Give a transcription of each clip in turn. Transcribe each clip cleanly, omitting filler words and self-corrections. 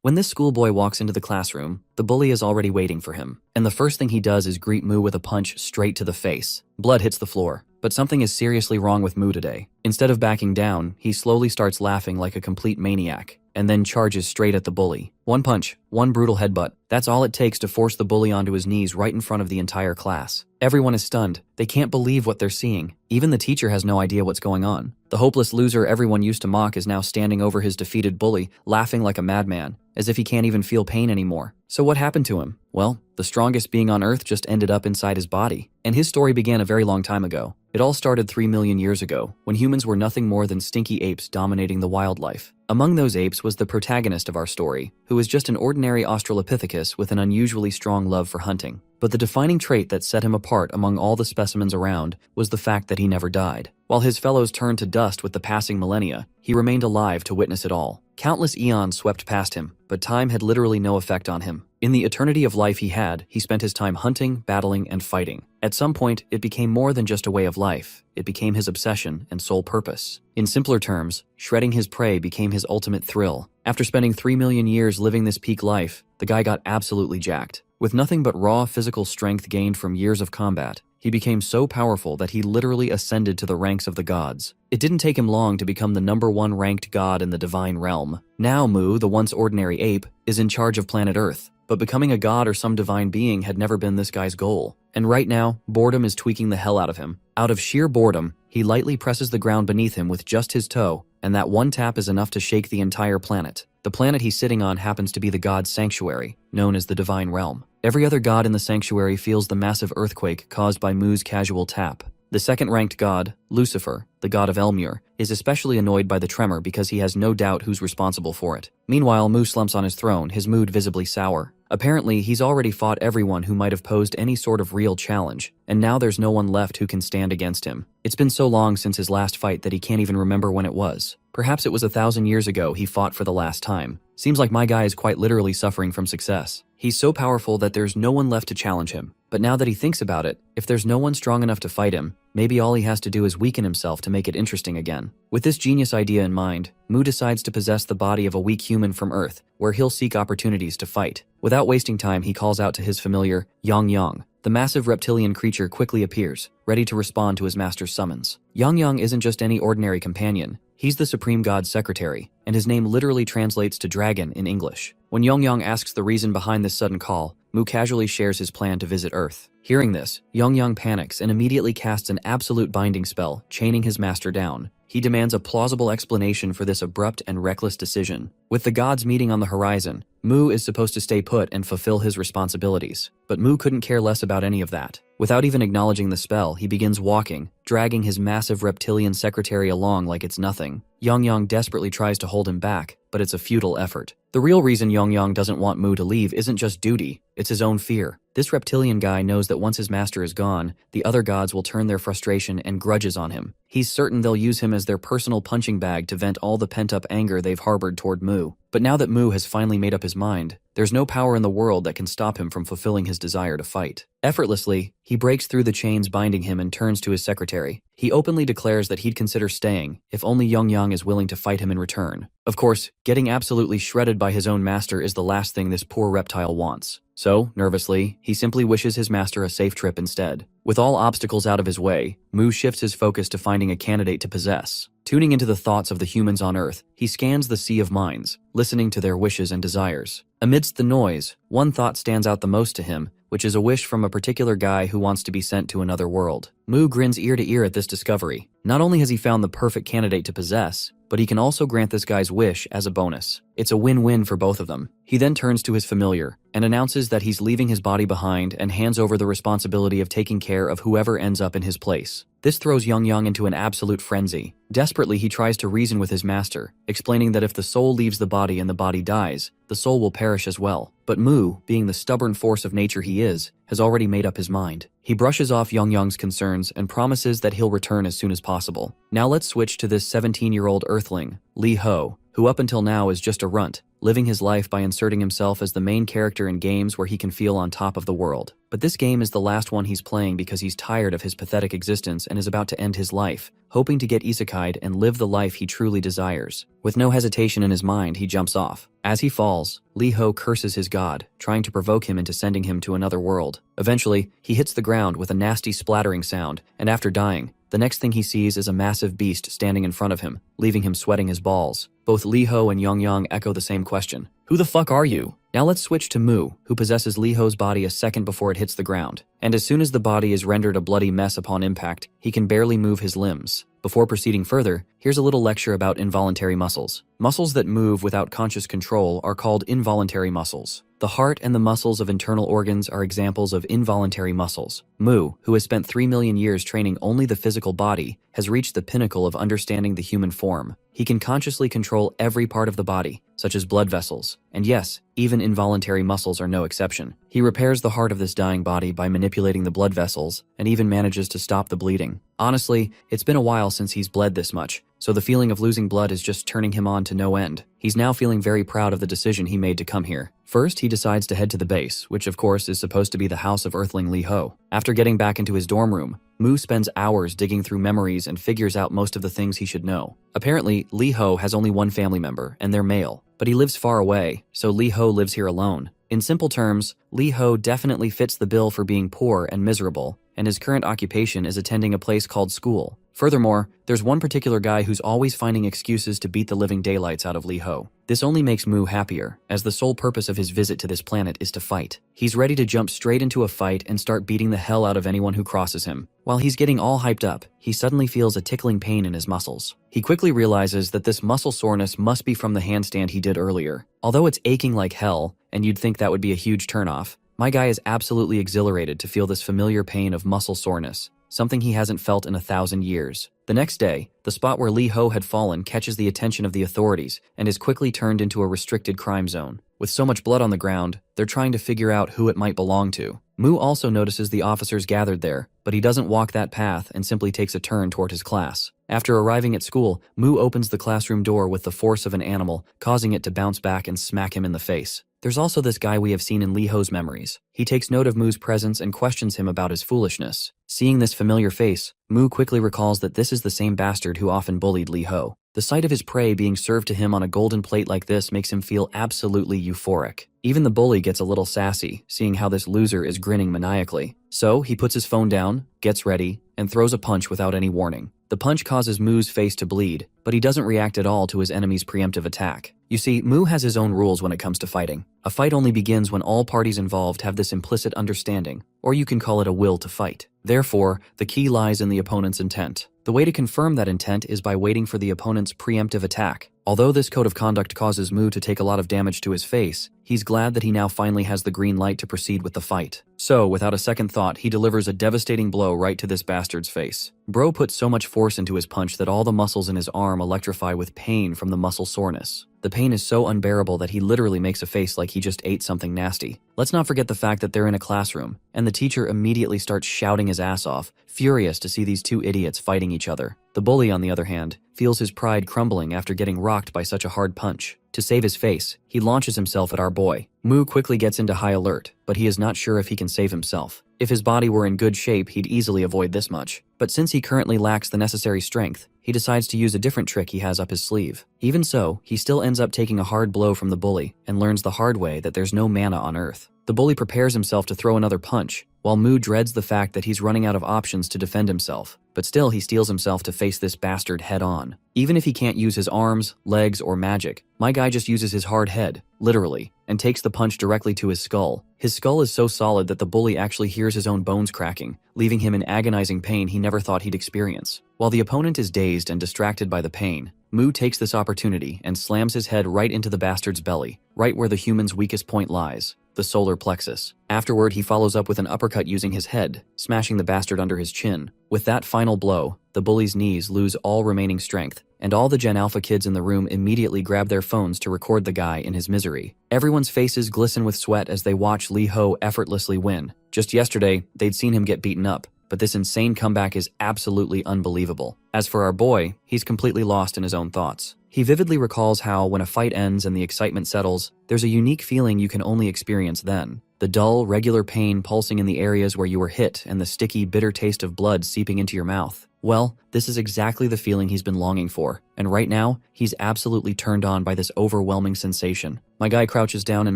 When this schoolboy walks into the classroom, the bully is already waiting for him, and the first thing he does is greet Mu with a punch straight to the face. Blood hits the floor. But something is seriously wrong with Mu today. Instead of backing down, he slowly starts laughing like a complete maniac, and then charges straight at the bully. One punch, one brutal headbutt. That's all it takes to force the bully onto his knees right in front of the entire class. Everyone is stunned. They can't believe what they're seeing. Even the teacher has no idea what's going on. The hopeless loser everyone used to mock is now standing over his defeated bully, laughing like a madman, as if he can't even feel pain anymore. So what happened to him? Well, the strongest being on Earth just ended up inside his body. And his story began a very long time ago. It all started 3 million years ago, when humans were nothing more than stinky apes dominating the wildlife. Among those apes was the protagonist of our story, who was just an ordinary Australopithecus with an unusually strong love for hunting. But the defining trait that set him apart among all the specimens around was the fact that he never died. While his fellows turned to dust with the passing millennia, he remained alive to witness it all. Countless eons swept past him, but time had literally no effect on him. In the eternity of life he spent his time hunting, battling, and fighting. At some point, it became more than just a way of life. It became his obsession and sole purpose. In simpler terms, shredding his prey became his ultimate thrill. After spending 3 million years living this peak life, the guy got absolutely jacked. With nothing but raw physical strength gained from years of combat, he became so powerful that he literally ascended to the ranks of the gods. It didn't take him long to become the #1 ranked god in the divine realm. Now Mu, the once ordinary ape, is in charge of planet Earth. But becoming a god or some divine being had never been this guy's goal. And right now, boredom is tweaking the hell out of him. Out of sheer boredom, he lightly presses the ground beneath him with just his toe, and that one tap is enough to shake the entire planet. The planet he's sitting on happens to be the god's sanctuary, known as the Divine Realm. Every other god in the sanctuary feels the massive earthquake caused by Mu's casual tap. The second-ranked god, Lucifer, the god of Elmure, is especially annoyed by the tremor because he has no doubt who's responsible for it. Meanwhile, Mu slumps on his throne, his mood visibly sour. Apparently, he's already fought everyone who might have posed any sort of real challenge, and now there's no one left who can stand against him. It's been so long since his last fight that he can't even remember when it was. Perhaps it was 1,000 years ago he fought for the last time. Seems like my guy is quite literally suffering from success. He's so powerful that there's no one left to challenge him. But now that he thinks about it, if there's no one strong enough to fight him, maybe all he has to do is weaken himself to make it interesting again. With this genius idea in mind, Mu decides to possess the body of a weak human from Earth, where he'll seek opportunities to fight. Without wasting time, he calls out to his familiar, Yang Yang. The massive reptilian creature quickly appears, ready to respond to his master's summons. Yang Yang isn't just any ordinary companion. He's the Supreme God's secretary, and his name literally translates to dragon in English. When Yang Yang asks the reason behind this sudden call, Mu casually shares his plan to visit Earth. Hearing this, Yang Yang panics and immediately casts an absolute binding spell, chaining his master down. He demands a plausible explanation for this abrupt and reckless decision. With the gods meeting on the horizon, Mu is supposed to stay put and fulfill his responsibilities. But Mu couldn't care less about any of that. Without even acknowledging the spell, he begins walking, dragging his massive reptilian secretary along like it's nothing. Yang Yang desperately tries to hold him back, but it's a futile effort. The real reason Yang Yang doesn't want Mu to leave isn't just duty, it's his own fear. This reptilian guy knows that once his master is gone, the other gods will turn their frustration and grudges on him. He's certain they'll use him as their personal punching bag to vent all the pent-up anger they've harbored toward Mu. But now that Mu has finally made up his mind, there's no power in the world that can stop him from fulfilling his desire to fight. Effortlessly, he breaks through the chains binding him and turns to his secretary. He openly declares that he'd consider staying, if only Yang Yang is willing to fight him in return. Of course, getting absolutely shredded by his own master is the last thing this poor reptile wants. So, nervously, he simply wishes his master a safe trip instead. With all obstacles out of his way, Mu shifts his focus to finding a candidate to possess. Tuning into the thoughts of the humans on Earth, he scans the sea of minds, listening to their wishes and desires. Amidst the noise, one thought stands out the most to him, which is a wish from a particular guy who wants to be sent to another world. Mu grins ear to ear at this discovery. Not only has he found the perfect candidate to possess, but he can also grant this guy's wish as a bonus. It's a win-win for both of them. He then turns to his familiar and announces that he's leaving his body behind and hands over the responsibility of taking care of whoever ends up in his place. This throws Yang Yang into an absolute frenzy. Desperately, he tries to reason with his master, explaining that if the soul leaves the body and the body dies, the soul will perish as well. But Mu, being the stubborn force of nature he is, has already made up his mind. He brushes off Yang Yang's concerns and promises that he'll return as soon as possible. Now let's switch to this 17-year-old earthling, Li Ho, who up until now is just a runt, living his life by inserting himself as the main character in games where he can feel on top of the world. But this game is the last one he's playing because he's tired of his pathetic existence and is about to end his life, hoping to get isekai'd and live the life he truly desires. With no hesitation in his mind, he jumps off. As he falls, Lee Ho curses his god, trying to provoke him into sending him to another world. Eventually, he hits the ground with a nasty splattering sound, and after dying, the next thing he sees is a massive beast standing in front of him, leaving him sweating his balls. Both Lee Ho and Yang echo the same question. Who the fuck are you? Now let's switch to Mu, who possesses Lee Ho's body a second before it hits the ground. And as soon as the body is rendered a bloody mess upon impact, he can barely move his limbs. Before proceeding further, here's a little lecture about involuntary muscles. Muscles that move without conscious control are called involuntary muscles. The heart and the muscles of internal organs are examples of involuntary muscles. Mu, who has spent 3 million years training only the physical body, has reached the pinnacle of understanding the human form. He can consciously control every part of the body, such as blood vessels. And yes, even involuntary muscles are no exception. He repairs the heart of this dying body by manipulating the blood vessels, and even manages to stop the bleeding. Honestly, it's been a while since he's bled this much, so the feeling of losing blood is just turning him on to no end. He's now feeling very proud of the decision he made to come here. First, he decides to head to the base, which of course is supposed to be the house of Earthling Lee Ho. After getting back into his dorm room, Mu spends hours digging through memories and figures out most of the things he should know. Apparently, Lee Ho has only one family member, and they're male. But he lives far away, so Lee Ho lives here alone. In simple terms, Lee Ho definitely fits the bill for being poor and miserable, and his current occupation is attending a place called school. Furthermore, there's one particular guy who's always finding excuses to beat the living daylights out of Lee Ho. This only makes Mu happier, as the sole purpose of his visit to this planet is to fight. He's ready to jump straight into a fight and start beating the hell out of anyone who crosses him. While he's getting all hyped up, he suddenly feels a tickling pain in his muscles. He quickly realizes that this muscle soreness must be from the handstand he did earlier. Although it's aching like hell, and you'd think that would be a huge turnoff, my guy is absolutely exhilarated to feel this familiar pain of muscle soreness, something he hasn't felt in 1,000 years. The next day, the spot where Lee Ho had fallen catches the attention of the authorities and is quickly turned into a restricted crime zone. With so much blood on the ground, they're trying to figure out who it might belong to. Mu also notices the officers gathered there, but he doesn't walk that path and simply takes a turn toward his class. After arriving at school, Mu opens the classroom door with the force of an animal, causing it to bounce back and smack him in the face. There's also this guy we have seen in Lee Ho's memories. He takes note of Mu's presence and questions him about his foolishness. Seeing this familiar face, Mu quickly recalls that this is the same bastard who often bullied Lee Ho. The sight of his prey being served to him on a golden plate like this makes him feel absolutely euphoric. Even the bully gets a little sassy, seeing how this loser is grinning maniacally. So he puts his phone down, gets ready, and throws a punch without any warning. The punch causes Mu's face to bleed, but he doesn't react at all to his enemy's preemptive attack. You see, Mu has his own rules when it comes to fighting. A fight only begins when all parties involved have this implicit understanding, or you can call it a will to fight. Therefore, the key lies in the opponent's intent. The way to confirm that intent is by waiting for the opponent's preemptive attack. Although this code of conduct causes Mu to take a lot of damage to his face, he's glad that he now finally has the green light to proceed with the fight. So, without a second thought, he delivers a devastating blow right to this bastard's face. Bro puts so much force into his punch that all the muscles in his arm electrify with pain from the muscle soreness. The pain is so unbearable that he literally makes a face like he just ate something nasty. Let's not forget the fact that they're in a classroom, and the teacher immediately starts shouting his ass off, furious to see these two idiots fighting each other. The bully, on the other hand, feels his pride crumbling after getting rocked by such a hard punch. To save his face, he launches himself at our boy. Mu quickly gets into high alert, but he is not sure if he can save himself. If his body were in good shape, he'd easily avoid this much. But since he currently lacks the necessary strength, he decides to use a different trick he has up his sleeve. Even so, he still ends up taking a hard blow from the bully and learns the hard way that there's no mana on Earth. The bully prepares himself to throw another punch, while Mu dreads the fact that he's running out of options to defend himself. But still, he steels himself to face this bastard head on. Even if he can't use his arms, legs, or magic, my guy just uses his hard head, literally, and takes the punch directly to his skull. His skull is so solid that the bully actually hears his own bones cracking, leaving him in agonizing pain he never thought he'd experience. While the opponent is dazed and distracted by the pain, Mu takes this opportunity and slams his head right into the bastard's belly, right where the human's weakest point lies, the solar plexus. Afterward, he follows up with an uppercut using his head, smashing the bastard under his chin. With that final blow, the bully's knees lose all remaining strength, and all the Gen Alpha kids in the room immediately grab their phones to record the guy in his misery. Everyone's faces glisten with sweat as they watch Lee Ho effortlessly win. Just yesterday, they'd seen him get beaten up, but this insane comeback is absolutely unbelievable. As for our boy, he's completely lost in his own thoughts. He vividly recalls how, when a fight ends and the excitement settles, there's a unique feeling you can only experience then. The dull, regular pain pulsing in the areas where you were hit and the sticky, bitter taste of blood seeping into your mouth. Well, this is exactly the feeling he's been longing for, and right now, he's absolutely turned on by this overwhelming sensation. My guy crouches down and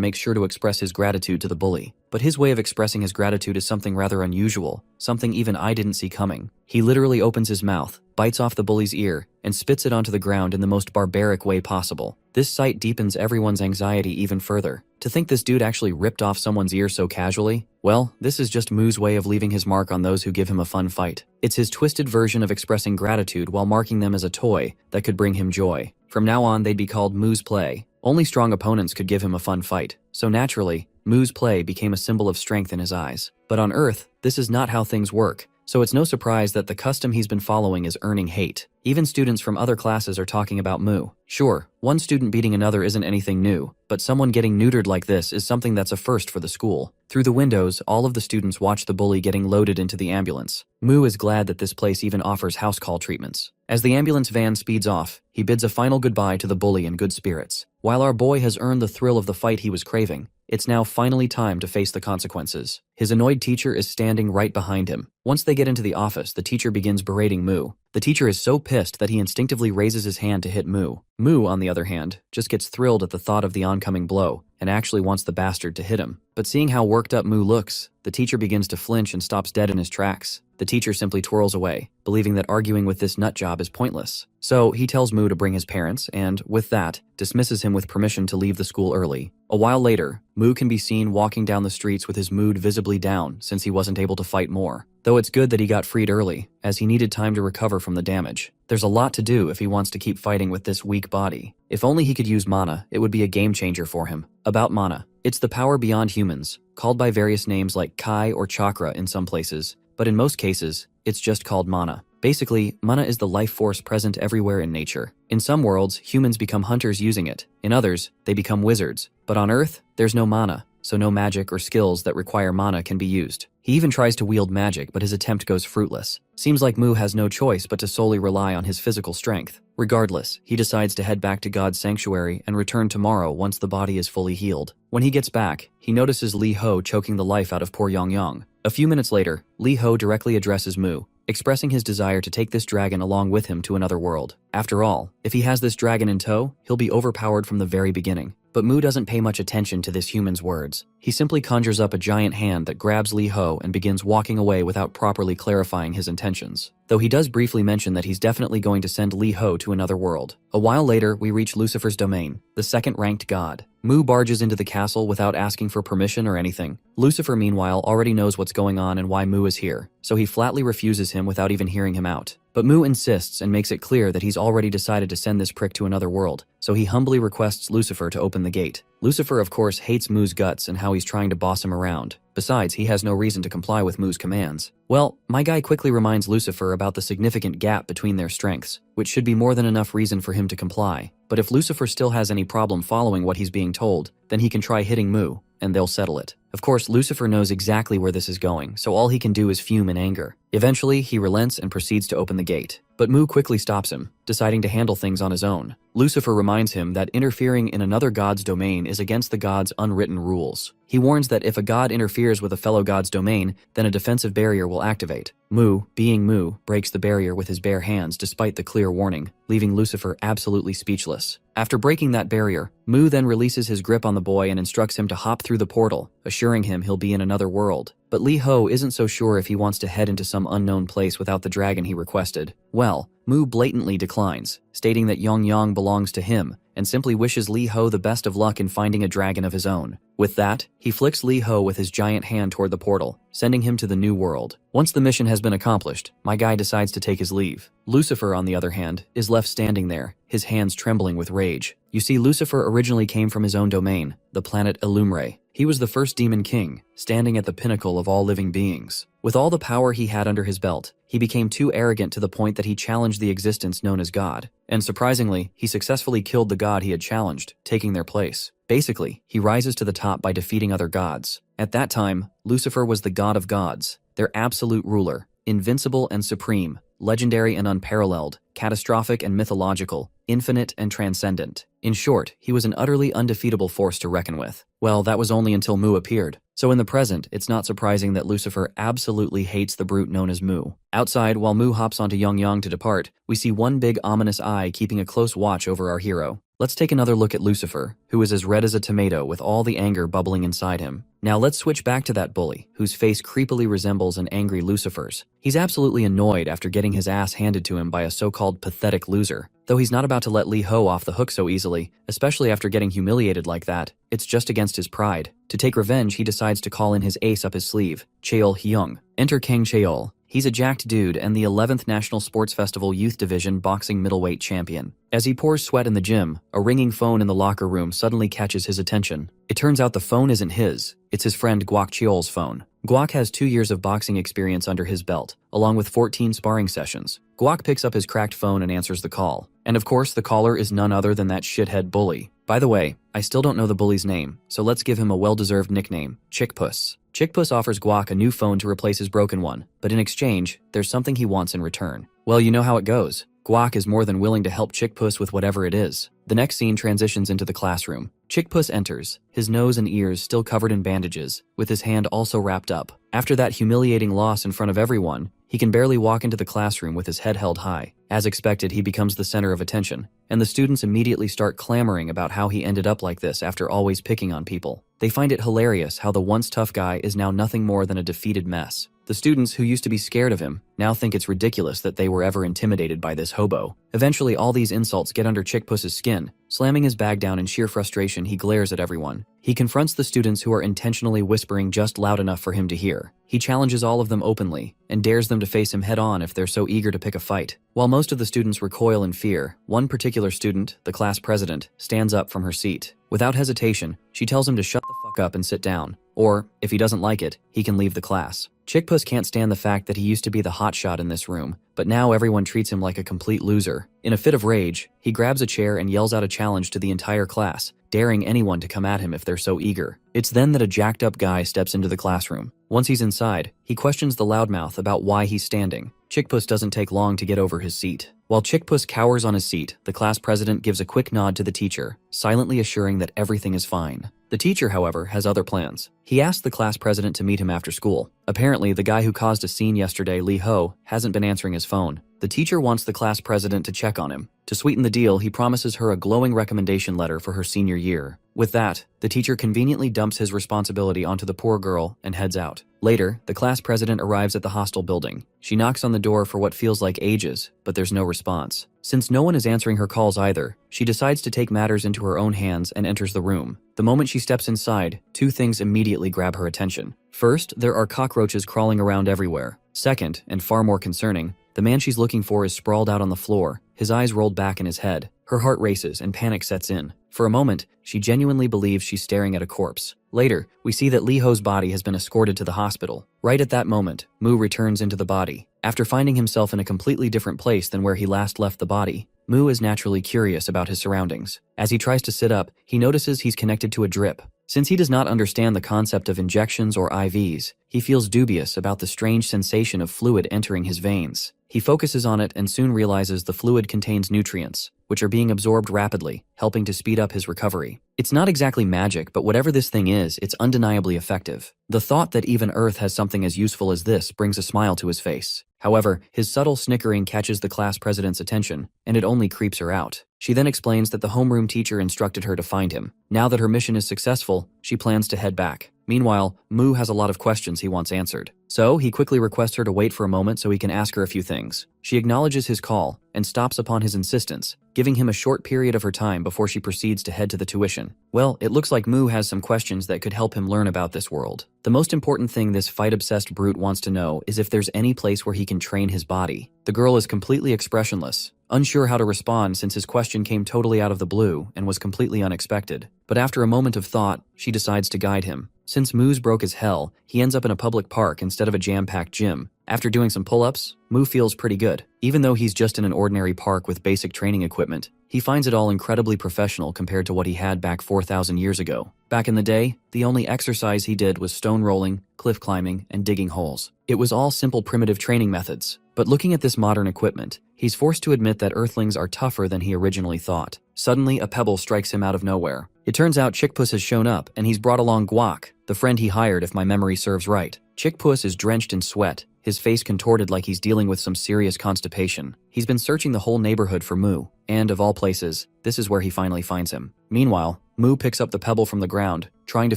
makes sure to express his gratitude to the bully. But his way of expressing his gratitude is something rather unusual, something even I didn't see coming. He literally opens his mouth, bites off the bully's ear, and spits it onto the ground in the most barbaric way possible. This sight deepens everyone's anxiety even further. To think this dude actually ripped off someone's ear so casually? Well, this is just Moo's way of leaving his mark on those who give him a fun fight. It's his twisted version of expressing gratitude while marking them as a toy that could bring him joy. From now on, they'd be called Moo's Play. Only strong opponents could give him a fun fight, so naturally, Moo's Play became a symbol of strength in his eyes. But on Earth, this is not how things work, so it's no surprise that the custom he's been following is earning hate. Even students from other classes are talking about Moo. Sure, one student beating another isn't anything new, but someone getting neutered like this is something that's a first for the school. Through the windows, all of the students watch the bully getting loaded into the ambulance. Moo is glad that this place even offers house call treatments. As the ambulance van speeds off, he bids a final goodbye to the bully in good spirits. While our boy has earned the thrill of the fight he was craving, it's now finally time to face the consequences. His annoyed teacher is standing right behind him. Once they get into the office, the teacher begins berating Moo. The teacher is so pissed that he instinctively raises his hand to hit Moo. Moo, on the other hand, just gets thrilled at the thought of the oncoming blow and actually wants the bastard to hit him. But seeing how worked up Moo looks, the teacher begins to flinch and stops dead in his tracks. The teacher simply twirls away, believing that arguing with this nutjob is pointless. So he tells Moo to bring his parents and, with that, dismisses him with permission to leave the school early. A while later, Moo can be seen walking down the streets with his mood visibly down since he wasn't able to fight more. Though it's good that he got freed early, as he needed time to recover from the damage. There's a lot to do if he wants to keep fighting with this weak body. If only he could use mana, it would be a game changer for him. About mana, it's the power beyond humans, called by various names like Kai or Chakra in some places, but in most cases, it's just called mana. Basically, mana is the life force present everywhere in nature. In some worlds, humans become hunters using it. In others, they become wizards. But on Earth, there's no mana, so no magic or skills that require mana can be used. He even tries to wield magic, but his attempt goes fruitless. Seems like Moo has no choice but to solely rely on his physical strength. Regardless, he decides to head back to God's sanctuary and return tomorrow once the body is fully healed. When he gets back, he notices Lee Ho choking the life out of poor Yang Yang. A few minutes later, Lee Ho directly addresses Moo, expressing his desire to take this dragon along with him to another world. After all, if he has this dragon in tow, he'll be overpowered from the very beginning. But Moo doesn't pay much attention to this human's words. He simply conjures up a giant hand that grabs Lee Ho and begins walking away without properly clarifying his intentions. Though he does briefly mention that he's definitely going to send Lee Ho to another world. A while later, we reach Lucifer's domain, the second-ranked god. Moo barges into the castle without asking for permission or anything. Lucifer, meanwhile, already knows what's going on and why Moo is here, so he flatly refuses him without even hearing him out. But Moo insists and makes it clear that he's already decided to send this prick to another world, so he humbly requests Lucifer to open the gate. Lucifer, of course, hates Moo's guts and how he's trying to boss him around. Besides, he has no reason to comply with Moo's commands. Well, my guy quickly reminds Lucifer about the significant gap between their strengths, which should be more than enough reason for him to comply. But if Lucifer still has any problem following what he's being told, then he can try hitting Moo, and they'll settle it. Of course, Lucifer knows exactly where this is going, so all he can do is fume in anger. Eventually, he relents and proceeds to open the gate. But Moo quickly stops him, deciding to handle things on his own. Lucifer reminds him that interfering in another god's domain is against the god's unwritten rules. He warns that if a god interferes with a fellow god's domain, then a defensive barrier will activate. Moo, being Moo, breaks the barrier with his bare hands despite the clear warning, leaving Lucifer absolutely speechless. After breaking that barrier, Moo then releases his grip on the boy and instructs him to hop through the portal, assuring him he'll be in another world. But Lee Ho isn't so sure if he wants to head into some unknown place without the dragon he requested. Well, Moo blatantly declines, stating that Yang Yang belongs to him, and simply wishes Lee Ho the best of luck in finding a dragon of his own. With that, he flicks Lee Ho with his giant hand toward the portal, sending him to the new world. Once the mission has been accomplished, my guy decides to take his leave. Lucifer, on the other hand, is left standing there, his hands trembling with rage. You see, Lucifer originally came from his own domain, the planet Illumre. He was the first demon king, standing at the pinnacle of all living beings. With all the power he had under his belt, he became too arrogant to the point that he challenged the existence known as God. And surprisingly, he successfully killed the god he had challenged, taking their place. Basically, he rises to the top by defeating other gods. At that time, Lucifer was the god of gods, their absolute ruler, invincible and supreme, legendary and unparalleled, catastrophic and mythological, infinite and transcendent. In short, he was an utterly undefeatable force to reckon with. Well, that was only until Mu appeared. So in the present, it's not surprising that Lucifer absolutely hates the brute known as Mu. Outside, while Mu hops onto Yang to depart, we see one big ominous eye keeping a close watch over our hero. Let's take another look at Lucifer, who is as red as a tomato with all the anger bubbling inside him. Now let's switch back to that bully, whose face creepily resembles an angry Lucifer's. He's absolutely annoyed after getting his ass handed to him by a so-called pathetic loser. Though he's not about to let Lee Ho off the hook so easily, especially after getting humiliated like that, it's just against his pride. To take revenge, he decides to call in his ace up his sleeve, Cheol Hyung. Enter Kang Cheol. He's a jacked dude and the 11th National Sports Festival Youth Division boxing middleweight champion. As he pours sweat in the gym, a ringing phone in the locker room suddenly catches his attention. It turns out the phone isn't his, it's his friend Guak Cheol's phone. Guak has 2 years of boxing experience under his belt, along with 14 sparring sessions. Guak picks up his cracked phone and answers the call. And of course, the caller is none other than that shithead bully. By the way, I still don't know the bully's name, so let's give him a well-deserved nickname, Chickpuss. Chickpuss offers Guak a new phone to replace his broken one, but in exchange, there's something he wants in return. Well, you know how it goes. Guak is more than willing to help Chickpuss with whatever it is. The next scene transitions into the classroom. Chickpuss enters, his nose and ears still covered in bandages, with his hand also wrapped up. After that humiliating loss in front of everyone, he can barely walk into the classroom with his head held high. As expected, he becomes the center of attention, and the students immediately start clamoring about how he ended up like this after always picking on people. They find it hilarious how the once tough guy is now nothing more than a defeated mess. The students who used to be scared of him now think it's ridiculous that they were ever intimidated by this hobo. Eventually, all these insults get under Chickpuss's skin. Slamming his bag down in sheer frustration, he glares at everyone. He confronts the students who are intentionally whispering just loud enough for him to hear. He challenges all of them openly and dares them to face him head-on if they're so eager to pick a fight. While most of the students recoil in fear, one particular student, the class president, stands up from her seat. Without hesitation, she tells him to shut the fuck up and sit down. Or, if he doesn't like it, he can leave the class. Chickpuss can't stand the fact that he used to be the hotshot in this room, but now everyone treats him like a complete loser. In a fit of rage, he grabs a chair and yells out a challenge to the entire class, daring anyone to come at him if they're so eager. It's then that a jacked up guy steps into the classroom. Once he's inside, he questions the loudmouth about why he's standing. Chickpuss doesn't take long to get over his seat. While Chickpuss cowers on his seat, the class president gives a quick nod to the teacher, silently assuring that everything is fine. The teacher, however, has other plans. He asks the class president to meet him after school. Apparently, the guy who caused a scene yesterday, Lee Ho, hasn't been answering his phone. The teacher wants the class president to check on him. To sweeten the deal, he promises her a glowing recommendation letter for her senior year. With that, the teacher conveniently dumps his responsibility onto the poor girl and heads out. Later, the class president arrives at the hostel building. She knocks on the door for what feels like ages, but there's no response. Since no one is answering her calls either, she decides to take matters into her own hands and enters the room. The moment she steps inside, two things immediately grab her attention. First, there are cockroaches crawling around everywhere. Second, and far more concerning, the man she's looking for is sprawled out on the floor, his eyes rolled back in his head. Her heart races and panic sets in. For a moment, she genuinely believes she's staring at a corpse. Later, we see that Lee Ho's body has been escorted to the hospital. Right at that moment, Mu returns into the body. After finding himself in a completely different place than where he last left the body, Mu is naturally curious about his surroundings. As he tries to sit up, he notices he's connected to a drip. Since he does not understand the concept of injections or IVs, he feels dubious about the strange sensation of fluid entering his veins. He focuses on it and soon realizes the fluid contains nutrients, which are being absorbed rapidly, helping to speed up his recovery. It's not exactly magic, but whatever this thing is, it's undeniably effective. The thought that even Earth has something as useful as this brings a smile to his face. However, his subtle snickering catches the class president's attention, and it only creeps her out. She then explains that the homeroom teacher instructed her to find him. Now that her mission is successful, she plans to head back. Meanwhile, Mu has a lot of questions he wants answered. So, he quickly requests her to wait for a moment so he can ask her a few things. She acknowledges his call and stops upon his insistence, giving him a short period of her time before she proceeds to head to the tuition. Well, it looks like Mu has some questions that could help him learn about this world. The most important thing this fight-obsessed brute wants to know is if there's any place where he can train his body. The girl is completely expressionless, unsure how to respond since his question came totally out of the blue and was completely unexpected. But after a moment of thought, she decides to guide him. Since Mu's broke as hell, he ends up in a public park instead of a jam-packed gym. After doing some pull-ups, Mu feels pretty good. Even though he's just in an ordinary park with basic training equipment, he finds it all incredibly professional compared to what he had back 4,000 years ago. Back in the day, the only exercise he did was stone rolling, cliff climbing, and digging holes. It was all simple primitive training methods. But looking at this modern equipment, he's forced to admit that Earthlings are tougher than he originally thought. Suddenly, a pebble strikes him out of nowhere. It turns out Chickpuss has shown up, and he's brought along Guac, the friend he hired if my memory serves right. Chickpuss is drenched in sweat, his face contorted like he's dealing with some serious constipation. He's been searching the whole neighborhood for Moo, and of all places, this is where he finally finds him. Meanwhile, Moo picks up the pebble from the ground, trying to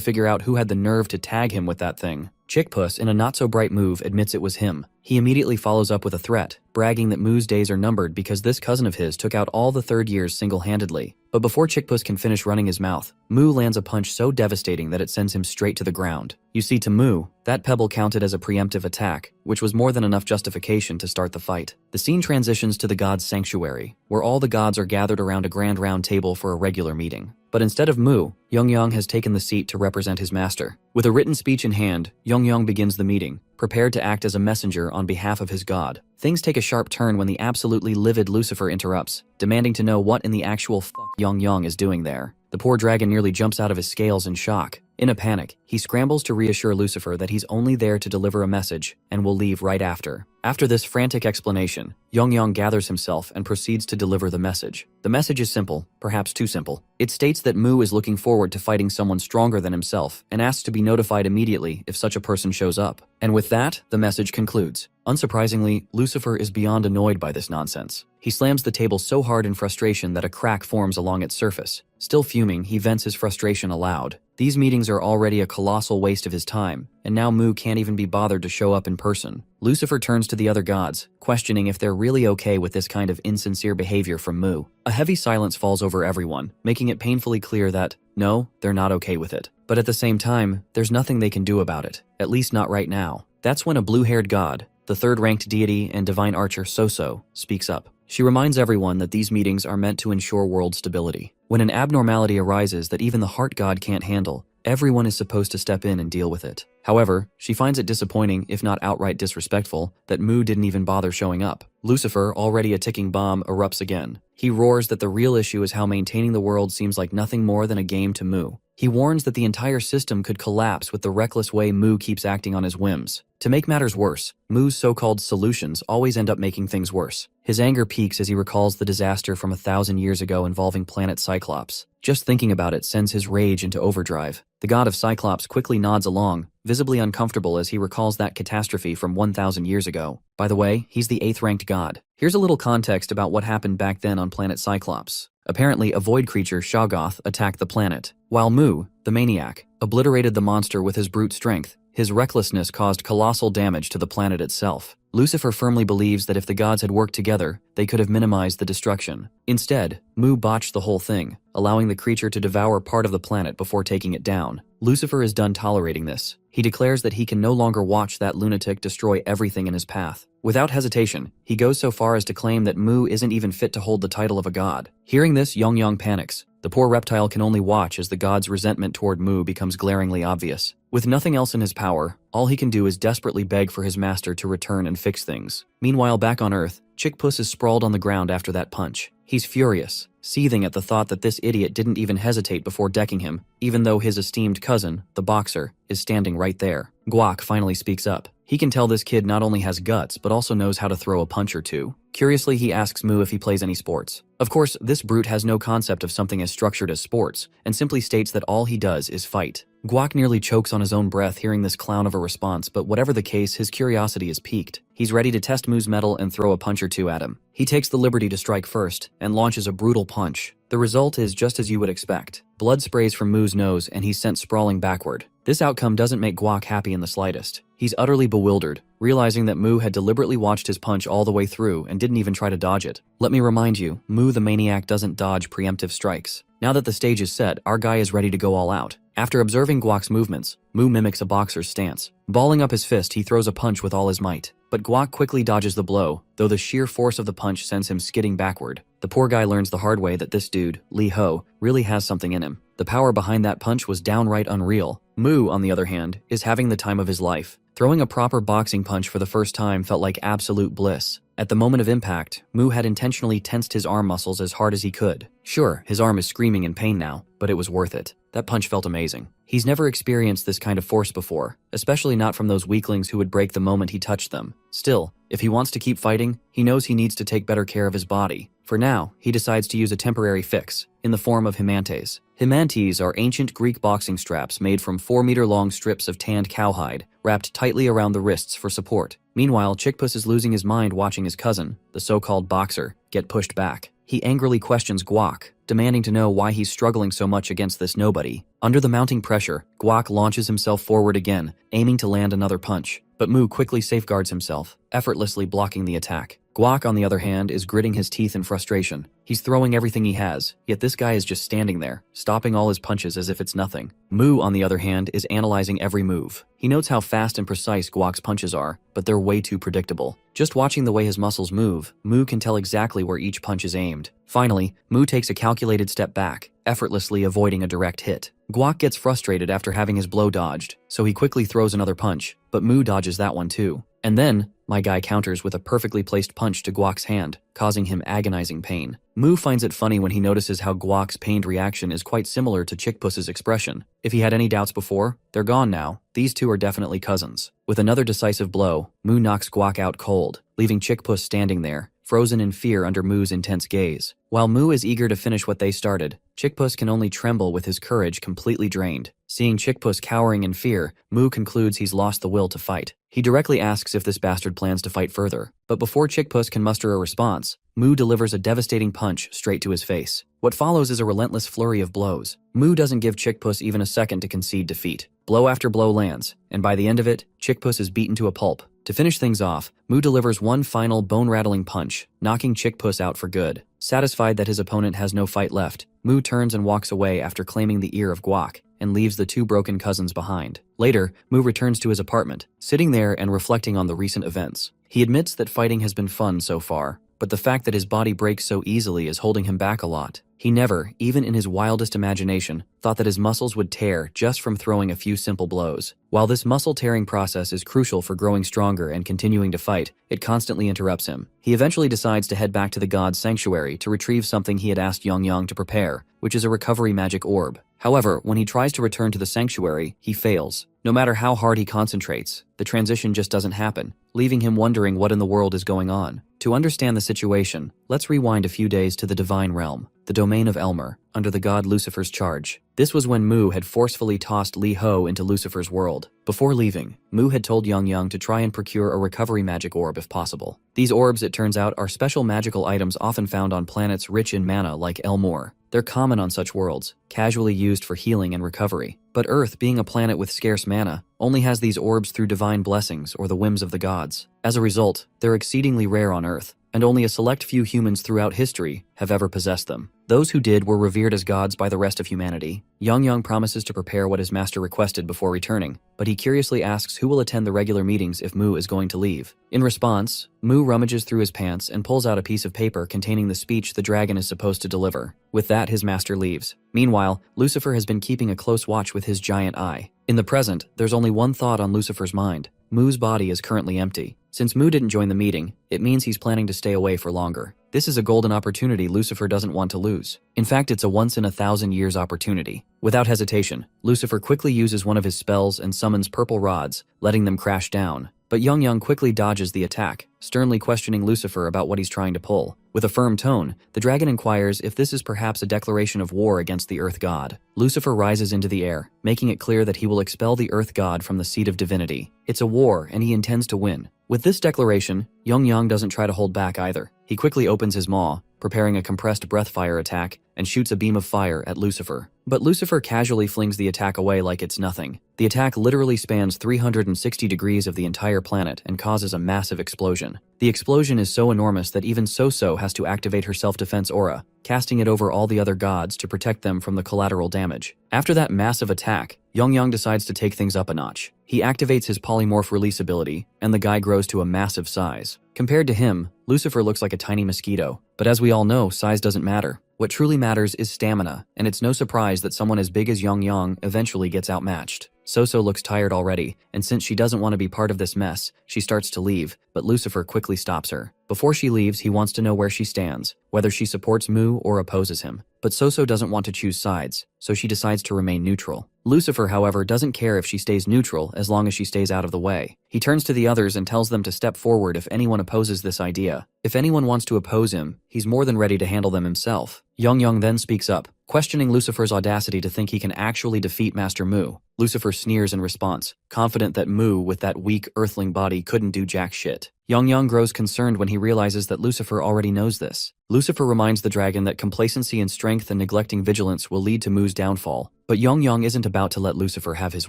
figure out who had the nerve to tag him with that thing. Chickpuss, in a not-so-bright move, admits it was him. He immediately follows up with a threat, bragging that Moo's days are numbered because this cousin of his took out all the third years single-handedly. But before Chickpuss can finish running his mouth, Moo lands a punch so devastating that it sends him straight to the ground. You see, to Moo, that pebble counted as a preemptive attack, which was more than enough justification to start the fight. The scene transitions to the gods' sanctuary, where all the gods are gathered around a grand round table for a regular meeting. But instead of Moo, Yongyong has taken the seat to represent his master. With a written speech in hand, Yongyong begins the meeting, prepared to act as a messenger on behalf of his god. Things take a sharp turn when the absolutely livid Lucifer interrupts, demanding to know what in the actual fuck Yongyong is doing there. The poor dragon nearly jumps out of his scales in shock. In a panic, he scrambles to reassure Lucifer that he's only there to deliver a message and will leave right after. After this frantic explanation, Yongyong gathers himself and proceeds to deliver the message. The message is simple, perhaps too simple. It states that Moo is looking forward to fighting someone stronger than himself and asks to be notified immediately if such a person shows up. And with that, the message concludes. Unsurprisingly, Lucifer is beyond annoyed by this nonsense. He slams the table so hard in frustration that a crack forms along its surface. Still fuming, he vents his frustration aloud. These meetings are already a colossal waste of his time, and now Moo can't even be bothered to show up in person. Lucifer turns to the other gods, questioning if they're really okay with this kind of insincere behavior from Moo. A heavy silence falls over everyone, making it painfully clear that, no, they're not okay with it. But at the same time, there's nothing they can do about it, at least not right now. That's when a blue-haired god, the third-ranked deity and divine archer Soso, speaks up. She reminds everyone that these meetings are meant to ensure world stability. When an abnormality arises that even the heart god can't handle, everyone is supposed to step in and deal with it. However, she finds it disappointing, if not outright disrespectful, that Moo didn't even bother showing up. Lucifer, already a ticking bomb, erupts again. He roars that the real issue is how maintaining the world seems like nothing more than a game to Moo. He warns that the entire system could collapse with the reckless way Moo keeps acting on his whims. To make matters worse, Moo's so-called solutions always end up making things worse. His anger peaks as he recalls the disaster from 1,000 years ago involving planet Cyclops. Just thinking about it sends his rage into overdrive. The god of Cyclops quickly nods along, visibly uncomfortable as he recalls that catastrophe from 1,000 years ago. By the way, he's the 8th-ranked god. Here's a little context about what happened back then on planet Cyclops. Apparently, a void creature, Shoggoth, attacked the planet. While Moo, the maniac, obliterated the monster with his brute strength, his recklessness caused colossal damage to the planet itself. Lucifer firmly believes that if the gods had worked together, they could have minimized the destruction. Instead, Moo botched the whole thing, allowing the creature to devour part of the planet before taking it down. Lucifer is done tolerating this. He declares that he can no longer watch that lunatic destroy everything in his path. Without hesitation, he goes so far as to claim that Moo isn't even fit to hold the title of a god. Hearing this, Yongyong panics. The poor reptile can only watch as the god's resentment toward Moo becomes glaringly obvious. With nothing else in his power, all he can do is desperately beg for his master to return and fix things. Meanwhile, back on Earth, Chickpuss is sprawled on the ground after that punch. He's furious, seething at the thought that this idiot didn't even hesitate before decking him, even though his esteemed cousin, the boxer, is standing right there. Guac finally speaks up. He can tell this kid not only has guts, but also knows how to throw a punch or two. Curiously, he asks Moo if he plays any sports. Of course, this brute has no concept of something as structured as sports, and simply states that all he does is fight. Guac nearly chokes on his own breath hearing this clown of a response, but whatever the case, his curiosity is piqued. He's ready to test Moo's mettle and throw a punch or two at him. He takes the liberty to strike first, and launches a brutal punch. The result is just as you would expect. Blood sprays from Moo's nose, and he's sent sprawling backward. This outcome doesn't make Guac happy in the slightest. He's utterly bewildered, realizing that Moo had deliberately watched his punch all the way through and didn't even try to dodge it. Let me remind you, Moo the maniac doesn't dodge preemptive strikes. Now that the stage is set, our guy is ready to go all out. After observing Guac's movements, Moo mimics a boxer's stance. Balling up his fist, he throws a punch with all his might. But Guac quickly dodges the blow, though the sheer force of the punch sends him skidding backward. The poor guy learns the hard way that this dude, Li Ho, really has something in him. The power behind that punch was downright unreal. Moo, on the other hand, is having the time of his life. Throwing a proper boxing punch for the first time felt like absolute bliss. At the moment of impact, Moo had intentionally tensed his arm muscles as hard as he could. Sure, his arm is screaming in pain now, but it was worth it. That punch felt amazing. He's never experienced this kind of force before, especially not from those weaklings who would break the moment he touched them. Still, If he wants to keep fighting, he knows he needs to take better care of his body. For now, he decides to use a temporary fix, in the form of himantes. Himantes are ancient Greek boxing straps made from 4-meter-long strips of tanned cowhide, wrapped tightly around the wrists for support. Meanwhile, Chickpuss is losing his mind watching his cousin, the so-called boxer, get pushed back. He angrily questions Guac, demanding to know why he's struggling so much against this nobody. Under the mounting pressure, Guac launches himself forward again, aiming to land another punch. But Mu quickly safeguards himself, effortlessly blocking the attack. Guac, on the other hand, is gritting his teeth in frustration. He's throwing everything he has, yet this guy is just standing there, stopping all his punches as if it's nothing. Mu, on the other hand, is analyzing every move. He notes how fast and precise Guac's punches are, but they're way too predictable. Just watching the way his muscles move, Mu can tell exactly where each punch is aimed. Finally, Mu takes a calculated step back, effortlessly avoiding a direct hit. Guac gets frustrated after having his blow dodged, so he quickly throws another punch, but Mu dodges that one too. And then, my guy counters with a perfectly placed punch to Guac's hand, causing him agonizing pain. Mu finds it funny when he notices how Guac's pained reaction is quite similar to Chickpuss's expression. If he had any doubts before, they're gone now. These two are definitely cousins. With another decisive blow, Mu knocks Guac out cold, leaving Chickpuss standing there, frozen in fear under Mu's intense gaze. While Mu is eager to finish what they started, Chickpuss can only tremble with his courage completely drained. Seeing Chickpuss cowering in fear, Mu concludes he's lost the will to fight. He directly asks if this bastard plans to fight further, but before Chickpuss can muster a response, Mu delivers a devastating punch straight to his face. What follows is a relentless flurry of blows. Mu doesn't give Chickpuss even a second to concede defeat. Blow after blow lands, and by the end of it, Chickpuss is beaten to a pulp. To finish things off, Mu delivers one final bone-rattling punch, knocking Chickpuss out for good. Satisfied that his opponent has no fight left, Mu turns and walks away after claiming the ear of Guac, and leaves the two broken cousins behind. Later, Mu returns to his apartment, sitting there and reflecting on the recent events. He admits that fighting has been fun so far, but the fact that his body breaks so easily is holding him back a lot. He never, even in his wildest imagination, thought that his muscles would tear just from throwing a few simple blows. While this muscle-tearing process is crucial for growing stronger and continuing to fight, it constantly interrupts him. He eventually decides to head back to the god's sanctuary to retrieve something he had asked Yang to prepare, which is a recovery magic orb. However, when he tries to return to the sanctuary, he fails. No matter how hard he concentrates, the transition just doesn't happen, leaving him wondering what in the world is going on. To understand the situation, let's rewind a few days to the divine realm, the domain of Elmer, under the god Lucifer's charge. This was when Mu had forcefully tossed Li Ho into Lucifer's world. Before leaving, Mu had told Yang to try and procure a recovery magic orb if possible. These orbs, it turns out, are special magical items often found on planets rich in mana like Elmore. They're common on such worlds, casually used for healing and recovery. But Earth, being a planet with scarce mana, only has these orbs through divine blessings or the whims of the gods. As a result, they're exceedingly rare on Earth, and only a select few humans throughout history have ever possessed them. Those who did were revered as gods by the rest of humanity. Yang promises to prepare what his master requested before returning, but he curiously asks who will attend the regular meetings if Mu is going to leave. In response, Mu rummages through his pants and pulls out a piece of paper containing the speech the dragon is supposed to deliver. With that, his master leaves. Meanwhile, Lucifer has been keeping a close watch with his giant eye. In the present, there's only one thought on Lucifer's mind. Mu's body is currently empty. Since Mu didn't join the meeting, it means he's planning to stay away for longer. This is a golden opportunity Lucifer doesn't want to lose. In fact, it's a once-in-a-thousand-years opportunity. Without hesitation, Lucifer quickly uses one of his spells and summons purple rods, letting them crash down. But Yang quickly dodges the attack, sternly questioning Lucifer about what he's trying to pull. With a firm tone, the dragon inquires if this is perhaps a declaration of war against the Earth God. Lucifer rises into the air, making it clear that he will expel the Earth God from the seat of divinity. It's a war, and he intends to win. With this declaration, Yang doesn't try to hold back either. He quickly opens his maw, preparing a compressed breath fire attack, and shoots a beam of fire at Lucifer. But Lucifer casually flings the attack away like it's nothing. The attack literally spans 360 degrees of the entire planet and causes a massive explosion. The explosion is so enormous that even So has to activate her self-defense aura, casting it over all the other gods to protect them from the collateral damage. After that massive attack, Yang decides to take things up a notch. He activates his polymorph release ability, and the guy grows to a massive size. Compared to him, Lucifer looks like a tiny mosquito. But as we all know, size doesn't matter. What truly matters is stamina, and it's no surprise that someone as big as Yang eventually gets outmatched. Soso looks tired already, and since she doesn't want to be part of this mess, she starts to leave, but Lucifer quickly stops her. Before she leaves, he wants to know where she stands, whether she supports Mu or opposes him. But Soso doesn't want to choose sides, so she decides to remain neutral. Lucifer, however, doesn't care if she stays neutral as long as she stays out of the way. He turns to the others and tells them to step forward if anyone opposes this idea. If anyone wants to oppose him, he's more than ready to handle them himself. Young then speaks up, questioning Lucifer's audacity to think he can actually defeat Master Mu. Lucifer sneers in response, confident that Mu with that weak earthling body couldn't do jack shit. Young grows concerned when he realizes that Lucifer already knows this. Lucifer reminds the dragon that complacency in strength and neglecting vigilance will lead to Mu's downfall. But Young isn't about to let Lucifer have his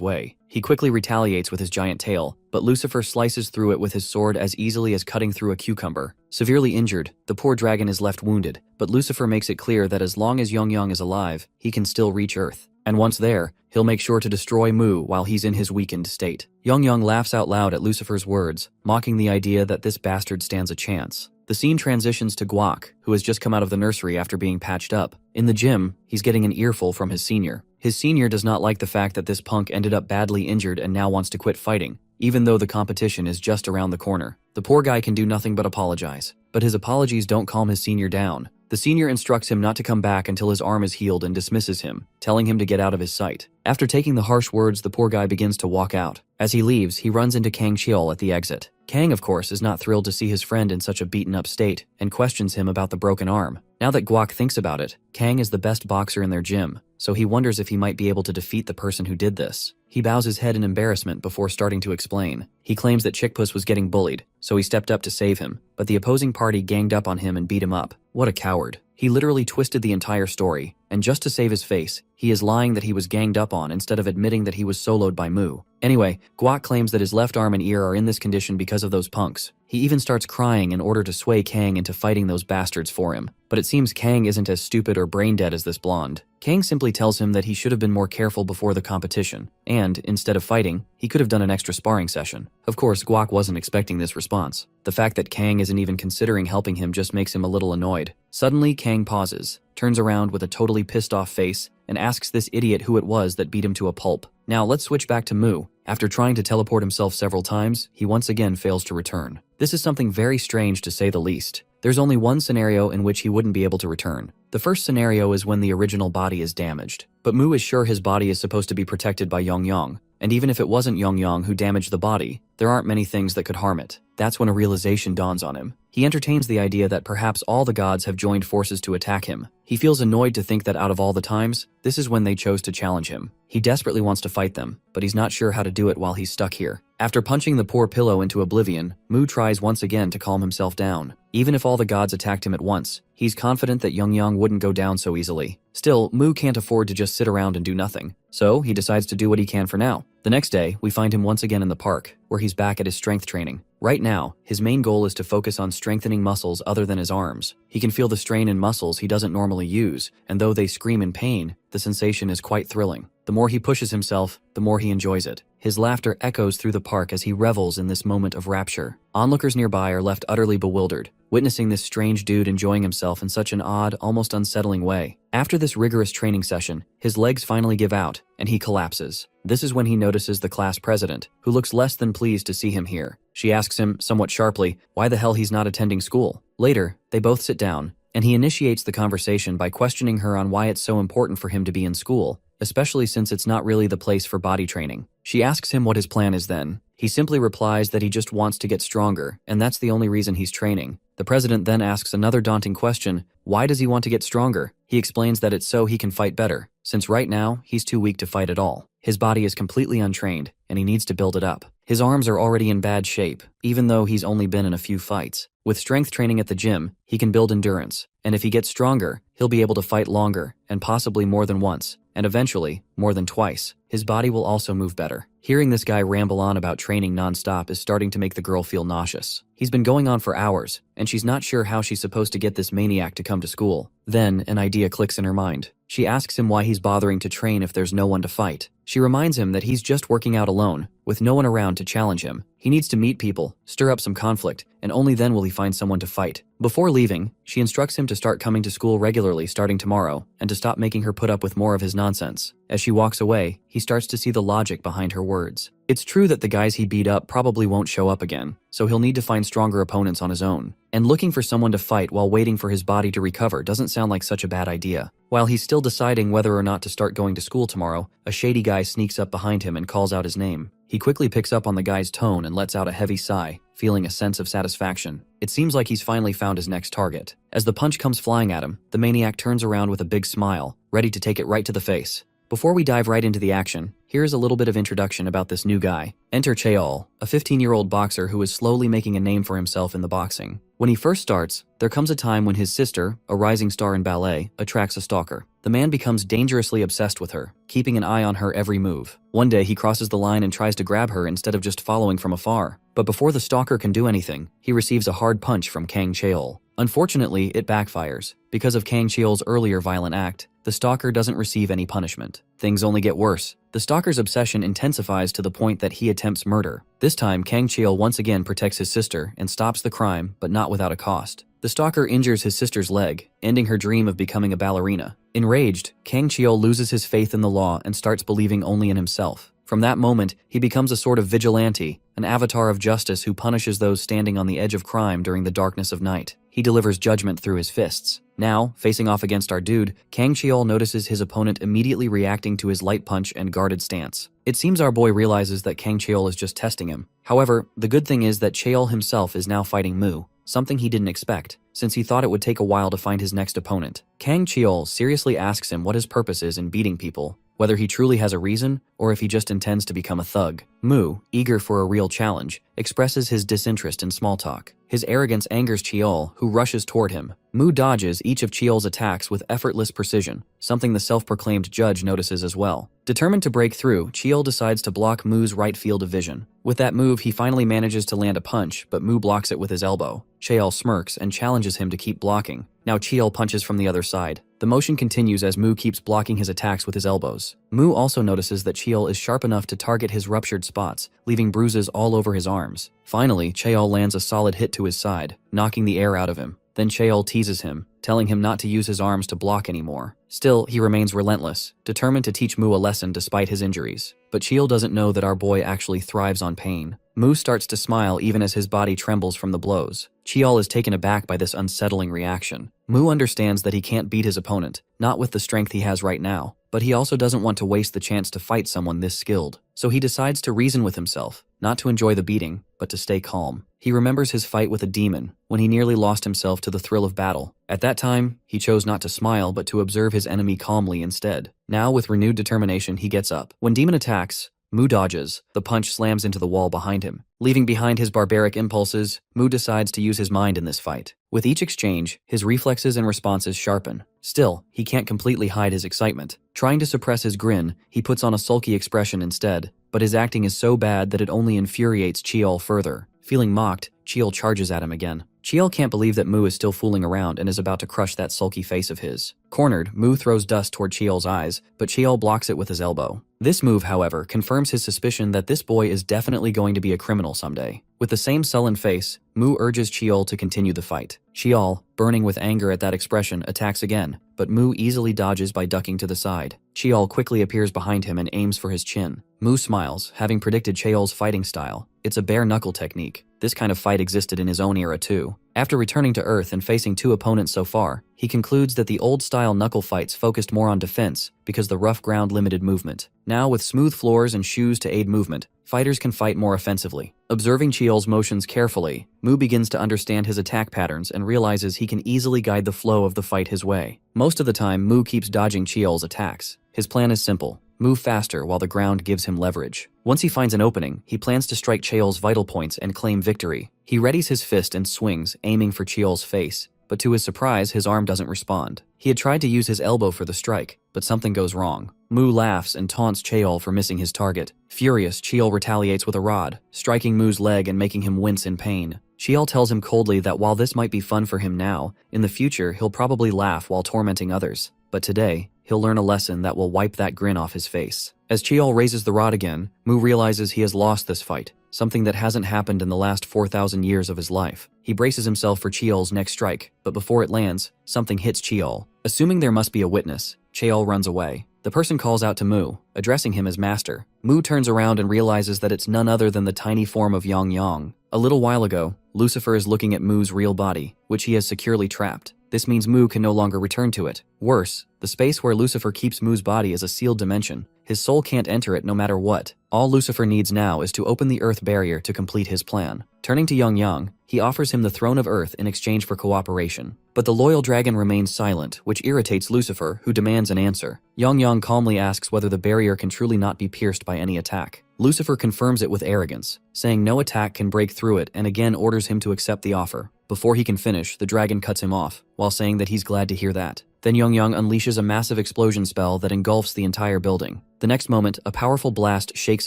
way. He quickly retaliates with his giant tail, but Lucifer slices through it with his sword as easily as cutting through a cucumber. Severely injured, the poor dragon is left wounded, but Lucifer makes it clear that as long as Young is alive, he can still reach Earth. And once there, he'll make sure to destroy Mu while he's in his weakened state. Young laughs out loud at Lucifer's words, mocking the idea that this bastard stands a chance. The scene transitions to Guac, who has just come out of the nursery after being patched up. In the gym, he's getting an earful from his senior. His senior does not like the fact that this punk ended up badly injured and now wants to quit fighting, even though the competition is just around the corner. The poor guy can do nothing but apologize, but his apologies don't calm his senior down. The senior instructs him not to come back until his arm is healed and dismisses him, telling him to get out of his sight. After taking the harsh words, the poor guy begins to walk out. As he leaves, he runs into Kang Cheol at the exit. Kang, of course, is not thrilled to see his friend in such a beaten-up state and questions him about the broken arm. Now that Guac thinks about it, Kang is the best boxer in their gym, so he wonders if he might be able to defeat the person who did this. He bows his head in embarrassment before starting to explain. He claims that Chickpuss was getting bullied, so he stepped up to save him, but the opposing party ganged up on him and beat him up. What a coward. He literally twisted the entire story, and just to save his face, he is lying that he was ganged up on instead of admitting that he was soloed by Mu. Anyway, Guac claims that his left arm and ear are in this condition because of those punks. He even starts crying in order to sway Kang into fighting those bastards for him. But it seems Kang isn't as stupid or brain dead as this blonde. Kang simply tells him that he should have been more careful before the competition, and, instead of fighting, he could have done an extra sparring session. Of course, Guac wasn't expecting this response. The fact that Kang isn't even considering helping him just makes him a little annoyed. Suddenly, Kang pauses, turns around with a totally pissed off face, and asks this idiot who it was that beat him to a pulp. Now let's switch back to Mu. After trying to teleport himself several times, he once again fails to return. This is something very strange to say the least. There's only one scenario in which he wouldn't be able to return. The first scenario is when the original body is damaged. But Mu is sure his body is supposed to be protected by Young, and even if it wasn't Young who damaged the body, there aren't many things that could harm it. That's when a realization dawns on him. He entertains the idea that perhaps all the gods have joined forces to attack him. He feels annoyed to think that out of all the times, this is when they chose to challenge him. He desperately wants to fight them, but he's not sure how to do it while he's stuck here. After punching the poor pillow into oblivion, Mu tries once again to calm himself down. Even if all the gods attacked him at once, he's confident that Young wouldn't go down so easily. Still, Mu can't afford to just sit around and do nothing, so he decides to do what he can for now. The next day, we find him once again in the park, where he's back at his strength training. Right now, his main goal is to focus on strengthening muscles other than his arms. He can feel the strain in muscles he doesn't normally use, and though they scream in pain, the sensation is quite thrilling. The more he pushes himself, the more he enjoys it. His laughter echoes through the park as he revels in this moment of rapture. Onlookers nearby are left utterly bewildered, witnessing this strange dude enjoying himself in such an odd, almost unsettling way. After this rigorous training session, his legs finally give out, and he collapses. This is when he notices the class president, who looks less than pleased to see him here. She asks him, somewhat sharply, why the hell he's not attending school. Later, they both sit down, and he initiates the conversation by questioning her on why it's so important for him to be in school, especially since it's not really the place for body training. She asks him what his plan is then. He simply replies that he just wants to get stronger, and that's the only reason he's training. The president then asks another daunting question, why does he want to get stronger? He explains that it's so he can fight better, since right now, he's too weak to fight at all. His body is completely untrained, and he needs to build it up. His arms are already in bad shape, even though he's only been in a few fights. With strength training at the gym, he can build endurance, and if he gets stronger, he'll be able to fight longer, and possibly more than once, and eventually, more than twice. His body will also move better. Hearing this guy ramble on about training non-stop is starting to make the girl feel nauseous. He's been going on for hours, and she's not sure how she's supposed to get this maniac to come to school. Then, an idea clicks in her mind. She asks him why he's bothering to train if there's no one to fight. She reminds him that he's just working out alone, with no one around to challenge him. He needs to meet people, stir up some conflict, and only then will he find someone to fight. Before leaving, she instructs him to start coming to school regularly starting tomorrow, and to stop making her put up with more of his nonsense. As she walks away, he starts to see the logic behind her words. It's true that the guys he beat up probably won't show up again, so he'll need to find stronger opponents on his own. And looking for someone to fight while waiting for his body to recover doesn't sound like such a bad idea. While he's still deciding whether or not to start going to school tomorrow, a shady guy sneaks up behind him and calls out his name. He quickly picks up on the guy's tone and lets out a heavy sigh, feeling a sense of satisfaction. It seems like he's finally found his next target. As the punch comes flying at him, the maniac turns around with a big smile, ready to take it right to the face. Before we dive right into the action, here's a little bit of introduction about this new guy. Enter Chaeol, a 15-year-old boxer who is slowly making a name for himself in the boxing. When he first starts, there comes a time when his sister, a rising star in ballet, attracts a stalker. The man becomes dangerously obsessed with her, keeping an eye on her every move. One day he crosses the line and tries to grab her instead of just following from afar. But before the stalker can do anything, he receives a hard punch from Kang Chaeol. Unfortunately, it backfires. Because of Kang Chaeol's earlier violent act, the stalker doesn't receive any punishment. Things only get worse. The stalker's obsession intensifies to the point that he attempts murder. This time, Kang Chaeol once again protects his sister and stops the crime, but not without a cost. The stalker injures his sister's leg, ending her dream of becoming a ballerina. Enraged, Kang Chaeol loses his faith in the law and starts believing only in himself. From that moment, he becomes a sort of vigilante, an avatar of justice who punishes those standing on the edge of crime during the darkness of night. He delivers judgment through his fists. Now, facing off against our dude, Kang Chaeol notices his opponent immediately reacting to his light punch and guarded stance. It seems our boy realizes that Kang Chaeol is just testing him. However, the good thing is that Chaeol himself is now fighting Mu, something he didn't expect, since he thought it would take a while to find his next opponent. Kang Chaeol seriously asks him what his purpose is in beating people, whether he truly has a reason or if he just intends to become a thug. Mu, eager for a real challenge, expresses his disinterest in small talk. His arrogance angers Chaeol, who rushes toward him. Mu dodges each of Chaeol's attacks with effortless precision, something the self-proclaimed judge notices as well. Determined to break through, Chaeol decides to block Mu's right field of vision. With that move, he finally manages to land a punch, but Mu blocks it with his elbow. Chaeol smirks and challenges him to keep blocking. Now Chaeol punches from the other side. The motion continues as Mu keeps blocking his attacks with his elbows. Mu also notices that Chaeol is sharp enough to target his ruptured spots, leaving bruises all over his arms. Finally, Chaeol lands a solid hit to his side, knocking the air out of him. Then Chaeol teases him, telling him not to use his arms to block anymore. Still, he remains relentless, determined to teach Mu a lesson despite his injuries. But Chaeol doesn't know that our boy actually thrives on pain. Mu starts to smile even as his body trembles from the blows. Chaeol is taken aback by this unsettling reaction. Mu understands that he can't beat his opponent, not with the strength he has right now, but he also doesn't want to waste the chance to fight someone this skilled. So he decides to reason with himself, not to enjoy the beating, but to stay calm. He remembers his fight with a demon, when he nearly lost himself to the thrill of battle. At that time, he chose not to smile but to observe his enemy calmly instead. Now, with renewed determination, he gets up. When demon attacks, Mu dodges. The punch slams into the wall behind him. Leaving behind his barbaric impulses, Mu decides to use his mind in this fight. With each exchange, his reflexes and responses sharpen. Still, he can't completely hide his excitement. Trying to suppress his grin, he puts on a sulky expression instead, but his acting is so bad that it only infuriates Chaeol further. Feeling mocked, Chaeol charges at him again. Chaeol can't believe that Mu is still fooling around and is about to crush that sulky face of his. Cornered, Mu throws dust toward Chaeol's eyes, but Chaeol blocks it with his elbow. This move, however, confirms his suspicion that this boy is definitely going to be a criminal someday. With the same sullen face, Mu urges Chaeol to continue the fight. Chaeol, burning with anger at that expression, attacks again, but Mu easily dodges by ducking to the side. Chaeol quickly appears behind him and aims for his chin. Mu smiles, having predicted Chaeol's fighting style. It's a bare-knuckle technique. This kind of fight existed in his own era too. After returning to Earth and facing two opponents so far, he concludes that the old-style knuckle fights focused more on defense because the rough ground limited movement. Now, with smooth floors and shoes to aid movement, fighters can fight more offensively. Observing Chaeol's motions carefully, Mu begins to understand his attack patterns and realizes he can easily guide the flow of the fight his way. Most of the time, Mu keeps dodging Chaeol's attacks. His plan is simple: move faster while the ground gives him leverage. Once he finds an opening, he plans to strike Chaeol's vital points and claim victory. He readies his fist and swings, aiming for Chaeol's face, but to his surprise, his arm doesn't respond. He had tried to use his elbow for the strike, but something goes wrong. Mu laughs and taunts Chaeol for missing his target. Furious, Chaeol retaliates with a rod, striking Mu's leg and making him wince in pain. Chaeol tells him coldly that while this might be fun for him now, in the future he'll probably laugh while tormenting others. But today, he'll learn a lesson that will wipe that grin off his face. As Chaeol raises the rod again, Mu realizes he has lost this fight, something that hasn't happened in the last 4,000 years of his life. He braces himself for Chaeol's next strike, but before it lands, something hits Chaeol. Assuming there must be a witness, Chaeol runs away. The The person calls out to Mu, addressing him as master. Mu turns around and realizes that it's none other than the tiny form of Yang. A little while ago, Lucifer is looking at Mu's real body, which he has securely trapped. This means Mu can no longer return to it. Worse, the space where Lucifer keeps Mu's body is a sealed dimension. His soul can't enter it no matter what. All Lucifer needs now is to open the Earth barrier to complete his plan. Turning to Yang, he offers him the throne of Earth in exchange for cooperation. But the loyal dragon remains silent, which irritates Lucifer, who demands an answer. Yang calmly asks whether the barrier can truly not be pierced by any attack. Lucifer confirms it with arrogance, saying no attack can break through it, and again orders him to accept the offer. Before he can finish, the dragon cuts him off, while saying that he's glad to hear that. Then Yang unleashes a massive explosion spell that engulfs the entire building. The next moment, a powerful blast shakes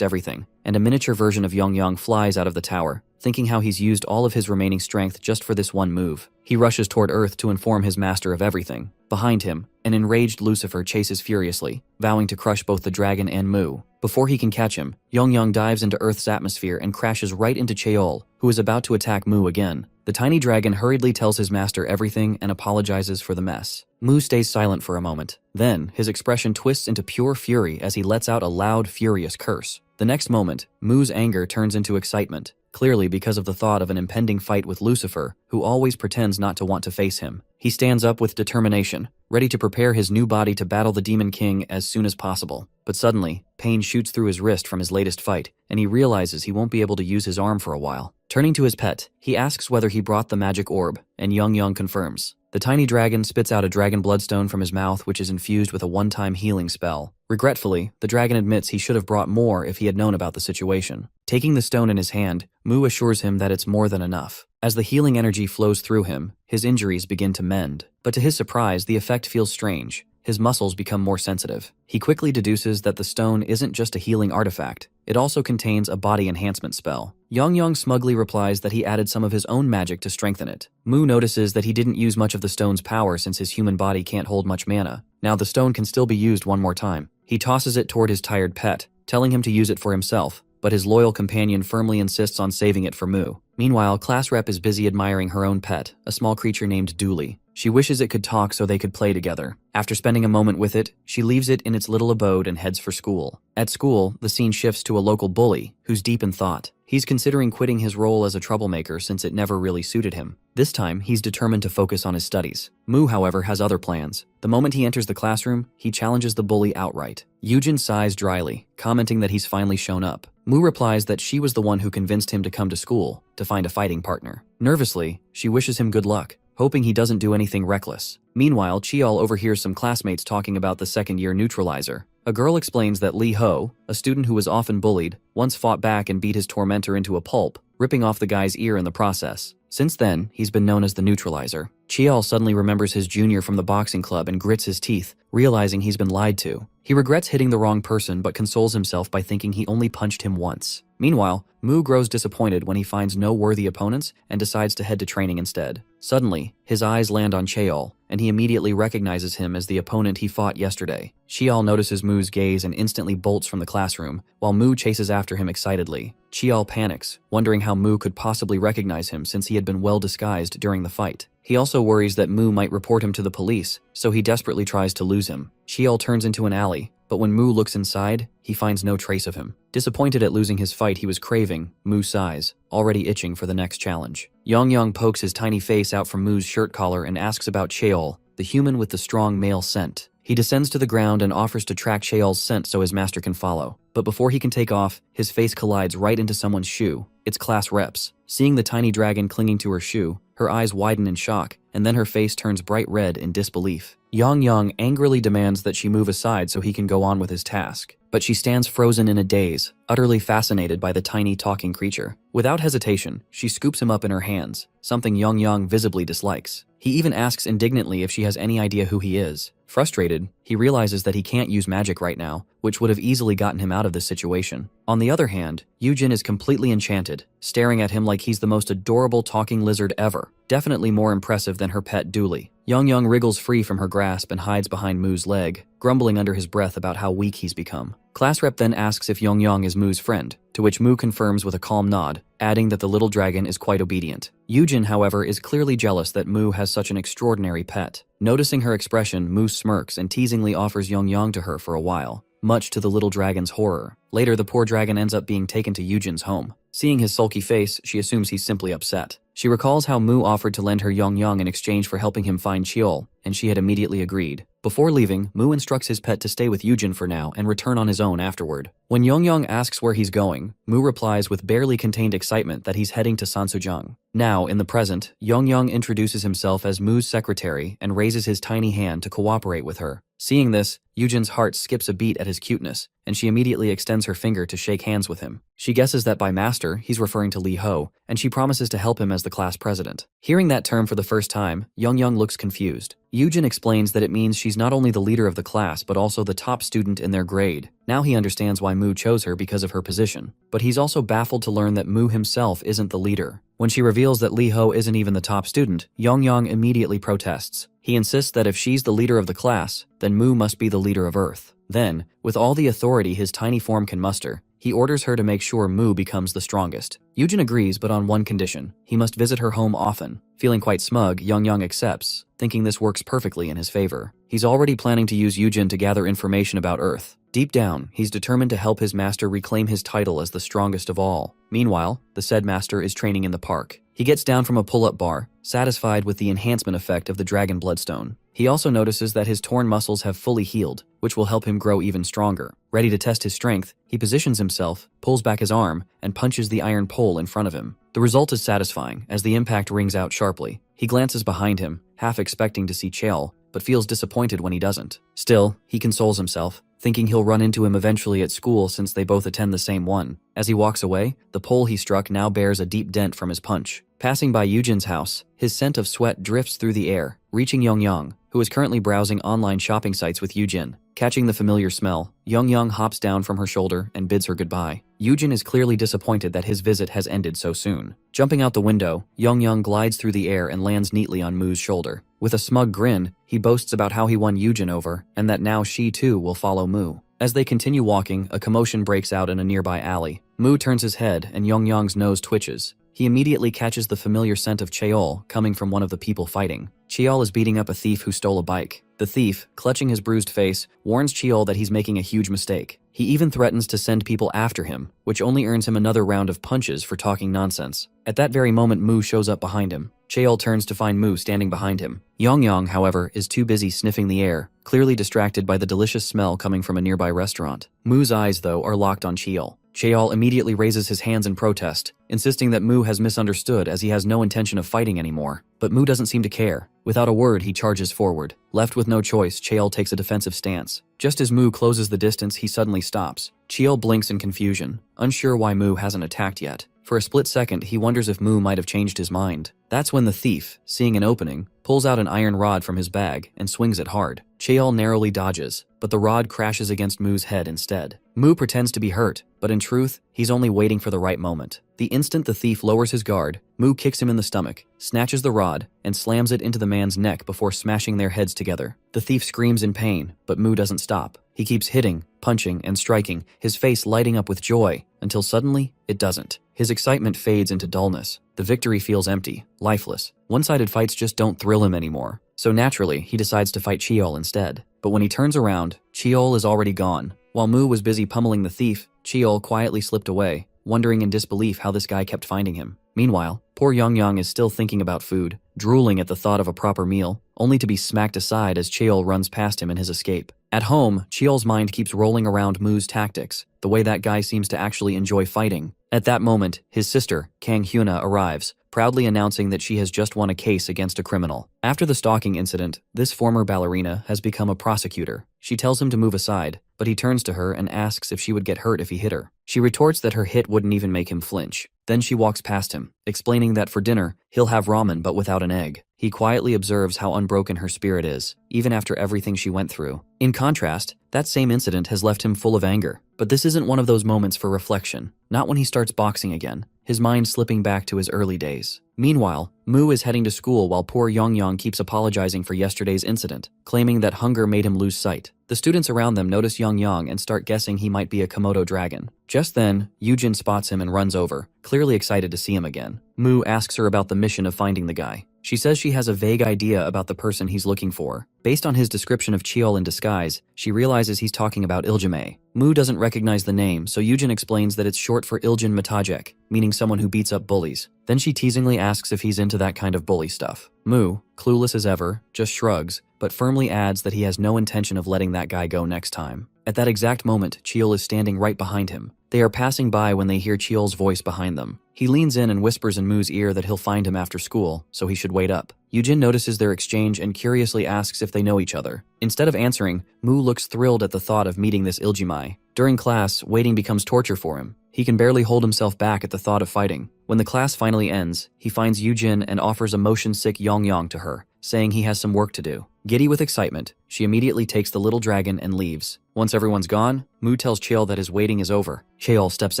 everything, and a miniature version of Yang flies out of the tower, thinking how he's used all of his remaining strength just for this one move. He rushes toward Earth to inform his master of everything. Behind him, an enraged Lucifer chases furiously, vowing to crush both the dragon and Mu. Before he can catch him, Yang dives into Earth's atmosphere and crashes right into Cheol, who is about to attack Mu again. The tiny dragon hurriedly tells his master everything and apologizes for the mess. Mu stays silent for a moment. Then, his expression twists into pure fury as he lets out a loud, furious curse. The next moment, Mu's anger turns into excitement, clearly because of the thought of an impending fight with Lucifer, who always pretends not to want to face him. He stands up with determination, ready to prepare his new body to battle the Demon King as soon as possible. But suddenly, pain shoots through his wrist from his latest fight, and he realizes he won't be able to use his arm for a while. Turning to his pet, he asks whether he brought the magic orb, and Yang confirms. The tiny dragon spits out a dragon bloodstone from his mouth, which is infused with a one-time healing spell. Regretfully, the dragon admits he should have brought more if he had known about the situation. Taking the stone in his hand, Mu assures him that it's more than enough. As the healing energy flows through him, his injuries begin to mend. But to his surprise, the effect feels strange. His muscles become more sensitive. He quickly deduces that the stone isn't just a healing artifact. It also contains a body enhancement spell. Yang smugly replies that he added some of his own magic to strengthen it. Mu notices that he didn't use much of the stone's power since his human body can't hold much mana. Now the stone can still be used one more time. He tosses it toward his tired pet, telling him to use it for himself, but his loyal companion firmly insists on saving it for Mu. Meanwhile, Class Rep is busy admiring her own pet, a small creature named Dooley. She wishes it could talk so they could play together. After spending a moment with it, she leaves it in its little abode and heads for school. At school, the scene shifts to a local bully, who's deep in thought. He's considering quitting his role as a troublemaker since it never really suited him. This time, he's determined to focus on his studies. Mu, however, has other plans. The moment he enters the classroom, he challenges the bully outright. Yujin sighs dryly, commenting that he's finally shown up. Mu replies that she was the one who convinced him to come to school, to find a fighting partner. Nervously, she wishes him good luck, hoping he doesn't do anything reckless. Meanwhile, Cheol overhears some classmates talking about the second-year neutralizer. A girl explains that Lee Ho, a student who was often bullied, once fought back and beat his tormentor into a pulp, ripping off the guy's ear in the process. Since then, he's been known as the neutralizer. Cheol suddenly remembers his junior from the boxing club and grits his teeth, realizing he's been lied to. He regrets hitting the wrong person but consoles himself by thinking he only punched him once. Meanwhile, Mu grows disappointed when he finds no worthy opponents and decides to head to training instead. Suddenly, his eyes land on Cheol, and he immediately recognizes him as the opponent he fought yesterday. Cheol notices Mu's gaze and instantly bolts from the classroom, while Mu chases after him excitedly. Cheol panics, wondering how Mu could possibly recognize him since he had been well disguised during the fight. He also worries that Mu might report him to the police, so he desperately tries to lose him. Cheol turns into an alley, but when Mu looks inside, he finds no trace of him. Disappointed at losing his fight he was craving, Mu sighs, already itching for the next challenge. Yang pokes his tiny face out from Mu's shirt collar and asks about Cheol, the human with the strong male scent. He descends to the ground and offers to track Cheol's scent so his master can follow. But before he can take off, his face collides right into someone's shoe. It's Class Rep's. Seeing the tiny dragon clinging to her shoe, her eyes widen in shock, and then her face turns bright red in disbelief. Yang angrily demands that she move aside so he can go on with his task. But she stands frozen in a daze, utterly fascinated by the tiny talking creature. Without hesitation, she scoops him up in her hands, something Yang visibly dislikes. He even asks indignantly if she has any idea who he is. Frustrated, he realizes that he can't use magic right now, which would have easily gotten him out of this situation. On the other hand, Yujin is completely enchanted, staring at him like he's the most adorable talking lizard ever, definitely more impressive than her pet Dooley. Young wriggles free from her grasp and hides behind Moo's leg, grumbling under his breath about how weak he's become. Class rep then asks if Young is Moo's friend, to which Moo confirms with a calm nod, adding that the little dragon is quite obedient. Yujin, however, is clearly jealous that Moo has such an extraordinary pet. Noticing her expression, Moo smirks and teasingly offers Young to her for a while, much to the little dragon's horror. Later, the poor dragon ends up being taken to Yujin's home. Seeing his sulky face, she assumes he's simply upset. She recalls how Moo offered to lend her Young in exchange for helping him find Cheol, and she had immediately agreed. Before leaving, Moo instructs his pet to stay with Yujin for now and return on his own afterward. When Young asks where he's going, Moo replies with barely contained excitement that he's heading to Sansujang. Now, in the present, Young introduces himself as Moo's secretary and raises his tiny hand to cooperate with her. Seeing this, Yujin's heart skips a beat at his cuteness, and she immediately extends her finger to shake hands with him. She guesses that by master, he's referring to Lee Ho, and she promises to help him as the class president. Hearing that term for the first time, Young looks confused. Yujin explains that it means she's not only the leader of the class but also the top student in their grade. Now he understands why Moo chose her because of her position. But he's also baffled to learn that Moo himself isn't the leader. When she reveals that Lee Ho isn't even the top student, Young immediately protests. He insists that if she's the leader of the class, then Moo must be the leader of Earth. Then, with all the authority his tiny form can muster, he orders her to make sure Moo becomes the strongest. Yujin agrees, but on one condition. He must visit her home often. Feeling quite smug, Young accepts, thinking this works perfectly in his favor. He's already planning to use Yujin to gather information about Earth. Deep down, he's determined to help his master reclaim his title as the strongest of all. Meanwhile, the said master is training in the park. He gets down from a pull-up bar, satisfied with the enhancement effect of the dragon bloodstone. He also notices that his torn muscles have fully healed, which will help him grow even stronger. Ready to test his strength, he positions himself, pulls back his arm, and punches the iron pole in front of him. The result is satisfying, as the impact rings out sharply. He glances behind him, half expecting to see Cheol, but feels disappointed when he doesn't. Still, he consoles himself, thinking he'll run into him eventually at school since they both attend the same one. As he walks away, the pole he struck now bears a deep dent from his punch. Passing by Yujin's house, his scent of sweat drifts through the air, reaching Young, who is currently browsing online shopping sites with Yujin. Catching the familiar smell, Young hops down from her shoulder and bids her goodbye. Yujin is clearly disappointed that his visit has ended so soon. Jumping out the window, Young glides through the air and lands neatly on Moo's shoulder. With a smug grin, he boasts about how he won Yujin over, and that now she too will follow Moo. As they continue walking, a commotion breaks out in a nearby alley. Moo turns his head and Young's nose twitches. He immediately catches the familiar scent of Cheol coming from one of the people fighting. Cheol is beating up a thief who stole a bike. The thief, clutching his bruised face, warns Cheol that he's making a huge mistake. He even threatens to send people after him, which only earns him another round of punches for talking nonsense. At that very moment, Moo shows up behind him. Cheol turns to find Moo standing behind him. Young, however, is too busy sniffing the air, clearly distracted by the delicious smell coming from a nearby restaurant. Moo's eyes, though, are locked on Cheol. Cheol immediately raises his hands in protest, insisting that Moo has misunderstood as he has no intention of fighting anymore. But Moo doesn't seem to care. Without a word, he charges forward. Left with no choice, Cheol takes a defensive stance. Just as Moo closes the distance, he suddenly stops. Cheol blinks in confusion, unsure why Moo hasn't attacked yet. For a split second, he wonders if Moo might have changed his mind. That's when the thief, seeing an opening, pulls out an iron rod from his bag and swings it hard. Cheol narrowly dodges, but the rod crashes against Moo's head instead. Moo pretends to be hurt, but in truth, he's only waiting for the right moment. The instant the thief lowers his guard, Moo kicks him in the stomach, snatches the rod, and slams it into the man's neck before smashing their heads together. The thief screams in pain, but Moo doesn't stop. He keeps hitting, punching, and striking, his face lighting up with joy, until suddenly, it doesn't. His excitement fades into dullness. The victory feels empty, lifeless. One-sided fights just don't thrill him anymore. So naturally, he decides to fight Cheol instead. But when he turns around, Cheol is already gone. While Moo was busy pummeling the thief, Cheol quietly slipped away, wondering in disbelief how this guy kept finding him. Meanwhile, poor Young is still thinking about food, drooling at the thought of a proper meal, only to be smacked aside as Cheol runs past him in his escape. At home, Cheol's mind keeps rolling around Moo's tactics, the way that guy seems to actually enjoy fighting. At that moment, his sister, Kang Hyuna, arrives, proudly announcing that she has just won a case against a criminal. After the stalking incident, this former ballerina has become a prosecutor. She tells him to move aside, but he turns to her and asks if she would get hurt if he hit her. She retorts that her hit wouldn't even make him flinch. Then she walks past him, explaining that for dinner, he'll have ramen but without an egg. He quietly observes how unbroken her spirit is, even after everything she went through. In contrast, that same incident has left him full of anger. But this isn't one of those moments for reflection, not when he starts boxing again, his mind slipping back to his early days. Meanwhile, Mu is heading to school while poor Yongyang keeps apologizing for yesterday's incident, claiming that hunger made him lose sight. The students around them notice Yongyang and start guessing he might be a Komodo dragon. Just then, Yujin spots him and runs over, clearly excited to see him again. Mu asks her about the mission of finding the guy. She says she has a vague idea about the person he's looking for. Based on his description of Cheol in disguise, she realizes he's talking about Iljime. Mu doesn't recognize the name, so Yujin explains that it's short for Iljin Matajek, meaning someone who beats up bullies. Then she teasingly asks if he's into that kind of bully stuff. Mu, clueless as ever, just shrugs, but firmly adds that he has no intention of letting that guy go next time. At that exact moment, Cheol is standing right behind him. They are passing by when they hear Cheol's voice behind them. He leans in and whispers in Mu's ear that he'll find him after school, so he should wait up. Yujin notices their exchange and curiously asks if they know each other. Instead of answering, Mu looks thrilled at the thought of meeting this Iljimai. During class, waiting becomes torture for him. He can barely hold himself back at the thought of fighting. When the class finally ends, he finds Yujin and offers a motion-sick Yongyang to her, saying he has some work to do. Giddy with excitement, she immediately takes the little dragon and leaves. Once everyone's gone, Mu tells Cheol that his waiting is over. Cheol steps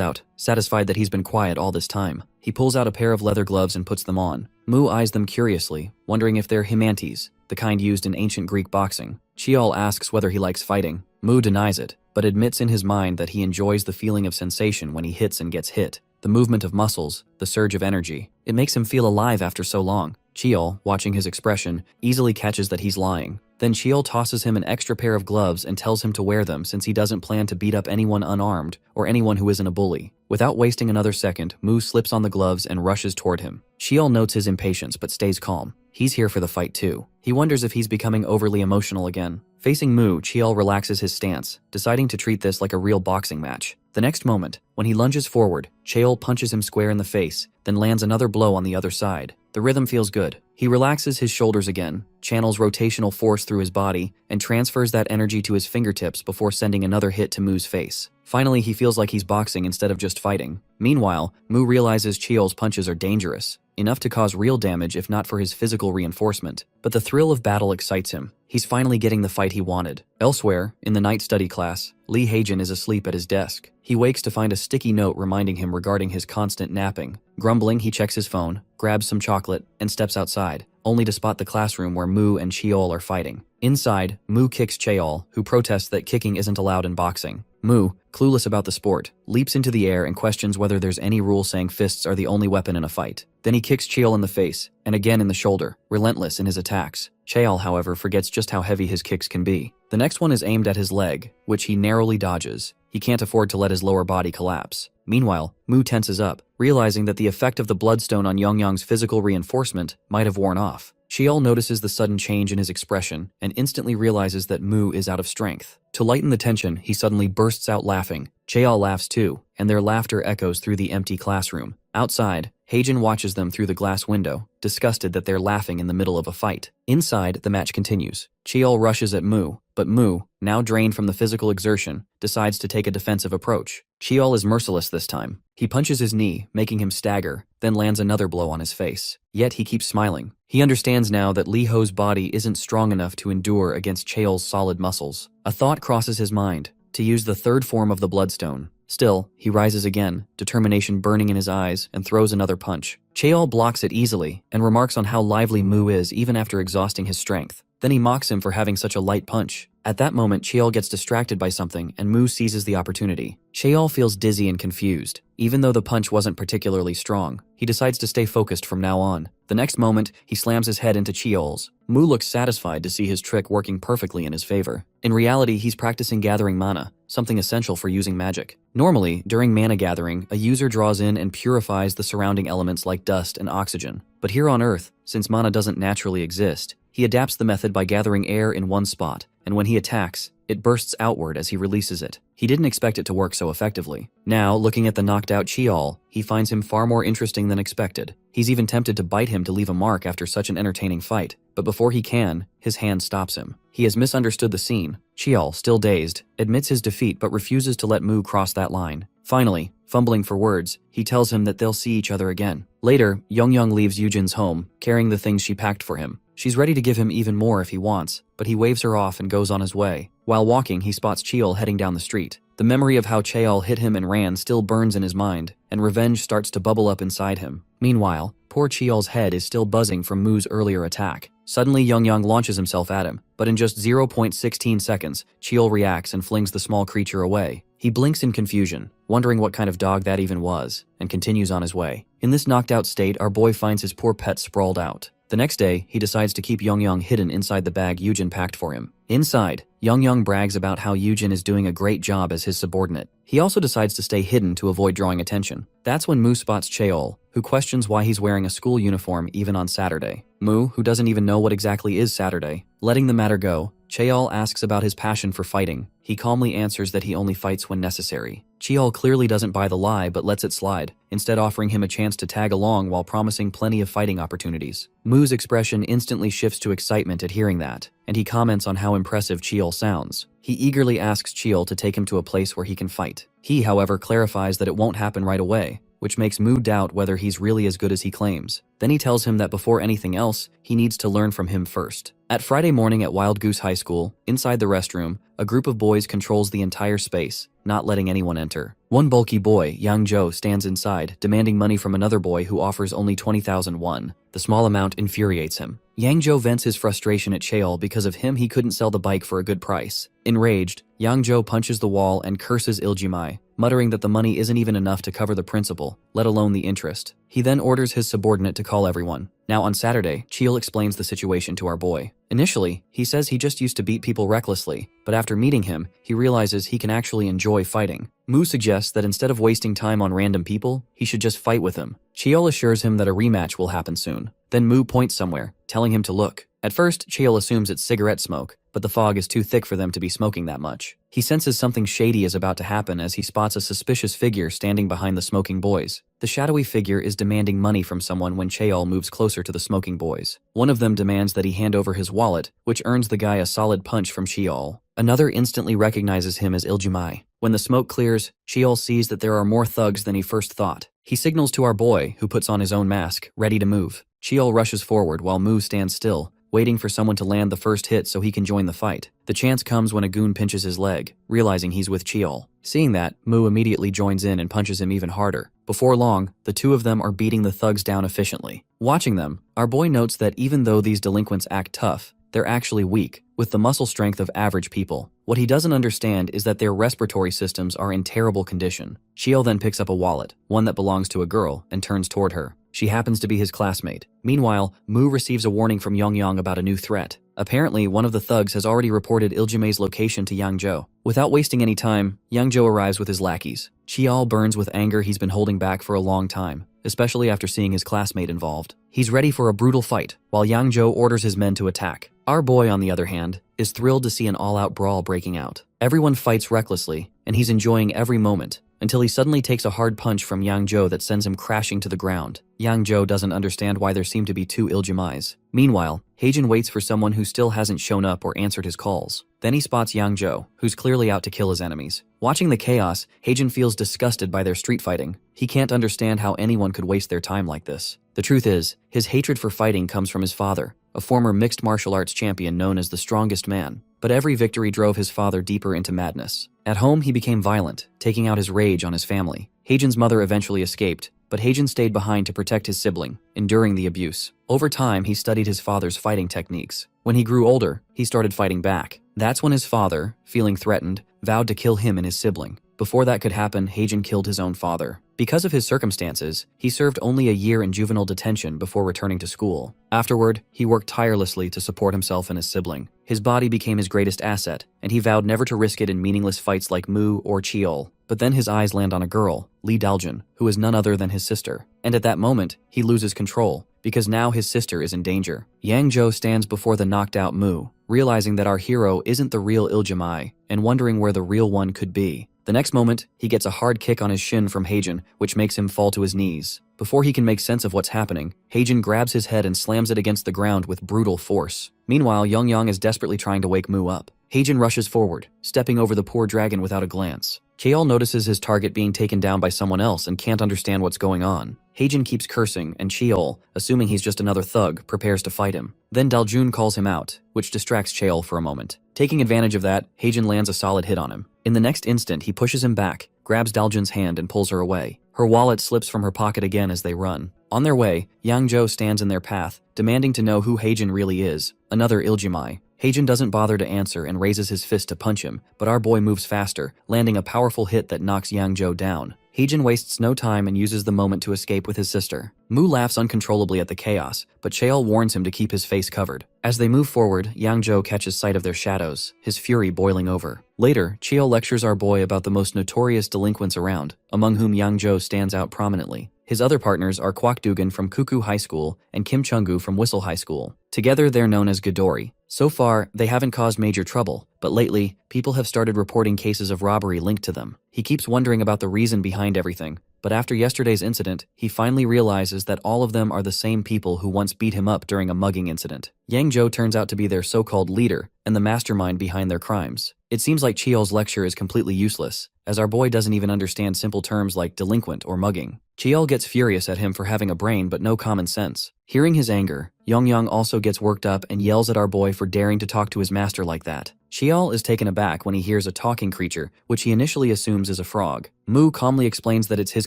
out, satisfied that he's been quiet all this time. He pulls out a pair of leather gloves and puts them on. Mu eyes them curiously, wondering if they're himantes, the kind used in ancient Greek boxing. Cheol asks whether he likes fighting. Mu denies it, but admits in his mind that he enjoys the feeling of sensation when he hits and gets hit. The movement of muscles, the surge of energy. It makes him feel alive after so long. Cheol, watching his expression, easily catches that he's lying. Then Cheol tosses him an extra pair of gloves and tells him to wear them since he doesn't plan to beat up anyone unarmed or anyone who isn't a bully. Without wasting another second, Mu slips on the gloves and rushes toward him. Cheol notes his impatience but stays calm. He's here for the fight too. He wonders if he's becoming overly emotional again. Facing Mu, Cheol relaxes his stance, deciding to treat this like a real boxing match. The next moment, when he lunges forward, Cheol punches him square in the face, then lands another blow on the other side. The rhythm feels good. He relaxes his shoulders again, channels rotational force through his body, and transfers that energy to his fingertips before sending another hit to Mu's face. Finally, he feels like he's boxing instead of just fighting. Meanwhile, Mu realizes Cheol's punches are dangerous, enough to cause real damage if not for his physical reinforcement. But the thrill of battle excites him. He's finally getting the fight he wanted. Elsewhere, in the night study class, Lee Haejin is asleep at his desk. He wakes to find a sticky note reminding him regarding his constant napping. Grumbling, he checks his phone, grabs some chocolate, and steps outside, only to spot the classroom where Mu and Cheol are fighting. Inside, Mu kicks Cheol, who protests that kicking isn't allowed in boxing. Mu, clueless about the sport, leaps into the air and questions whether there's any rule saying fists are the only weapon in a fight. Then he kicks Cheol in the face, and again in the shoulder, relentless in his attacks. Cheol, however, forgets just how heavy his kicks can be. The next one is aimed at his leg, which he narrowly dodges. He can't afford to let his lower body collapse. Meanwhile, Mu tenses up, realizing that the effect of the bloodstone on Yongyang's physical reinforcement might have worn off. Cheol notices the sudden change in his expression and instantly realizes that Mu is out of strength. To lighten the tension, he suddenly bursts out laughing. Cheol laughs too, and their laughter echoes through the empty classroom. Outside, Haejin watches them through the glass window, disgusted that they're laughing in the middle of a fight. Inside, the match continues. Cheol rushes at Mu, but Mu, now drained from the physical exertion, decides to take a defensive approach. Cheol is merciless this time. He punches his knee, making him stagger, then lands another blow on his face. Yet he keeps smiling. He understands now that Lee Ho's body isn't strong enough to endure against Cheol's solid muscles. A thought crosses his mind, to use the third form of the bloodstone. Still, he rises again, determination burning in his eyes, and throws another punch. Cheol blocks it easily, and remarks on how lively Mu is even after exhausting his strength. Then he mocks him for having such a light punch. At that moment, Cheol gets distracted by something, and Mu seizes the opportunity. Cheol feels dizzy and confused. Even though the punch wasn't particularly strong, he decides to stay focused from now on. The next moment, he slams his head into Cheol's. Mu looks satisfied to see his trick working perfectly in his favor. In reality, he's practicing gathering mana, something essential for using magic. Normally, during mana gathering, a user draws in and purifies the surrounding elements like dust and oxygen. But here on Earth, since mana doesn't naturally exist, he adapts the method by gathering air in one spot, and when he attacks, it bursts outward as he releases it. He didn't expect it to work so effectively. Now, looking at the knocked out Cheol, he finds him far more interesting than expected. He's even tempted to bite him to leave a mark after such an entertaining fight, but before he can, his hand stops him. He has misunderstood the scene. Cheol, still dazed, admits his defeat but refuses to let Mu cross that line. Finally, fumbling for words, he tells him that they'll see each other again. Later, Yongyang leaves Yujin's home, carrying the things she packed for him. She's ready to give him even more if he wants, but he waves her off and goes on his way. While walking, he spots Cheol heading down the street. The memory of how Cheol hit him and ran still burns in his mind, and revenge starts to bubble up inside him. Meanwhile, Poor Cheol's head is still buzzing from Mu's earlier attack. Suddenly, Young launches himself at him, but in just 0.16 seconds, Cheol reacts and flings the small creature away. He blinks in confusion, wondering what kind of dog that even was, and continues on his way. In this knocked out state, our boy finds his poor pet sprawled out. The next day, he decides to keep Young hidden inside the bag Yujin packed for him. Inside, Young brags about how Yujin is doing a great job as his subordinate. He also decides to stay hidden to avoid drawing attention. That's when Mu spots Cheol, who questions why he's wearing a school uniform even on Saturday. Mu, who doesn't even know what exactly is Saturday, letting the matter go, Cheol asks about his passion for fighting. He calmly answers that he only fights when necessary. Cheol clearly doesn't buy the lie but lets it slide, instead offering him a chance to tag along while promising plenty of fighting opportunities. Mu's expression instantly shifts to excitement at hearing that, and he comments on how impressive Cheol sounds. He eagerly asks Cheol to take him to a place where he can fight. He, however, clarifies that it won't happen right away, which makes Mu doubt whether he's really as good as he claims. Then he tells him that before anything else, he needs to learn from him first. At Friday morning at Wild Goose High School, inside the restroom, a group of boys controls the entire space, not letting anyone enter. One bulky boy, Yang stands inside, demanding money from another boy who offers only 20,000 won. The small amount infuriates him. Yang vents his frustration at Cheol because of him he couldn't sell the bike for a good price. Enraged, Yang punches the wall and curses Iljimai, muttering that the money isn't even enough to cover the principal, let alone the interest. He then orders his subordinate to call everyone. Now on Saturday, Cheol explains the situation to our boy. Initially, he says he just used to beat people recklessly, but after meeting him, he realizes he can actually enjoy fighting. Mu suggests that instead of wasting time on random people, he should just fight with him. Cheol assures him that a rematch will happen soon. Then Mu points somewhere, telling him to look. At first, Cheol assumes it's cigarette smoke, but the fog is too thick for them to be smoking that much. He senses something shady is about to happen as he spots a suspicious figure standing behind the smoking boys. The shadowy figure is demanding money from someone when Cheol moves closer to the smoking boys. One of them demands that he hand over his wallet, which earns the guy a solid punch from Cheol. Another instantly recognizes him as Iljimai. When the smoke clears, Cheol sees that there are more thugs than he first thought. He signals to our boy, who puts on his own mask, ready to move. Cheol rushes forward while Mu stands still, waiting for someone to land the first hit so he can join the fight. The chance comes when a goon pinches his leg, realizing he's with Cheol. Seeing that, Mu immediately joins in and punches him even harder. Before long, the two of them are beating the thugs down efficiently. Watching them, our boy notes that even though these delinquents act tough, they're actually weak, with the muscle strength of average people. What he doesn't understand is that their respiratory systems are in terrible condition. Cheol then picks up a wallet, one that belongs to a girl, and turns toward her. She happens to be his classmate. Meanwhile, Mu receives a warning from Yang about a new threat. Apparently, one of the thugs has already reported Iljimai's location to Yang. Without wasting any time, Yang arrives with his lackeys. Cheol burns with anger he's been holding back for a long time, especially after seeing his classmate involved. He's ready for a brutal fight, while Yang orders his men to attack. Our boy, on the other hand, is thrilled to see an all-out brawl breaking out. Everyone fights recklessly, and he's enjoying every moment, until he suddenly takes a hard punch from Yang that sends him crashing to the ground. Yang doesn't understand why there seem to be two Iljimais. Meanwhile, Heijin waits for someone who still hasn't shown up or answered his calls. Then he spots Yang who's clearly out to kill his enemies. Watching the chaos, Heijin feels disgusted by their street fighting. He can't understand how anyone could waste their time like this. The truth is, his hatred for fighting comes from his father, a former mixed martial arts champion known as the strongest man. But every victory drove his father deeper into madness. At home, he became violent, taking out his rage on his family. Heijin's mother eventually escaped, but Heijin stayed behind to protect his sibling, enduring the abuse. Over time, he studied his father's fighting techniques. When he grew older, he started fighting back. That's when his father, feeling threatened, vowed to kill him and his sibling. Before that could happen, Heijin killed his own father. Because of his circumstances, he served only a year in juvenile detention before returning to school. Afterward, he worked tirelessly to support himself and his sibling. His body became his greatest asset, and he vowed never to risk it in meaningless fights like Mu or Cheol. But then his eyes land on a girl, Lee Daljin, who is none other than his sister. And at that moment, he loses control, because now his sister is in danger. Yang stands before the knocked out Mu, realizing that our hero isn't the real Iljimai, and wondering where the real one could be. The next moment, he gets a hard kick on his shin from Heijin, which makes him fall to his knees. Before he can make sense of what's happening, Heijin grabs his head and slams it against the ground with brutal force. Meanwhile, Yang is desperately trying to wake Mu up. Heijin rushes forward, stepping over the poor dragon without a glance. Cheol notices his target being taken down by someone else and can't understand what's going on. Heijin keeps cursing, and Cheol, assuming he's just another thug, prepares to fight him. Then Daljun calls him out, which distracts Cheol for a moment. Taking advantage of that, Heijin lands a solid hit on him. In the next instant, he pushes him back, grabs Daljun's hand and pulls her away. Her wallet slips from her pocket again as they run. On their way, Yang Zhou stands in their path, demanding to know who Heijin really is, another Iljimai. Heijin doesn't bother to answer and raises his fist to punch him, but our boy moves faster, landing a powerful hit that knocks Yang Zhou down. Heijin wastes no time and uses the moment to escape with his sister. Mu laughs uncontrollably at the chaos, but Cheol warns him to keep his face covered. As they move forward, Yang Zhou catches sight of their shadows, his fury boiling over. Later, Cheol lectures our boy about the most notorious delinquents around, among whom Yang Zhou stands out prominently. His other partners are Kwak Dugan from Kuku High School and Kim Chung-gu from Whistle High School. Together, they're known as Gadori. So far, they haven't caused major trouble, but lately, people have started reporting cases of robbery linked to them. He keeps wondering about the reason behind everything, but after yesterday's incident, he finally realizes that all of them are the same people who once beat him up during a mugging incident. Yang Zhou turns out to be their so-called leader and the mastermind behind their crimes. It seems like Cheol's lecture is completely useless, as our boy doesn't even understand simple terms like delinquent or mugging. Cheol gets furious at him for having a brain but no common sense. Hearing his anger, Yongyang also gets worked up and yells at our boy for daring to talk to his master like that. Cheol is taken aback when he hears a talking creature, which he initially assumes is a frog. Mu calmly explains that it's his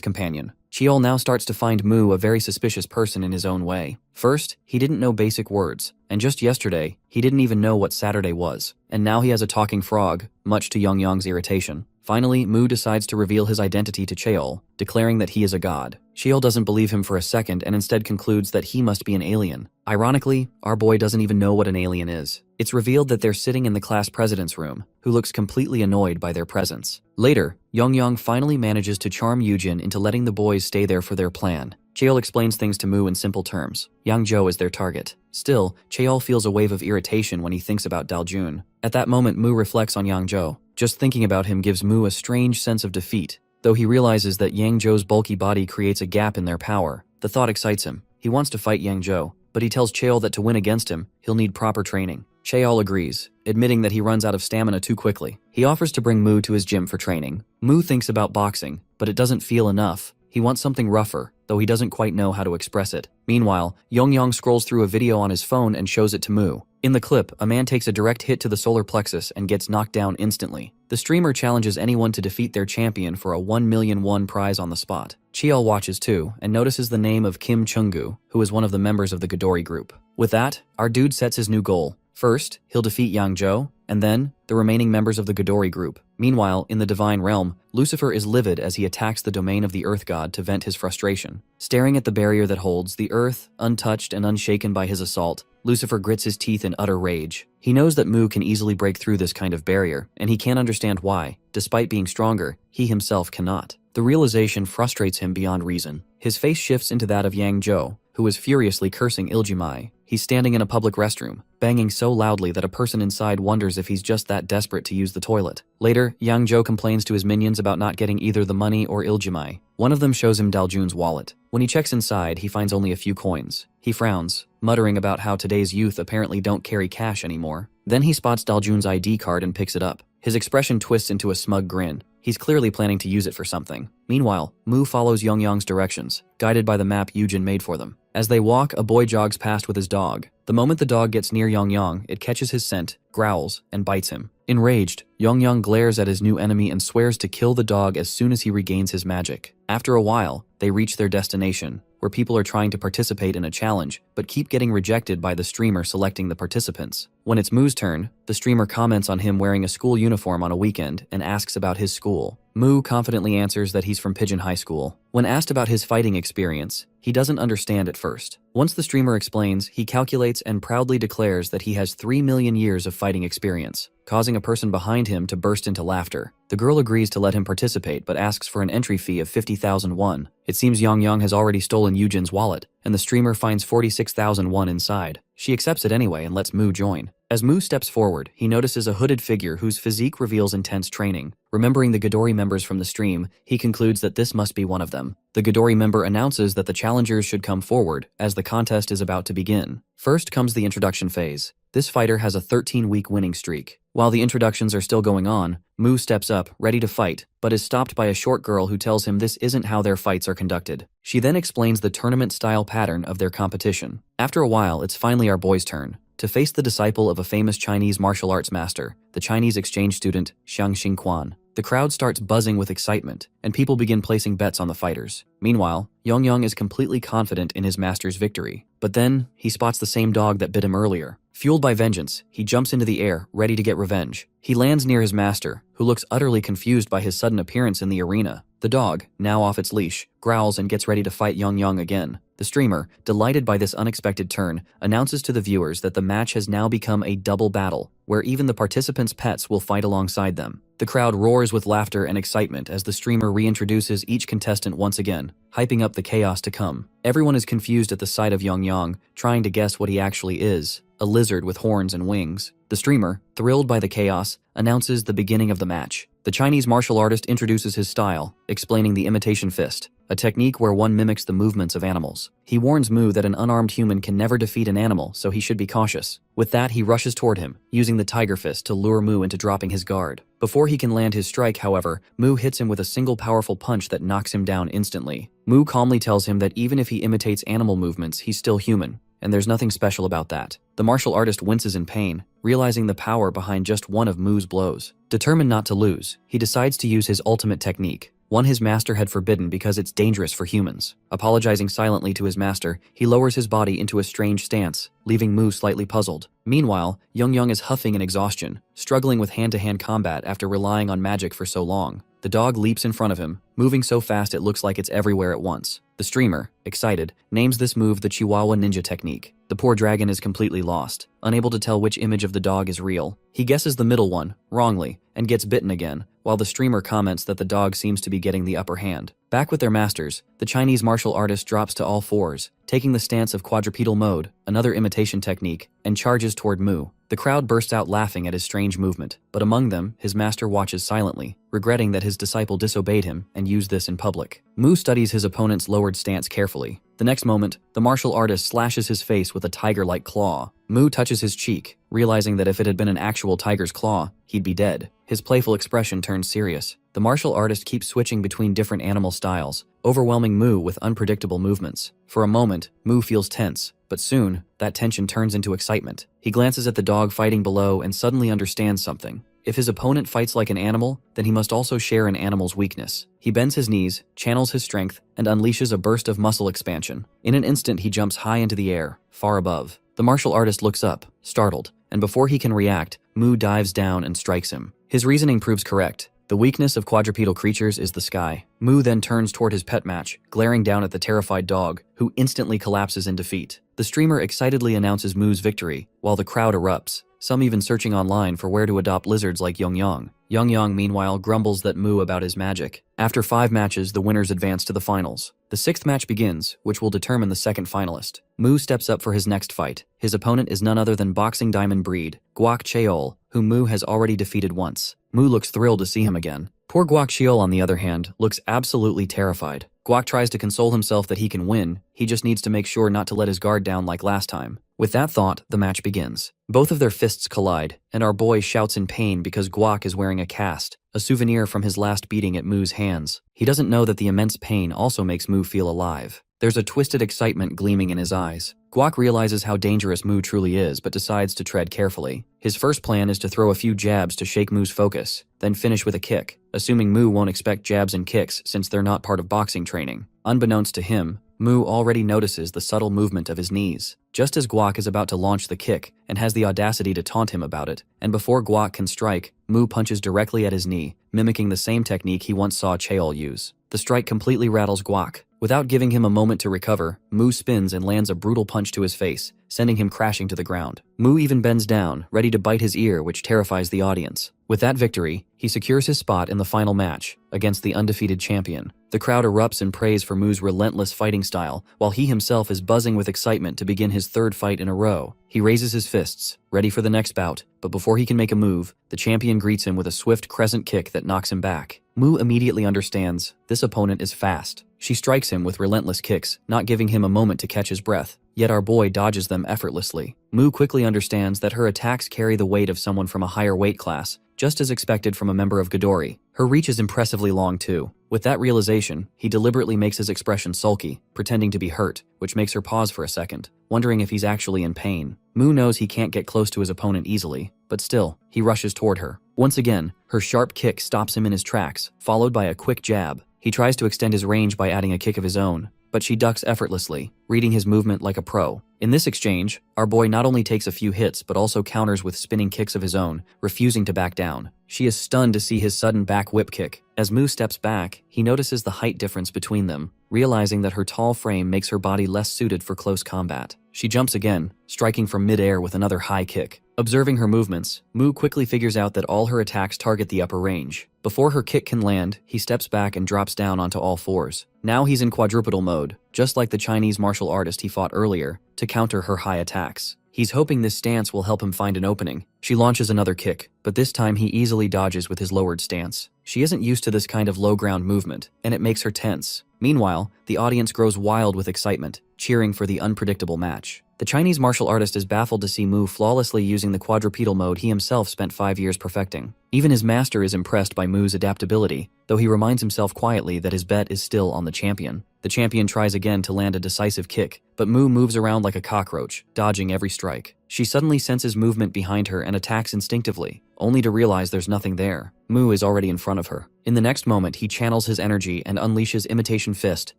companion. Cheol now starts to find Mu a very suspicious person in his own way. First, he didn't know basic words, and just yesterday, he didn't even know what Saturday was. And now he has a talking frog, much to Yongyang's irritation. Finally, Mu decides to reveal his identity to Cheol, declaring that he is a god. Cheol doesn't believe him for a second and instead concludes that he must be an alien. Ironically, our boy doesn't even know what an alien is. It's revealed that they're sitting in the class president's room, who looks completely annoyed by their presence. Later, Yongyang finally manages to charm Yujin into letting the boys stay there for their plan. Cheol explains things to Mu in simple terms. Yang Zhou is their target. Still, Cheol feels a wave of irritation when he thinks about Daljun. At that moment, Mu reflects on Yang Zhou. Just thinking about him gives Mu a strange sense of defeat, though he realizes that Yang Zhou's bulky body creates a gap in their power. The thought excites him. He wants to fight Yang Zhou, but he tells Cheol that to win against him, he'll need proper training. Cheol agrees, admitting that he runs out of stamina too quickly. He offers to bring Mu to his gym for training. Mu thinks about boxing, but it doesn't feel enough. He wants something rougher, though he doesn't quite know how to express it. Meanwhile, Yongyang scrolls through a video on his phone and shows it to Mu. In the clip, a man takes a direct hit to the solar plexus and gets knocked down instantly. The streamer challenges anyone to defeat their champion for a 1 million won prize on the spot. Cheol watches too, and notices the name of Kim Chung-gu, who is one of the members of the Gadori group. With that, our dude sets his new goal. First, he'll defeat Yang Zhou, and then, the remaining members of the Gadori group. Meanwhile, in the Divine Realm, Lucifer is livid as he attacks the domain of the Earth God to vent his frustration. Staring at the barrier that holds the Earth, untouched and unshaken by his assault, Lucifer grits his teeth in utter rage. He knows that Mu can easily break through this kind of barrier, and he can't understand why, despite being stronger, he himself cannot. The realization frustrates him beyond reason. His face shifts into that of Yang Zhou, who is furiously cursing Iljimai. He's standing in a public restroom, banging so loudly that a person inside wonders if he's just that desperate to use the toilet. Later, Yang Zhou complains to his minions about not getting either the money or Iljimai. One of them shows him Daljun's wallet. When he checks inside, he finds only a few coins. He frowns, muttering about how today's youth apparently don't carry cash anymore. Then he spots Daljun's ID card and picks it up. His expression twists into a smug grin. He's clearly planning to use it for something. Meanwhile, Mu follows Yongyang's directions, guided by the map Yujin made for them. As they walk, a boy jogs past with his dog. The moment the dog gets near Yongyang, it catches his scent, growls, and bites him. Enraged, Yongyang glares at his new enemy and swears to kill the dog as soon as he regains his magic. After a while, they reach their destination, where people are trying to participate in a challenge, but keep getting rejected by the streamer selecting the participants. When it's Mu's turn, the streamer comments on him wearing a school uniform on a weekend and asks about his school. Mu confidently answers that he's from Pigeon High School. When asked about his fighting experience, he doesn't understand at first. Once the streamer explains, he calculates and proudly declares that he has 3 million years of fighting experience, causing a person behind him to burst into laughter. The girl agrees to let him participate but asks for an entry fee of 50,000 won. It seems Yongyang has already stolen Yujin's wallet, and the streamer finds 46,000 won inside. She accepts it anyway and lets Mu join. As Mu steps forward, he notices a hooded figure whose physique reveals intense training. Remembering the Gadori members from the stream, he concludes that this must be one of them. The Gadori member announces that the challengers should come forward, as the contest is about to begin. First comes the introduction phase. This fighter has a 13-week winning streak. While the introductions are still going on, Mu steps up, ready to fight, but is stopped by a short girl who tells him this isn't how their fights are conducted. She then explains the tournament-style pattern of their competition. After a while, it's finally our boy's turn to face the disciple of a famous Chinese martial arts master, the Chinese exchange student Xiang Xingquan. The crowd starts buzzing with excitement, and people begin placing bets on the fighters. Meanwhile, Yong is completely confident in his master's victory. But then, he spots the same dog that bit him earlier. Fueled by vengeance, he jumps into the air, ready to get revenge. He lands near his master, who looks utterly confused by his sudden appearance in the arena. The dog, now off its leash, growls and gets ready to fight Yong again. The streamer, delighted by this unexpected turn, announces to the viewers that the match has now become a double battle, where even the participants' pets will fight alongside them. The crowd roars with laughter and excitement as the streamer reintroduces each contestant once again, hyping up the chaos to come. Everyone is confused at the sight of Yong, trying to guess what he actually is, a lizard with horns and wings. The streamer, thrilled by the chaos, announces the beginning of the match. The Chinese martial artist introduces his style, explaining the imitation fist, a technique where one mimics the movements of animals. He warns Mu that an unarmed human can never defeat an animal, so he should be cautious. With that, he rushes toward him, using the tiger fist to lure Mu into dropping his guard. Before he can land his strike, however, Mu hits him with a single powerful punch that knocks him down instantly. Mu calmly tells him that even if he imitates animal movements, he's still human, and there's nothing special about that. The martial artist winces in pain, realizing the power behind just one of Mu's blows. Determined not to lose, he decides to use his ultimate technique, one his master had forbidden because it's dangerous for humans. Apologizing silently to his master, he lowers his body into a strange stance, leaving Mu slightly puzzled. Meanwhile, Yong is huffing in exhaustion, struggling with hand-to-hand combat after relying on magic for so long. The dog leaps in front of him, moving so fast it looks like it's everywhere at once. The streamer, excited, names this move the Chihuahua Ninja technique. The poor dragon is completely lost, unable to tell which image of the dog is real. He guesses the middle one, wrongly, and gets bitten again, while the streamer comments that the dog seems to be getting the upper hand. Back with their masters, the Chinese martial artist drops to all fours, taking the stance of quadrupedal mode, another imitation technique, and charges toward Mu. The crowd bursts out laughing at his strange movement, but among them, his master watches silently, regretting that his disciple disobeyed him and used this in public. Mu studies his opponent's lowered stance carefully. The next moment, the martial artist slashes his face with a tiger-like claw. Mu touches his cheek, realizing that if it had been an actual tiger's claw, he'd be dead. His playful expression turns serious. The martial artist keeps switching between different animal styles, overwhelming Mu with unpredictable movements. For a moment, Mu feels tense, but soon, that tension turns into excitement. He glances at the dog fighting below and suddenly understands something. If his opponent fights like an animal, then he must also share an animal's weakness. He bends his knees, channels his strength, and unleashes a burst of muscle expansion. In an instant, he jumps high into the air, far above. The martial artist looks up, startled, and before he can react, Mu dives down and strikes him. His reasoning proves correct. The weakness of quadrupedal creatures is the sky. Mu then turns toward his pet match, glaring down at the terrified dog, who instantly collapses in defeat. The streamer excitedly announces Mu's victory, while the crowd erupts, some even searching online for where to adopt lizards like Yong. Yong, meanwhile, grumbles at Mu about his magic. After 5 matches, the winners advance to the finals. The 6th match begins, which will determine the second finalist. Mu steps up for his next fight. His opponent is none other than boxing diamond breed, Guak Cheol, whom Mu has already defeated once. Mu looks thrilled to see him again. Poor Guak Cheol, on the other hand, looks absolutely terrified. Guak tries to console himself that he can win, he just needs to make sure not to let his guard down like last time. With that thought, the match begins. Both of their fists collide, and our boy shouts in pain because Guak is wearing a cast, a souvenir from his last beating at Mu's hands. He doesn't know that the immense pain also makes Mu feel alive. There's a twisted excitement gleaming in his eyes. Guak realizes how dangerous Mu truly is, but decides to tread carefully. His first plan is to throw a few jabs to shake Mu's focus, then finish with a kick, assuming Mu won't expect jabs and kicks since they're not part of boxing training. Unbeknownst to him, Mu already notices the subtle movement of his knees, just as Guak is about to launch the kick and has the audacity to taunt him about it, and before Guak can strike, Mu punches directly at his knee, mimicking the same technique he once saw Cheol use. The strike completely rattles Guak. Without giving him a moment to recover, Mu spins and lands a brutal punch to his face, sending him crashing to the ground. Mu even bends down, ready to bite his ear, which terrifies the audience. With that victory, he secures his spot in the final match, against the undefeated champion. The crowd erupts in praise for Mu's relentless fighting style, while he himself is buzzing with excitement to begin his 3rd fight in a row. He raises his fists, ready for the next bout, but before he can make a move, the champion greets him with a swift crescent kick that knocks him back. Mu immediately understands this opponent is fast. She strikes him with relentless kicks, not giving him a moment to catch his breath, yet our boy dodges them effortlessly. Mu quickly understands that her attacks carry the weight of someone from a higher weight class, just as expected from a member of Ghidorah. Her reach is impressively long too. With that realization, he deliberately makes his expression sulky, pretending to be hurt, which makes her pause for a second, wondering if he's actually in pain. Mu knows he can't get close to his opponent easily, but still, he rushes toward her. Once again, her sharp kick stops him in his tracks, followed by a quick jab. He tries to extend his range by adding a kick of his own, but she ducks effortlessly, reading his movement like a pro. In this exchange, our boy not only takes a few hits but also counters with spinning kicks of his own, refusing to back down. She is stunned to see his sudden back whip kick. As Mu steps back, he notices the height difference between them, realizing that her tall frame makes her body less suited for close combat. She jumps again, striking from mid-air with another high kick. Observing her movements, Mu quickly figures out that all her attacks target the upper range. Before her kick can land, he steps back and drops down onto all fours. Now he's in quadrupedal mode, just like the Chinese martial artist he fought earlier, to counter her high attacks. He's hoping this stance will help him find an opening. She launches another kick, but this time he easily dodges with his lowered stance. She isn't used to this kind of low ground movement, and it makes her tense. Meanwhile, the audience grows wild with excitement, cheering for the unpredictable match. The Chinese martial artist is baffled to see Mu flawlessly using the quadrupedal mode he himself spent 5 years perfecting. Even his master is impressed by Mu's adaptability, though he reminds himself quietly that his bet is still on the champion. The champion tries again to land a decisive kick, but Mu moves around like a cockroach, dodging every strike. She suddenly senses movement behind her and attacks instinctively, only to realize there's nothing there. Mu is already in front of her. In the next moment, he channels his energy and unleashes Imitation Fist,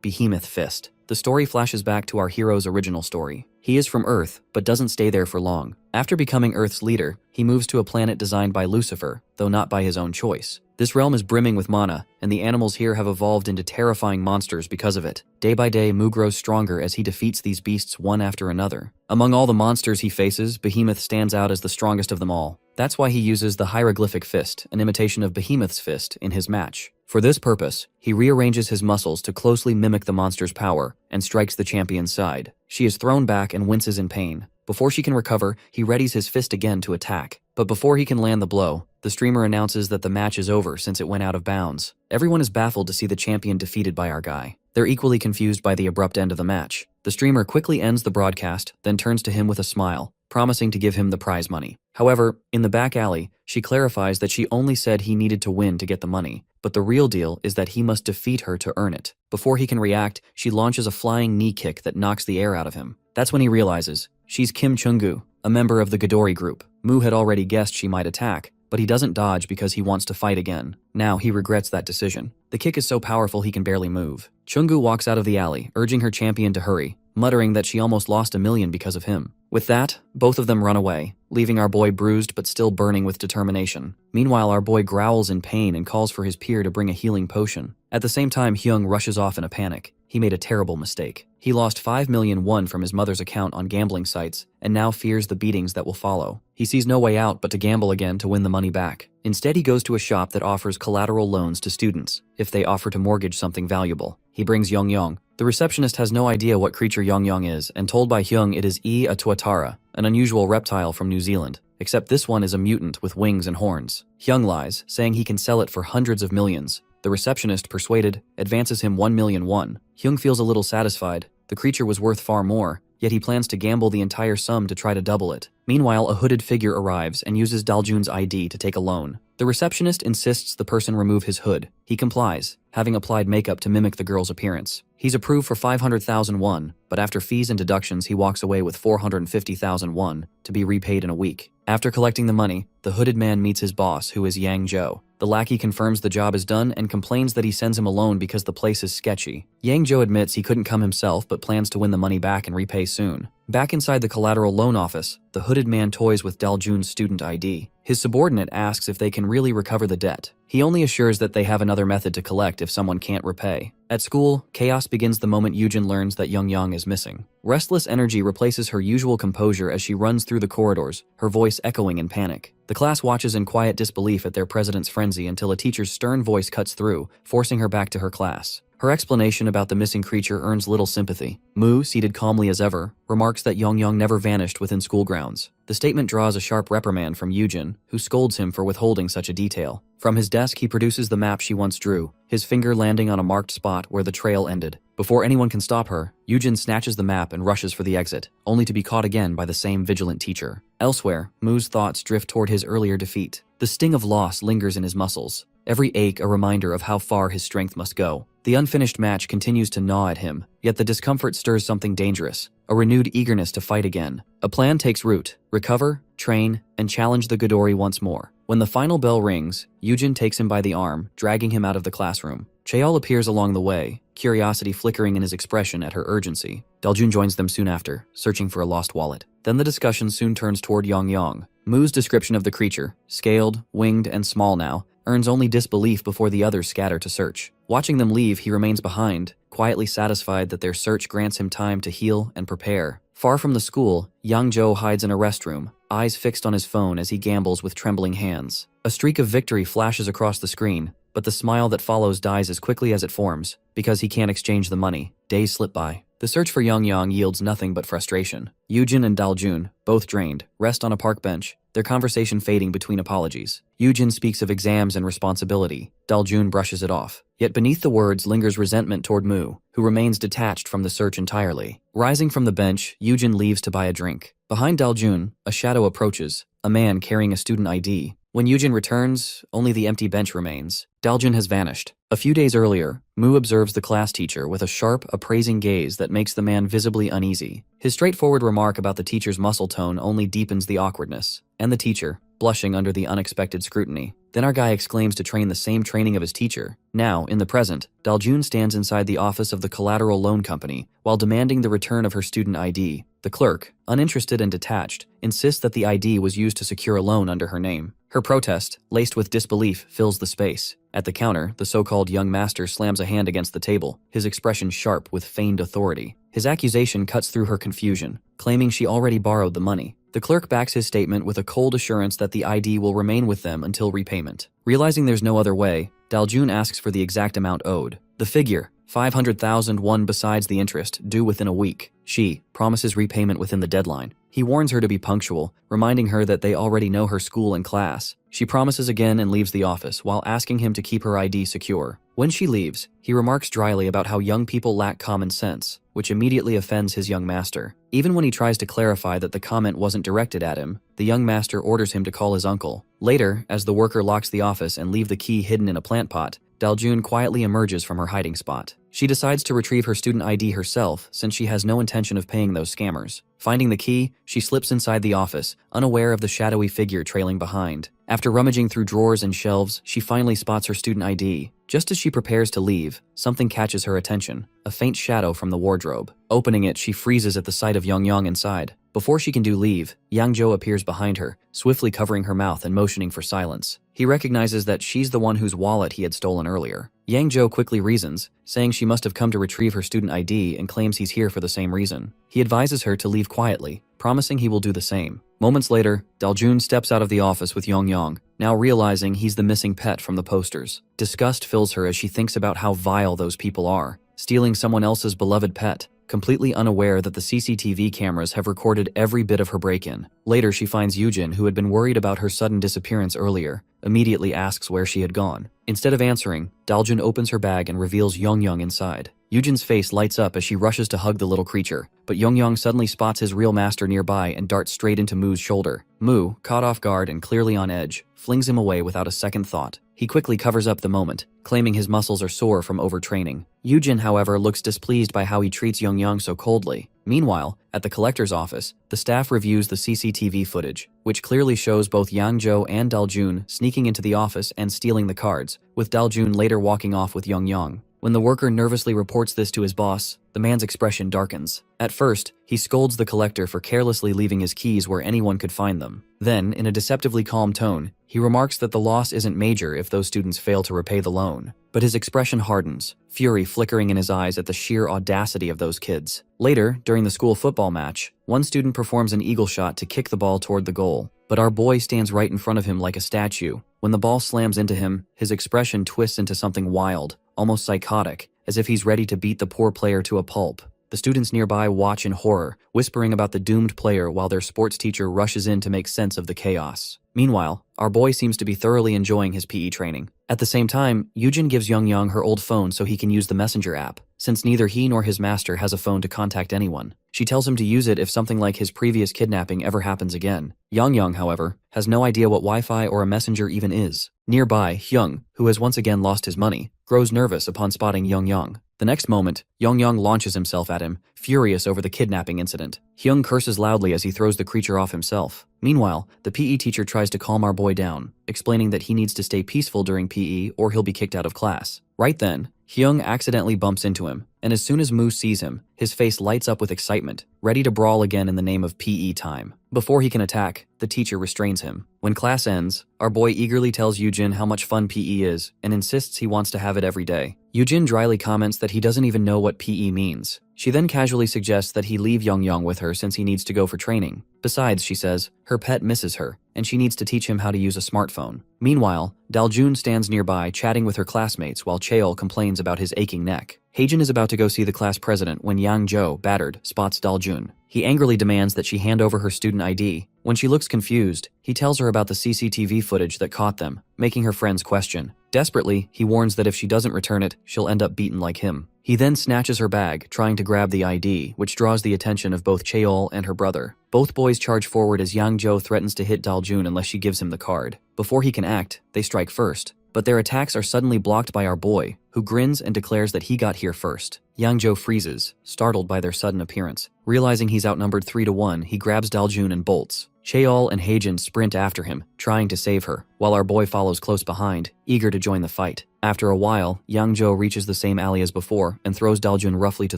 Behemoth Fist. The story flashes back to our hero's original story. He is from Earth, but doesn't stay there for long. After becoming Earth's leader, he moves to a planet designed by Lucifer, though not by his own choice. This realm is brimming with mana, and the animals here have evolved into terrifying monsters because of it. Day by day, Mu grows stronger as he defeats these beasts one after another. Among all the monsters he faces, Behemoth stands out as the strongest of them all. That's why he uses the hieroglyphic fist, an imitation of Behemoth's fist, in his match. For this purpose, he rearranges his muscles to closely mimic the monster's power and strikes the champion's side. She is thrown back and winces in pain. Before she can recover, he readies his fist again to attack. But before he can land the blow, the streamer announces that the match is over since it went out of bounds. Everyone is baffled to see the champion defeated by our guy. They're equally confused by the abrupt end of the match. The streamer quickly ends the broadcast, then turns to him with a smile, promising to give him the prize money. However, in the back alley, she clarifies that she only said he needed to win to get the money, but the real deal is that he must defeat her to earn it. Before he can react, she launches a flying knee kick that knocks the air out of him. That's when he realizes she's Kim Chung-gu, a member of the Gadori group. Mu had already guessed she might attack, but he doesn't dodge because he wants to fight again. Now he regrets that decision. The kick is so powerful he can barely move. Chung-gu walks out of the alley, urging her champion to hurry, muttering that she almost lost $1 million because of him. With that, both of them run away, leaving our boy bruised but still burning with determination. Meanwhile, our boy growls in pain and calls for his peer to bring a healing potion. At the same time, Hyung rushes off in a panic. He made a terrible mistake. He lost 5 million won from his mother's account on gambling sites and now fears the beatings that will follow. He sees no way out but to gamble again to win the money back. Instead, he goes to a shop that offers collateral loans to students if they offer to mortgage something valuable. He brings Yong. The receptionist has no idea what creature Yong is, and told by Hyung it is a tuatara, an unusual reptile from New Zealand. Except this one is a mutant with wings and horns. Hyung lies, saying he can sell it for hundreds of millions. The receptionist, persuaded, advances him 1 million won. Hyung feels a little satisfied. The creature was worth far more, yet he plans to gamble the entire sum to try to double it. Meanwhile, a hooded figure arrives and uses Daljun's ID to take a loan. The receptionist insists the person remove his hood. He complies, having applied makeup to mimic the girl's appearance. He's approved for 500,000 won, but after fees and deductions he walks away with 450,000 won to be repaid in a week. After collecting the money, the hooded man meets his boss, who is Yang Zhou. The lackey confirms the job is done and complains that he sends him alone because the place is sketchy. Yang Zhou admits he couldn't come himself but plans to win the money back and repay soon. Back inside the collateral loan office, the hooded man toys with Daljun's student ID. His subordinate asks if they can really recover the debt. He only assures that they have another method to collect if someone can't repay. At school, chaos begins the moment Yujin learns that Young is missing. Restless energy replaces her usual composure as she runs through the corridors, her voice echoing in panic. The class watches in quiet disbelief at their president's frenzy until a teacher's stern voice cuts through, forcing her back to her class. Her explanation about the missing creature earns little sympathy. Mu, seated calmly as ever, remarks that Young never vanished within school grounds. The statement draws a sharp reprimand from Yujin, who scolds him for withholding such a detail. From his desk, he produces the map she once drew, his finger landing on a marked spot where the trail ended. Before anyone can stop her, Yujin snatches the map and rushes for the exit, only to be caught again by the same vigilant teacher. Elsewhere, Mu's thoughts drift toward his earlier defeat. The sting of loss lingers in his muscles, every ache a reminder of how far his strength must go. The unfinished match continues to gnaw at him, yet the discomfort stirs something dangerous, a renewed eagerness to fight again. A plan takes root: recover, train, and challenge the Gadori once more. When the final bell rings, Yujin takes him by the arm, dragging him out of the classroom. Chaeol appears along the way, curiosity flickering in his expression at her urgency. Daljun joins them soon after, searching for a lost wallet. Then the discussion soon turns toward Yongyang. Mu's description of the creature, scaled, winged, and small now, earns only disbelief before the others scatter to search. Watching them leave, he remains behind, quietly satisfied that their search grants him time to heal and prepare. Far from the school, Yangzhou hides in a restroom, eyes fixed on his phone as he gambles with trembling hands. A streak of victory flashes across the screen, but the smile that follows dies as quickly as it forms, because he can't exchange the money. Days slip by. The search for Yongyang yields nothing but frustration. Yujin and Daljun, both drained, rest on a park bench, their conversation fading between apologies. Yujin speaks of exams and responsibility. Daljun brushes it off. Yet beneath the words lingers resentment toward Mu, who remains detached from the search entirely. Rising from the bench, Yujin leaves to buy a drink. Behind Daljun, a shadow approaches, a man carrying a student ID. When Yujin returns, only the empty bench remains. Daljun has vanished. A few days earlier, Mu observes the class teacher with a sharp, appraising gaze that makes the man visibly uneasy. His straightforward remark about the teacher's muscle tone only deepens the awkwardness, and the teacher, blushing under the unexpected scrutiny. Then our guy exclaims to train the same training of his teacher. Now, in the present, Daljun stands inside the office of the Collateral Loan Company while demanding the return of her student ID. The clerk, uninterested and detached, insists that the ID was used to secure a loan under her name. Her protest, laced with disbelief, fills the space. At the counter, the so-called young master slams a hand against the table, his expression sharp with feigned authority. His accusation cuts through her confusion, claiming she already borrowed the money. The clerk backs his statement with a cold assurance that the ID will remain with them until repayment. Realizing there's no other way, Daljun asks for the exact amount owed. The figure, 500,000 won besides the interest, due within a week. She promises repayment within the deadline. He warns her to be punctual, reminding her that they already know her school and class. She promises again and leaves the office while asking him to keep her ID secure. When she leaves, he remarks dryly about how young people lack common sense, which immediately offends his young master. Even when he tries to clarify that the comment wasn't directed at him, the young master orders him to call his uncle. Later, as the worker locks the office and leaves the key hidden in a plant pot, Daljun quietly emerges from her hiding spot. She decides to retrieve her student ID herself since she has no intention of paying those scammers. Finding the key, she slips inside the office, unaware of the shadowy figure trailing behind. After rummaging through drawers and shelves, she finally spots her student ID. Just as she prepares to leave, something catches her attention, a faint shadow from the wardrobe. Opening it, she freezes at the sight of Yongyang inside. Before she can leave, Yangzhou appears behind her, swiftly covering her mouth and motioning for silence. He recognizes that she's the one whose wallet he had stolen earlier. Yangzhou quickly reasons, saying she must have come to retrieve her student ID and claims he's here for the same reason. He advises her to leave quietly, promising he will do the same. Moments later, Daljun steps out of the office with Yongyang, now realizing he's the missing pet from the posters. Disgust fills her as she thinks about how vile those people are, stealing someone else's beloved pet, completely unaware that the CCTV cameras have recorded every bit of her break-in. Later, she finds Yujin, who had been worried about her sudden disappearance earlier, immediately asks where she had gone. Instead of answering, Daljun opens her bag and reveals Yongyang inside. Yujin's face lights up as she rushes to hug the little creature, but Yongyang suddenly spots his real master nearby and darts straight into Mu's shoulder. Mu, caught off guard and clearly on edge, flings him away without a second thought. He quickly covers up the moment, claiming his muscles are sore from overtraining. Yujin, however, looks displeased by how he treats Yongyang so coldly. Meanwhile, at the collector's office, the staff reviews the CCTV footage, which clearly shows both Yangzhou and Daljun sneaking into the office and stealing the cards, with Daljun later walking off with Yongyang. When the worker nervously reports this to his boss, the man's expression darkens. At first, he scolds the collector for carelessly leaving his keys where anyone could find them. Then, in a deceptively calm tone, he remarks that the loss isn't major if those students fail to repay the loan. But his expression hardens, fury flickering in his eyes at the sheer audacity of those kids. Later, during the school football match, one student performs an eagle shot to kick the ball toward the goal. But our boy stands right in front of him like a statue. When the ball slams into him, his expression twists into something wild, almost psychotic, as if he's ready to beat the poor player to a pulp. The students nearby watch in horror, whispering about the doomed player while their sports teacher rushes in to make sense of the chaos. Meanwhile, our boy seems to be thoroughly enjoying his PE training. At the same time, Yujin gives Yongyang her old phone so he can use the messenger app, since neither he nor his master has a phone to contact anyone. She tells him to use it if something like his previous kidnapping ever happens again. Yongyang, however, has no idea what Wi-Fi or a messenger even is. Nearby, Hyung, who has once again lost his money, grows nervous upon spotting Yongyang. The next moment, Yongyang launches himself at him, furious over the kidnapping incident. Hyung curses loudly as he throws the creature off himself. Meanwhile, the PE teacher tries to calm our boy down, explaining that he needs to stay peaceful during PE or he'll be kicked out of class. Right then, Hyung accidentally bumps into him, and as soon as Mu sees him, his face lights up with excitement, ready to brawl again in the name of PE time. Before he can attack, the teacher restrains him. When class ends, our boy eagerly tells Yujin how much fun PE is and insists he wants to have it every day. Yujin dryly comments that he doesn't even know what PE means. She then casually suggests that he leave Yongyong with her since he needs to go for training. Besides, she says, her pet misses her, and she needs to teach him how to use a smartphone. Meanwhile, Daljun stands nearby chatting with her classmates while Cheol complains about his aching neck. Heijin is about to go see the class president when Yang Jo, battered, spots Daljun. He angrily demands that she hand over her student ID. When she looks confused, he tells her about the CCTV footage that caught them, making her friends question. Desperately, he warns that if she doesn't return it, she'll end up beaten like him. He then snatches her bag, trying to grab the ID, which draws the attention of both Cheol and her brother. Both boys charge forward as Yang Jo threatens to hit Daljun unless she gives him the card. Before he can act, they strike first. But their attacks are suddenly blocked by our boy, who grins and declares that he got here first. Yang Jo freezes, startled by their sudden appearance. Realizing he's outnumbered 3-1, he grabs Daljun and bolts. Cheol and Heijin sprint after him, trying to save her, while our boy follows close behind, eager to join the fight. After a while, Yang Jo reaches the same alley as before and throws Daljun roughly to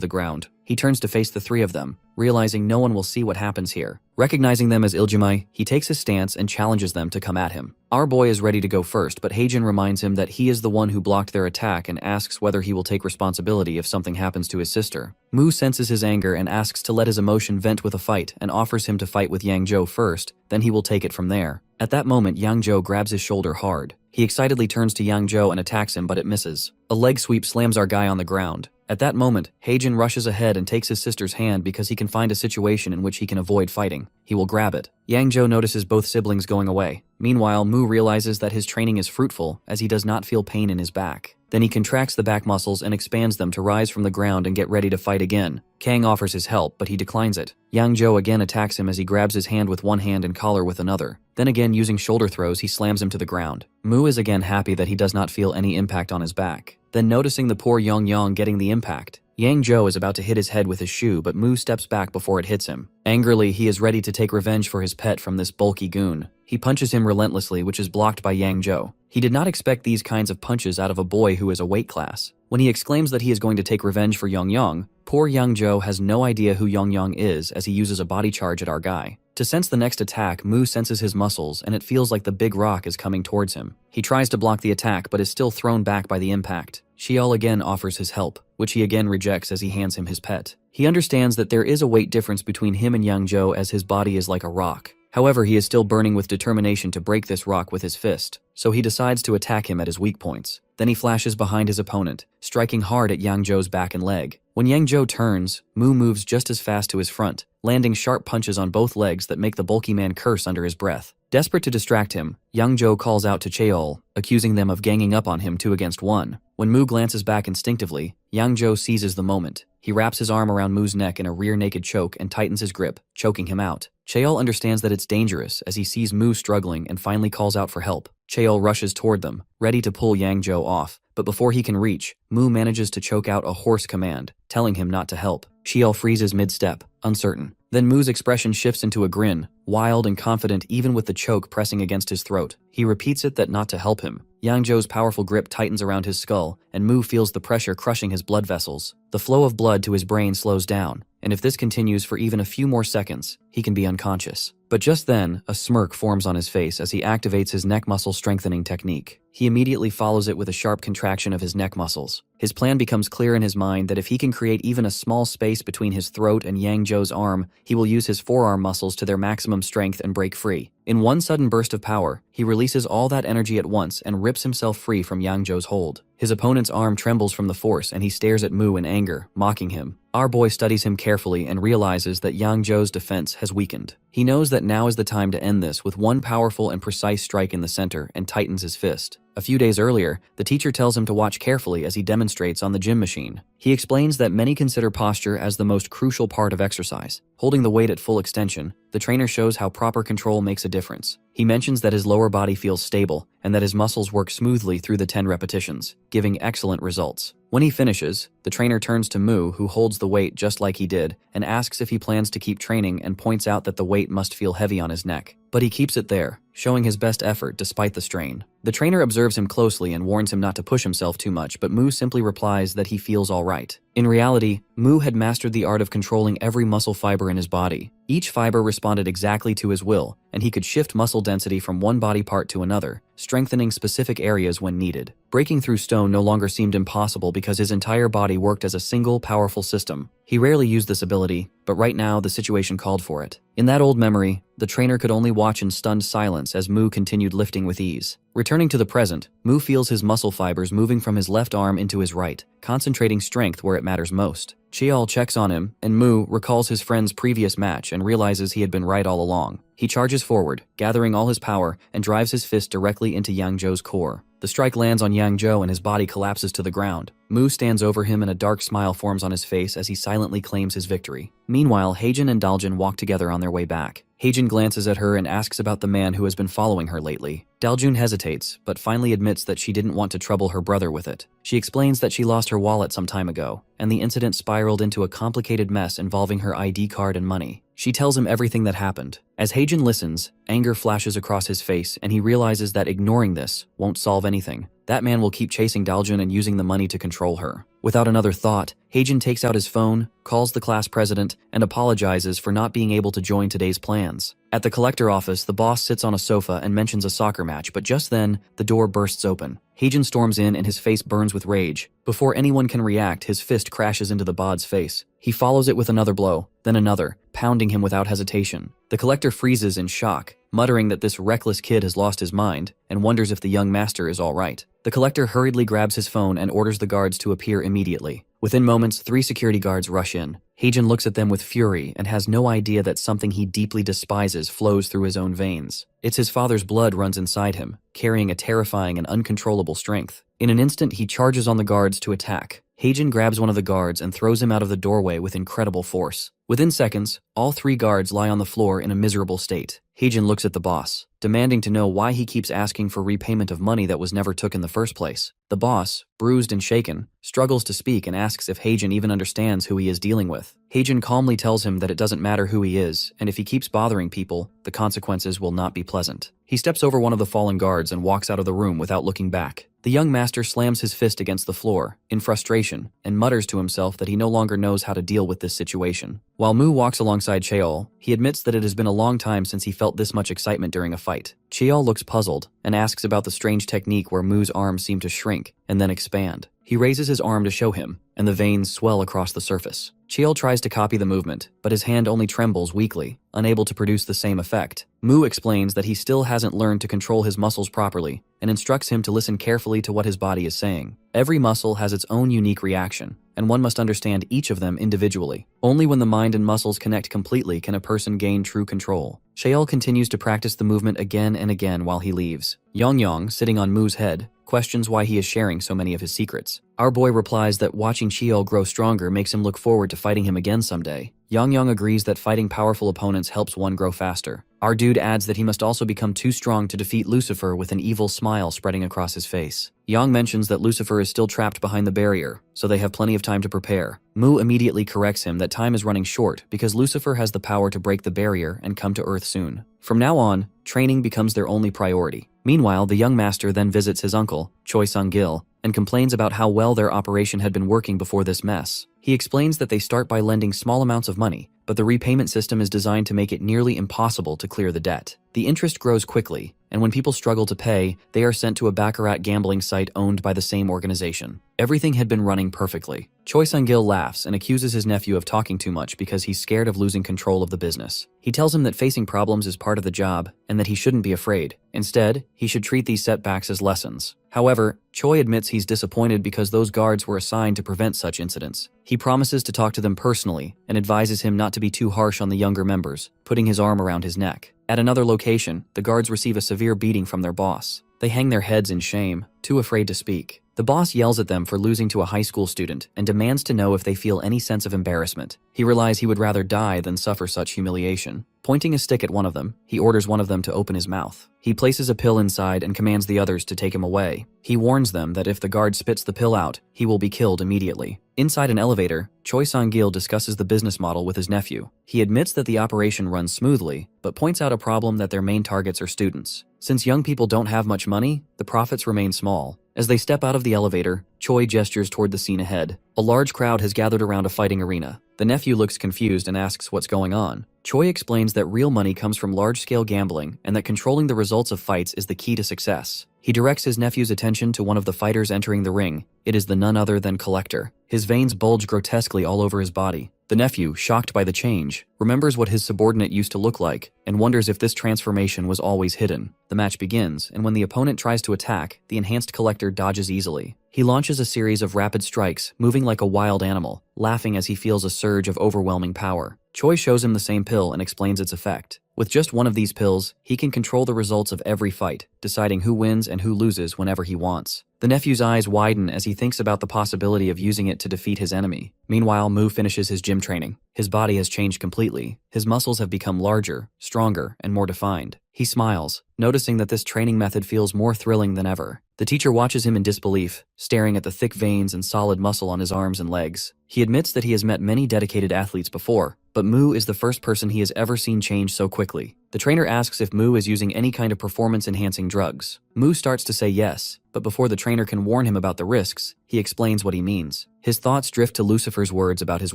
the ground. He turns to face the three of them, realizing no one will see what happens here. Recognizing them as Iljimai, he takes his stance and challenges them to come at him. Our boy is ready to go first, but Heijin reminds him that he is the one who blocked their attack and asks whether he will take responsibility if something happens to his sister. Mu senses his anger and asks to let his emotion vent with a fight and offers him to fight with Yang Jo first, then he will take it from there. At that moment, Yang Jo grabs his shoulder hard. He excitedly turns to Yang Jo and attacks him, but it misses. A leg sweep slams our guy on the ground. At that moment, Heijin rushes ahead and takes his sister's hand because he can find a situation in which he can avoid fighting. He will grab it. Yang Jo notices both siblings going away. Meanwhile, Mu realizes that his training is fruitful as he does not feel pain in his back. Then he contracts the back muscles and expands them to rise from the ground and get ready to fight again. Kang offers his help, but he declines it. Yang Jo again attacks him as he grabs his hand with one hand and collar with another. Then again, using shoulder throws, he slams him to the ground. Mu is again happy that he does not feel any impact on his back. Then noticing the poor Yongyong getting the impact, Yang Jo is about to hit his head with his shoe, but Mu steps back before it hits him. Angrily, he is ready to take revenge for his pet from this bulky goon. He punches him relentlessly, which is blocked by Yang Jo. He did not expect these kinds of punches out of a boy who is a weight class. When he exclaims that he is going to take revenge for Yongyong, poor Yang Jo has no idea who Yongyong is as he uses a body charge at our guy. To sense the next attack, Mu senses his muscles and it feels like the big rock is coming towards him. He tries to block the attack but is still thrown back by the impact. Cheol again offers his help, which he again rejects as he hands him his pet. He understands that there is a weight difference between him and Yang Jo as his body is like a rock. However, he is still burning with determination to break this rock with his fist, so he decides to attack him at his weak points. Then he flashes behind his opponent, striking hard at Yang Jo's back and leg. When Yang Jo turns, Mu moves just as fast to his front, landing sharp punches on both legs that make the bulky man curse under his breath. Desperate to distract him, Yang Jo calls out to Cheol, accusing them of ganging up on him 2 against 1. When Mu glances back instinctively, Yang Jo seizes the moment. He wraps his arm around Mu's neck in a rear naked choke and tightens his grip, choking him out. Cheol understands that it's dangerous as he sees Mu struggling and finally calls out for help. Cheol rushes toward them, ready to pull Yang Jo off, but before he can reach, Mu manages to choke out a hoarse command, telling him not to help. Cheol freezes mid-step, uncertain. Then Mu's expression shifts into a grin, wild and confident even with the choke pressing against his throat. He repeats it that not to help him. Yang Jo's powerful grip tightens around his skull, and Mu feels the pressure crushing his blood vessels. The flow of blood to his brain slows down, and if this continues for even a few more seconds, he can be unconscious. But just then, a smirk forms on his face as he activates his neck muscle strengthening technique. He immediately follows it with a sharp contraction of his neck muscles. His plan becomes clear in his mind that if he can create even a small space between his throat and Yang Jo's arm, he will use his forearm muscles to their maximum strength and break free. In one sudden burst of power, he releases all that energy at once and rips himself free from Yang Jo's hold. His opponent's arm trembles from the force and he stares at Mu in anger, mocking him. Our boy studies him carefully and realizes that Yang Jo's defense has weakened. He knows that now is the time to end this with one powerful and precise strike in the center and tightens his fist. A few days earlier, the teacher tells him to watch carefully as he demonstrates on the gym machine. He explains that many consider posture as the most crucial part of exercise. Holding the weight at full extension, the trainer shows how proper control makes a difference. He mentions that his lower body feels stable and that his muscles work smoothly through the 10 repetitions, giving excellent results. When he finishes, the trainer turns to Mu, who holds the weight just like he did, and asks if he plans to keep training and points out that the weight must feel heavy on his neck. but he keeps it there, showing his best effort despite the strain. The trainer observes him closely and warns him not to push himself too much, but Mu simply replies that he feels all right. In reality, Mu had mastered the art of controlling every muscle fiber in his body. Each fiber responded exactly to his will, and he could shift muscle density from one body part to another, strengthening specific areas when needed. Breaking through stone no longer seemed impossible because his entire body worked as a single, powerful system. He rarely used this ability, but right now the situation called for it. In that old memory, the trainer could only watch in stunned silence as Mu continued lifting with ease. Returning to the present, Mu feels his muscle fibers moving from his left arm into his right, concentrating strength where it matters most. Cheol checks on him, and Mu recalls his friend's previous match and realizes he had been right all along. He charges forward, gathering all his power, and drives his fist directly into Yang Zhou's core. The strike lands on Yang Zhou and his body collapses to the ground. Mu stands over him and a dark smile forms on his face as he silently claims his victory. Meanwhile, Heijin and Daljin walk together on their way back. Heijin glances at her and asks about the man who has been following her lately. Daljun hesitates, but finally admits that she didn't want to trouble her brother with it. She explains that she lost her wallet some time ago, and the incident spiraled into a complicated mess involving her ID card and money. She tells him everything that happened. As Heijin listens, anger flashes across his face and he realizes that ignoring this won't solve anything. That man will keep chasing Daljun and using the money to control her. Without another thought, Heijin takes out his phone, calls the class president, and apologizes for not being able to join today's plans. At the collector office, the boss sits on a sofa and mentions a soccer match, but just then, the door bursts open. Heijin storms in and his face burns with rage. Before anyone can react, his fist crashes into the bod's face. He follows it with another blow, then another, pounding him without hesitation. The collector freezes in shock, muttering that this reckless kid has lost his mind, and wonders if the young master is all right. The collector hurriedly grabs his phone and orders the guards to appear immediately. Within moments, 3 security guards rush in. Heijin looks at them with fury and has no idea that something he deeply despises flows through his own veins. It's his father's blood runs inside him, carrying a terrifying and uncontrollable strength. In an instant, he charges on the guards to attack. Heijin grabs one of the guards and throws him out of the doorway with incredible force. Within seconds, all 3 guards lie on the floor in a miserable state. Heijin looks at the boss, demanding to know why he keeps asking for repayment of money that was never took in the first place. The boss, bruised and shaken, struggles to speak and asks if Heijin even understands who he is dealing with. Heijin calmly tells him that it doesn't matter who he is, and if he keeps bothering people, the consequences will not be pleasant. He steps over one of the fallen guards and walks out of the room without looking back. The young master slams his fist against the floor, in frustration, and mutters to himself that he no longer knows how to deal with this situation. While Mu walks alongside Cheol, he admits that it has been a long time since he felt this much excitement during a fight. Cheol looks puzzled, and asks about the strange technique where Mu's arms seem to shrink, and then expand. He raises his arm to show him, and the veins swell across the surface. Cheol tries to copy the movement, but his hand only trembles weakly, unable to produce the same effect. Mu explains that he still hasn't learned to control his muscles properly, and instructs him to listen carefully to what his body is saying. Every muscle has its own unique reaction, and one must understand each of them individually. Only when the mind and muscles connect completely can a person gain true control. Cheol continues to practice the movement again and again while he leaves. Yongyong, sitting on Mu's head, questions why he is sharing so many of his secrets. Our boy replies that watching Cheol grow stronger makes him look forward to fighting him again someday. Yongyong agrees that fighting powerful opponents helps one grow faster. Our dude adds that he must also become too strong to defeat Lucifer with an evil smile spreading across his face. Yang mentions that Lucifer is still trapped behind the barrier, so they have plenty of time to prepare. Mu immediately corrects him that time is running short because Lucifer has the power to break the barrier and come to Earth soon. From now on, training becomes their only priority. Meanwhile, the young master then visits his uncle, Choi Sung-gil, and complains about how well their operation had been working before this mess. He explains that they start by lending small amounts of money, but the repayment system is designed to make it nearly impossible to clear the debt. The interest grows quickly, and when people struggle to pay, they are sent to a baccarat gambling site owned by the same organization. Everything had been running perfectly. Choi Sung-gil laughs and accuses his nephew of talking too much because he's scared of losing control of the business. He tells him that facing problems is part of the job and that he shouldn't be afraid. Instead, he should treat these setbacks as lessons. However, Choi admits he's disappointed because those guards were assigned to prevent such incidents. He promises to talk to them personally and advises him not to be too harsh on the younger members, putting his arm around his neck. At another location, the guards receive a severe beating from their boss. They hang their heads in shame, too afraid to speak. The boss yells at them for losing to a high school student and demands to know if they feel any sense of embarrassment. He realizes he would rather die than suffer such humiliation. Pointing a stick at one of them, he orders one of them to open his mouth. He places a pill inside and commands the others to take him away. He warns them that if the guard spits the pill out, he will be killed immediately. Inside an elevator, Choi Sang-gil discusses the business model with his nephew. He admits that the operation runs smoothly, but points out a problem that their main targets are students. Since young people don't have much money, the profits remain small. As they step out of the elevator, Choi gestures toward the scene ahead. A large crowd has gathered around a fighting arena. The nephew looks confused and asks what's going on. Choi explains that real money comes from large-scale gambling and that controlling the results of fights is the key to success. He directs his nephew's attention to one of the fighters entering the ring. It is the none other than Collector. His veins bulge grotesquely all over his body. The nephew, shocked by the change, remembers what his subordinate used to look like and wonders if this transformation was always hidden. The match begins, and when the opponent tries to attack, the enhanced Collector dodges easily. He launches a series of rapid strikes, moving like a wild animal, laughing as he feels a surge of overwhelming power. Choi shows him the same pill and explains its effect. With just one of these pills, he can control the results of every fight, deciding who wins and who loses whenever he wants. The nephew's eyes widen as he thinks about the possibility of using it to defeat his enemy. Meanwhile, Mu finishes his gym training. His body has changed completely. His muscles have become larger, stronger, and more defined. He smiles, noticing that this training method feels more thrilling than ever. The teacher watches him in disbelief, staring at the thick veins and solid muscle on his arms and legs. He admits that he has met many dedicated athletes before, but Mu is the first person he has ever seen change so quickly. The trainer asks if Mu is using any kind of performance-enhancing drugs. Mu starts to say yes, but before the trainer can warn him about the risks, he explains what he means. His thoughts drift to Lucifer's words about his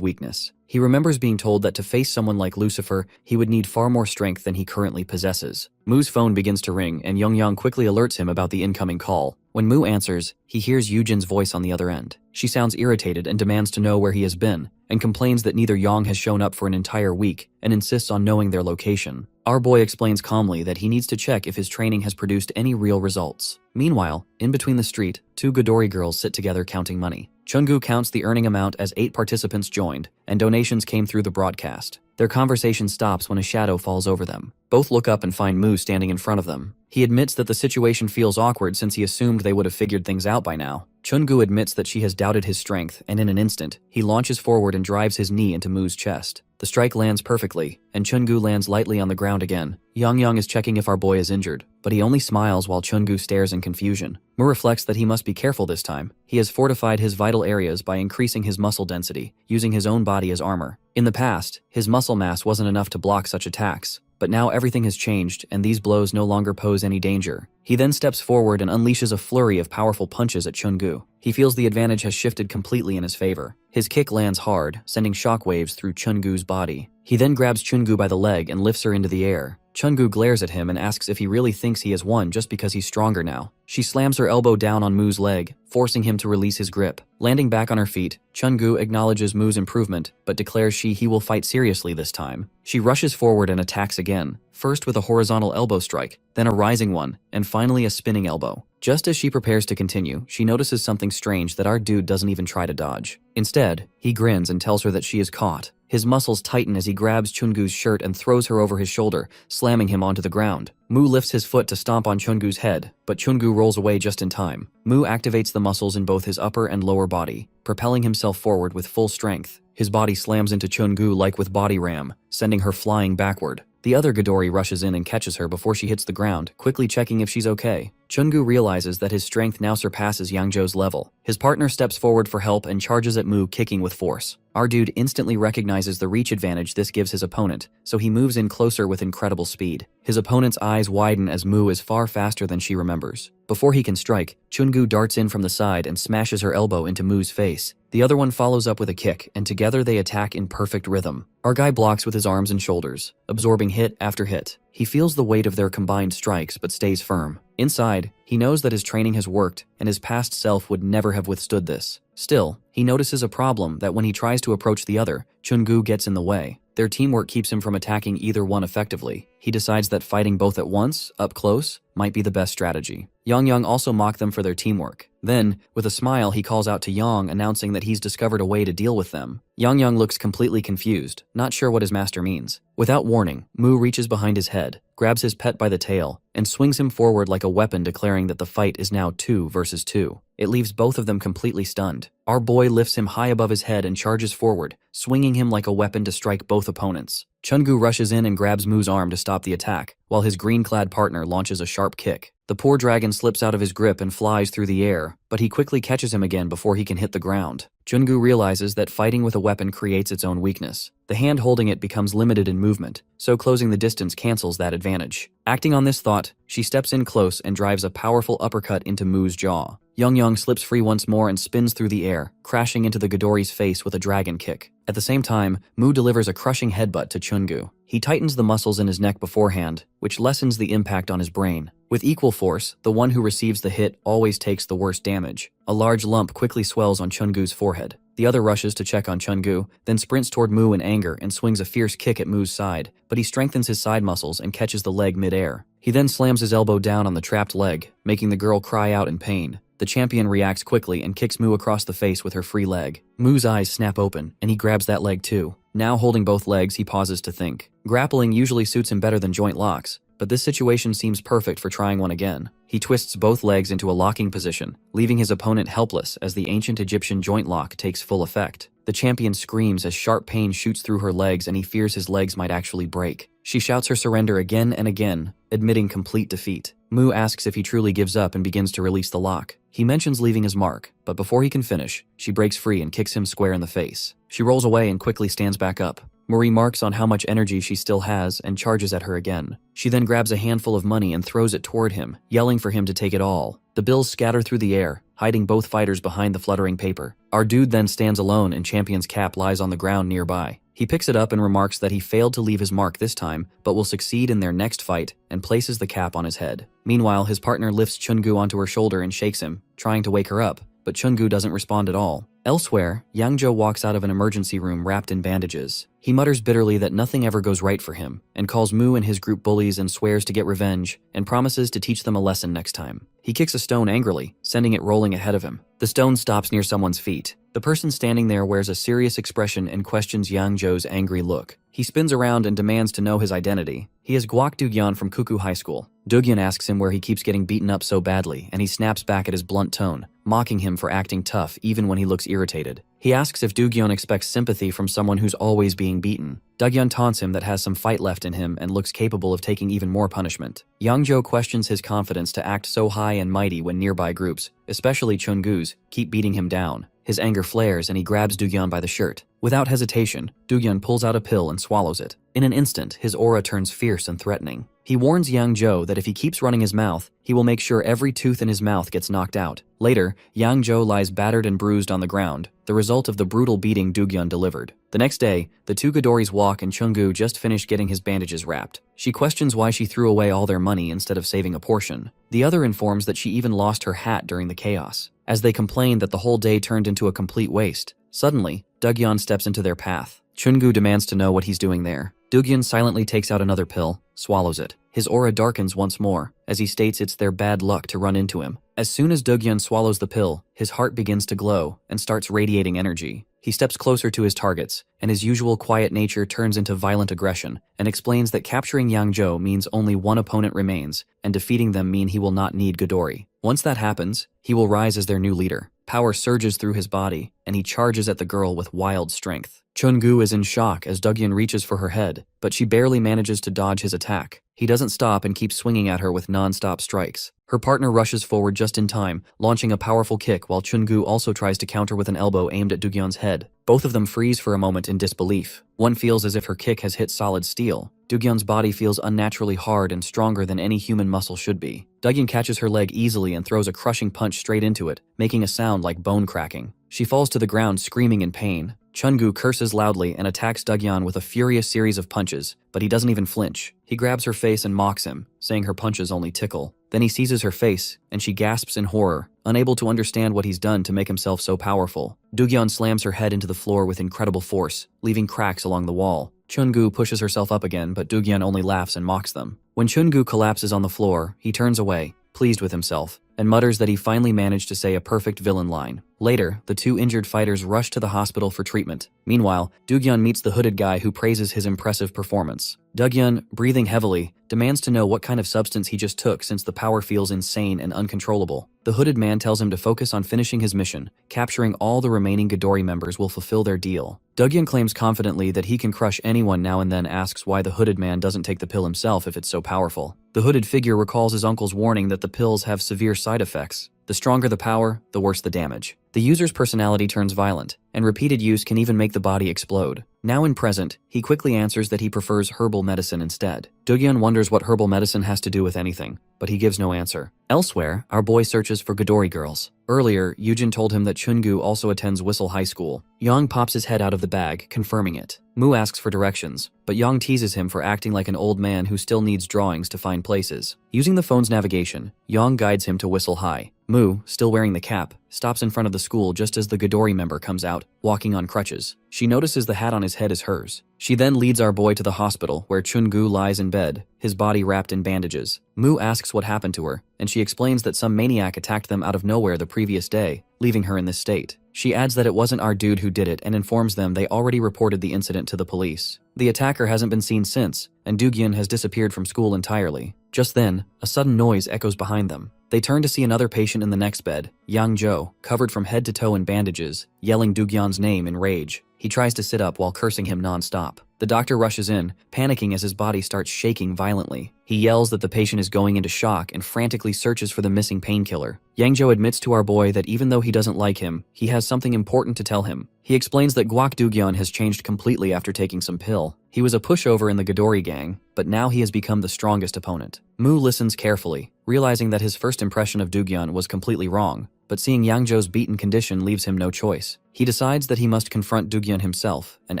weakness. He remembers being told that to face someone like Lucifer, he would need far more strength than he currently possesses. Mu's phone begins to ring, and Young quickly alerts him about the incoming call. When Mu answers, he hears Yujin's voice on the other end. She sounds irritated and demands to know where he has been, and complains that neither Yang has shown up for an entire week, and insists on knowing their location. Our boy explains calmly that he needs to check if his training has produced any real results. Meanwhile, in between the street, two Godori girls sit together counting money. Chungu counts the earning amount as 8 participants joined, and donations came through the broadcast. Their conversation stops when a shadow falls over them. Both look up and find Mu standing in front of them. He admits that the situation feels awkward since he assumed they would have figured things out by now. Chungu admits that she has doubted his strength, and in an instant, he launches forward and drives his knee into Mu's chest. The strike lands perfectly, and Chungu lands lightly on the ground again. Yang is checking if our boy is injured, but he only smiles while Chungu stares in confusion. Mu reflects that he must be careful this time. He has fortified his vital areas by increasing his muscle density, using his own body as armor. In the past, his muscle mass wasn't enough to block such attacks, but now everything has changed and these blows no longer pose any danger. He then steps forward and unleashes a flurry of powerful punches at Chungu. He feels the advantage has shifted completely in his favor. His kick lands hard, sending shockwaves through Chungu's body. He then grabs Chungu by the leg and lifts her into the air. Chungu glares at him and asks if he really thinks he has won just because he's stronger now. She slams her elbow down on Mu's leg, forcing him to release his grip. Landing back on her feet, Chungu acknowledges Mu's improvement, but declares he will fight seriously this time. She rushes forward and attacks again, first with a horizontal elbow strike, then a rising one, and finally a spinning elbow. Just as she prepares to continue, she notices something strange that our dude doesn't even try to dodge. Instead, he grins and tells her that she is caught. His muscles tighten as he grabs Chungu's shirt and throws her over his shoulder, slamming him onto the ground. Mu lifts his foot to stomp on Chungu's head, but Chungu rolls away just in time. Mu activates the muscles in both his upper and lower body, propelling himself forward with full strength. His body slams into Chungu like with body ram, sending her flying backward. The other Godori rushes in and catches her before she hits the ground, quickly checking if she's okay. Chungu realizes that his strength now surpasses Yangzhou's level. His partner steps forward for help and charges at Mu, kicking with force. Our dude instantly recognizes the reach advantage this gives his opponent, so he moves in closer with incredible speed. His opponent's eyes widen as Mu is far faster than she remembers. Before he can strike, Chungu darts in from the side and smashes her elbow into Mu's face. The other one follows up with a kick, and together they attack in perfect rhythm. Our guy blocks with his arms and shoulders, absorbing hit after hit. He feels the weight of their combined strikes but stays firm. Inside, he knows that his training has worked, and his past self would never have withstood this. Still, he notices a problem that when he tries to approach the other, Chungu gets in the way. Their teamwork keeps him from attacking either one effectively. He decides that fighting both at once, up close, might be the best strategy. Yang also mock them for their teamwork. Then, with a smile, he calls out to Yang, announcing that he's discovered a way to deal with them. Yang looks completely confused, not sure what his master means. Without warning, Mu reaches behind his head, grabs his pet by the tail, and swings him forward like a weapon, declaring that the fight is now 2 versus 2. It leaves both of them completely stunned. Our boy lifts him high above his head and charges forward, swinging him like a weapon to strike both opponents. Chungu rushes in and grabs Mu's arm to stop the attack, while his green-clad partner launches a sharp kick. The poor dragon slips out of his grip and flies through the air, but he quickly catches him again before he can hit the ground. Chungu realizes that fighting with a weapon creates its own weakness. The hand holding it becomes limited in movement, so closing the distance cancels that advantage. Acting on this thought, she steps in close and drives a powerful uppercut into Mu's jaw. Yang slips free once more and spins through the air, crashing into the Ghidorri's face with a dragon kick. At the same time, Mu delivers a crushing headbutt to Chungu. He tightens the muscles in his neck beforehand, which lessens the impact on his brain. With equal force, the one who receives the hit always takes the worst damage. A large lump quickly swells on Chungu's forehead. The other rushes to check on Chungu, then sprints toward Mu in anger and swings a fierce kick at Mu's side, but he strengthens his side muscles and catches the leg mid-air. He then slams his elbow down on the trapped leg, making the girl cry out in pain. The champion reacts quickly and kicks Mu across the face with her free leg. Mu's eyes snap open, and he grabs that leg too. Now holding both legs, he pauses to think. Grappling usually suits him better than joint locks, but this situation seems perfect for trying one again. He twists both legs into a locking position, leaving his opponent helpless as the ancient Egyptian joint lock takes full effect. The champion screams as sharp pain shoots through her legs and he fears his legs might actually break. She shouts her surrender again and again, admitting complete defeat. Mu asks if he truly gives up and begins to release the lock. He mentions leaving his mark, but before he can finish, she breaks free and kicks him square in the face. She rolls away and quickly stands back up. Mu remarks on how much energy she still has and charges at her again. She then grabs a handful of money and throws it toward him, yelling for him to take it all. The bills scatter through the air, hiding both fighters behind the fluttering paper. Our dude then stands alone and Champion's cap lies on the ground nearby. He picks it up and remarks that he failed to leave his mark this time, but will succeed in their next fight, and places the cap on his head. Meanwhile, his partner lifts Chungu onto her shoulder and shakes him, trying to wake her up, but Chungu doesn't respond at all. Elsewhere, Yangzhou walks out of an emergency room wrapped in bandages. He mutters bitterly that nothing ever goes right for him, and calls Mu and his group bullies and swears to get revenge, and promises to teach them a lesson next time. He kicks a stone angrily, sending it rolling ahead of him. The stone stops near someone's feet. The person standing there wears a serious expression and questions Yangzhou's angry look. He spins around and demands to know his identity. He is Guok Dugyeon from Kuku High School. Dugyeon asks him where he keeps getting beaten up so badly, and he snaps back at his blunt tone, mocking him for acting tough even when he looks irritated. He asks if Dugyeon expects sympathy from someone who's always being beaten. Dugyeon taunts him that has some fight left in him and looks capable of taking even more punishment. Yangzhou questions his confidence to act so high and mighty when nearby groups, especially Chungu's, keep beating him down. His anger flares and he grabs Dugyeon by the shirt. Without hesitation, Dugyeon pulls out a pill and swallows it. In an instant, his aura turns fierce and threatening. He warns Yangzhou that if he keeps running his mouth, he will make sure every tooth in his mouth gets knocked out. Later, Yangzhou lies battered and bruised on the ground, the result of the brutal beating Dugyeon delivered. The next day, the two Ghidorris walk and Chungu just finished getting his bandages wrapped. She questions why she threw away all their money instead of saving a portion. The other informs that she even lost her hat during the chaos. As they complain that the whole day turned into a complete waste, suddenly, Dugyeon steps into their path. Chungu demands to know what he's doing there. Dugyeon silently takes out another pill, swallows it. His aura darkens once more, as he states it's their bad luck to run into him. As soon as Dugyeon swallows the pill, his heart begins to glow and starts radiating energy. He steps closer to his targets, and his usual quiet nature turns into violent aggression, and explains that capturing Yangzhou means only one opponent remains, and defeating them mean he will not need Ghidorri. Once that happens, he will rise as their new leader. Power surges through his body, and he charges at the girl with wild strength. Chungu is in shock as Dugyeon reaches for her head, but she barely manages to dodge his attack. He doesn't stop and keeps swinging at her with non-stop strikes. Her partner rushes forward just in time, launching a powerful kick while Chungu also tries to counter with an elbow aimed at Dugyeon's head. Both of them freeze for a moment in disbelief. One feels as if her kick has hit solid steel. Dugyeon's body feels unnaturally hard and stronger than any human muscle should be. Dugyeon catches her leg easily and throws a crushing punch straight into it, making a sound like bone cracking. She falls to the ground screaming in pain. Chungu curses loudly and attacks Dugyeon with a furious series of punches, but he doesn't even flinch. He grabs her face and mocks him, saying her punches only tickle. Then he seizes her face, and she gasps in horror, unable to understand what he's done to make himself so powerful. Dugyeon slams her head into the floor with incredible force, leaving cracks along the wall. Chungu pushes herself up again, but Dugyeon only laughs and mocks them. When Chungu collapses on the floor, he turns away, pleased with himself, and mutters that he finally managed to say a perfect villain line. Later, the two injured fighters rush to the hospital for treatment. Meanwhile, Doogyun meets the hooded guy who praises his impressive performance. Doogyun, breathing heavily, demands to know what kind of substance he just took since the power feels insane and uncontrollable. The hooded man tells him to focus on finishing his mission. Capturing all the remaining Ghidorah members will fulfill their deal. Doogyun claims confidently that he can crush anyone now and then asks why the hooded man doesn't take the pill himself if it's so powerful. The hooded figure recalls his uncle's warning that the pills have severe side effects. The stronger the power, the worse the damage. The user's personality turns violent, and repeated use can even make the body explode. Now in present, he quickly answers that he prefers herbal medicine instead. Doogyun wonders what herbal medicine has to do with anything, but he gives no answer. Elsewhere, our boy searches for Ghidorah girls. Earlier, Yujin told him that Chungu also attends Whistle High School. Yang pops his head out of the bag, confirming it. Mu asks for directions, but Yang teases him for acting like an old man who still needs drawings to find places. Using the phone's navigation, Yang guides him to Whistle High. Mu, still wearing the cap, stops in front of the school just as the Ghidorah member comes out, walking on crutches. She notices the hat on his head is hers. She then leads our boy to the hospital, where Chungu lies in bed, his body wrapped in bandages. Mu asks what happened to her, and she explains that some maniac attacked them out of nowhere the previous day, leaving her in this state. She adds that it wasn't our dude who did it and informs them they already reported the incident to the police. The attacker hasn't been seen since, and Doogyun has disappeared from school entirely. Just then, a sudden noise echoes behind them. They turn to see another patient in the next bed, Yang Jo, covered from head to toe in bandages, yelling Doogyun's name in rage. He tries to sit up while cursing him non-stop. The doctor rushes in, panicking as his body starts shaking violently. He yells that the patient is going into shock and frantically searches for the missing painkiller. Yangjo admits to our boy that even though he doesn't like him, he has something important to tell him. He explains that Guak Doogyun has changed completely after taking some pill. He was a pushover in the Ghidorah gang, but now he has become the strongest opponent. Mu listens carefully, realizing that his first impression of Doogyun was completely wrong, but seeing Yangjo's beaten condition leaves him no choice. He decides that he must confront Doogyun himself and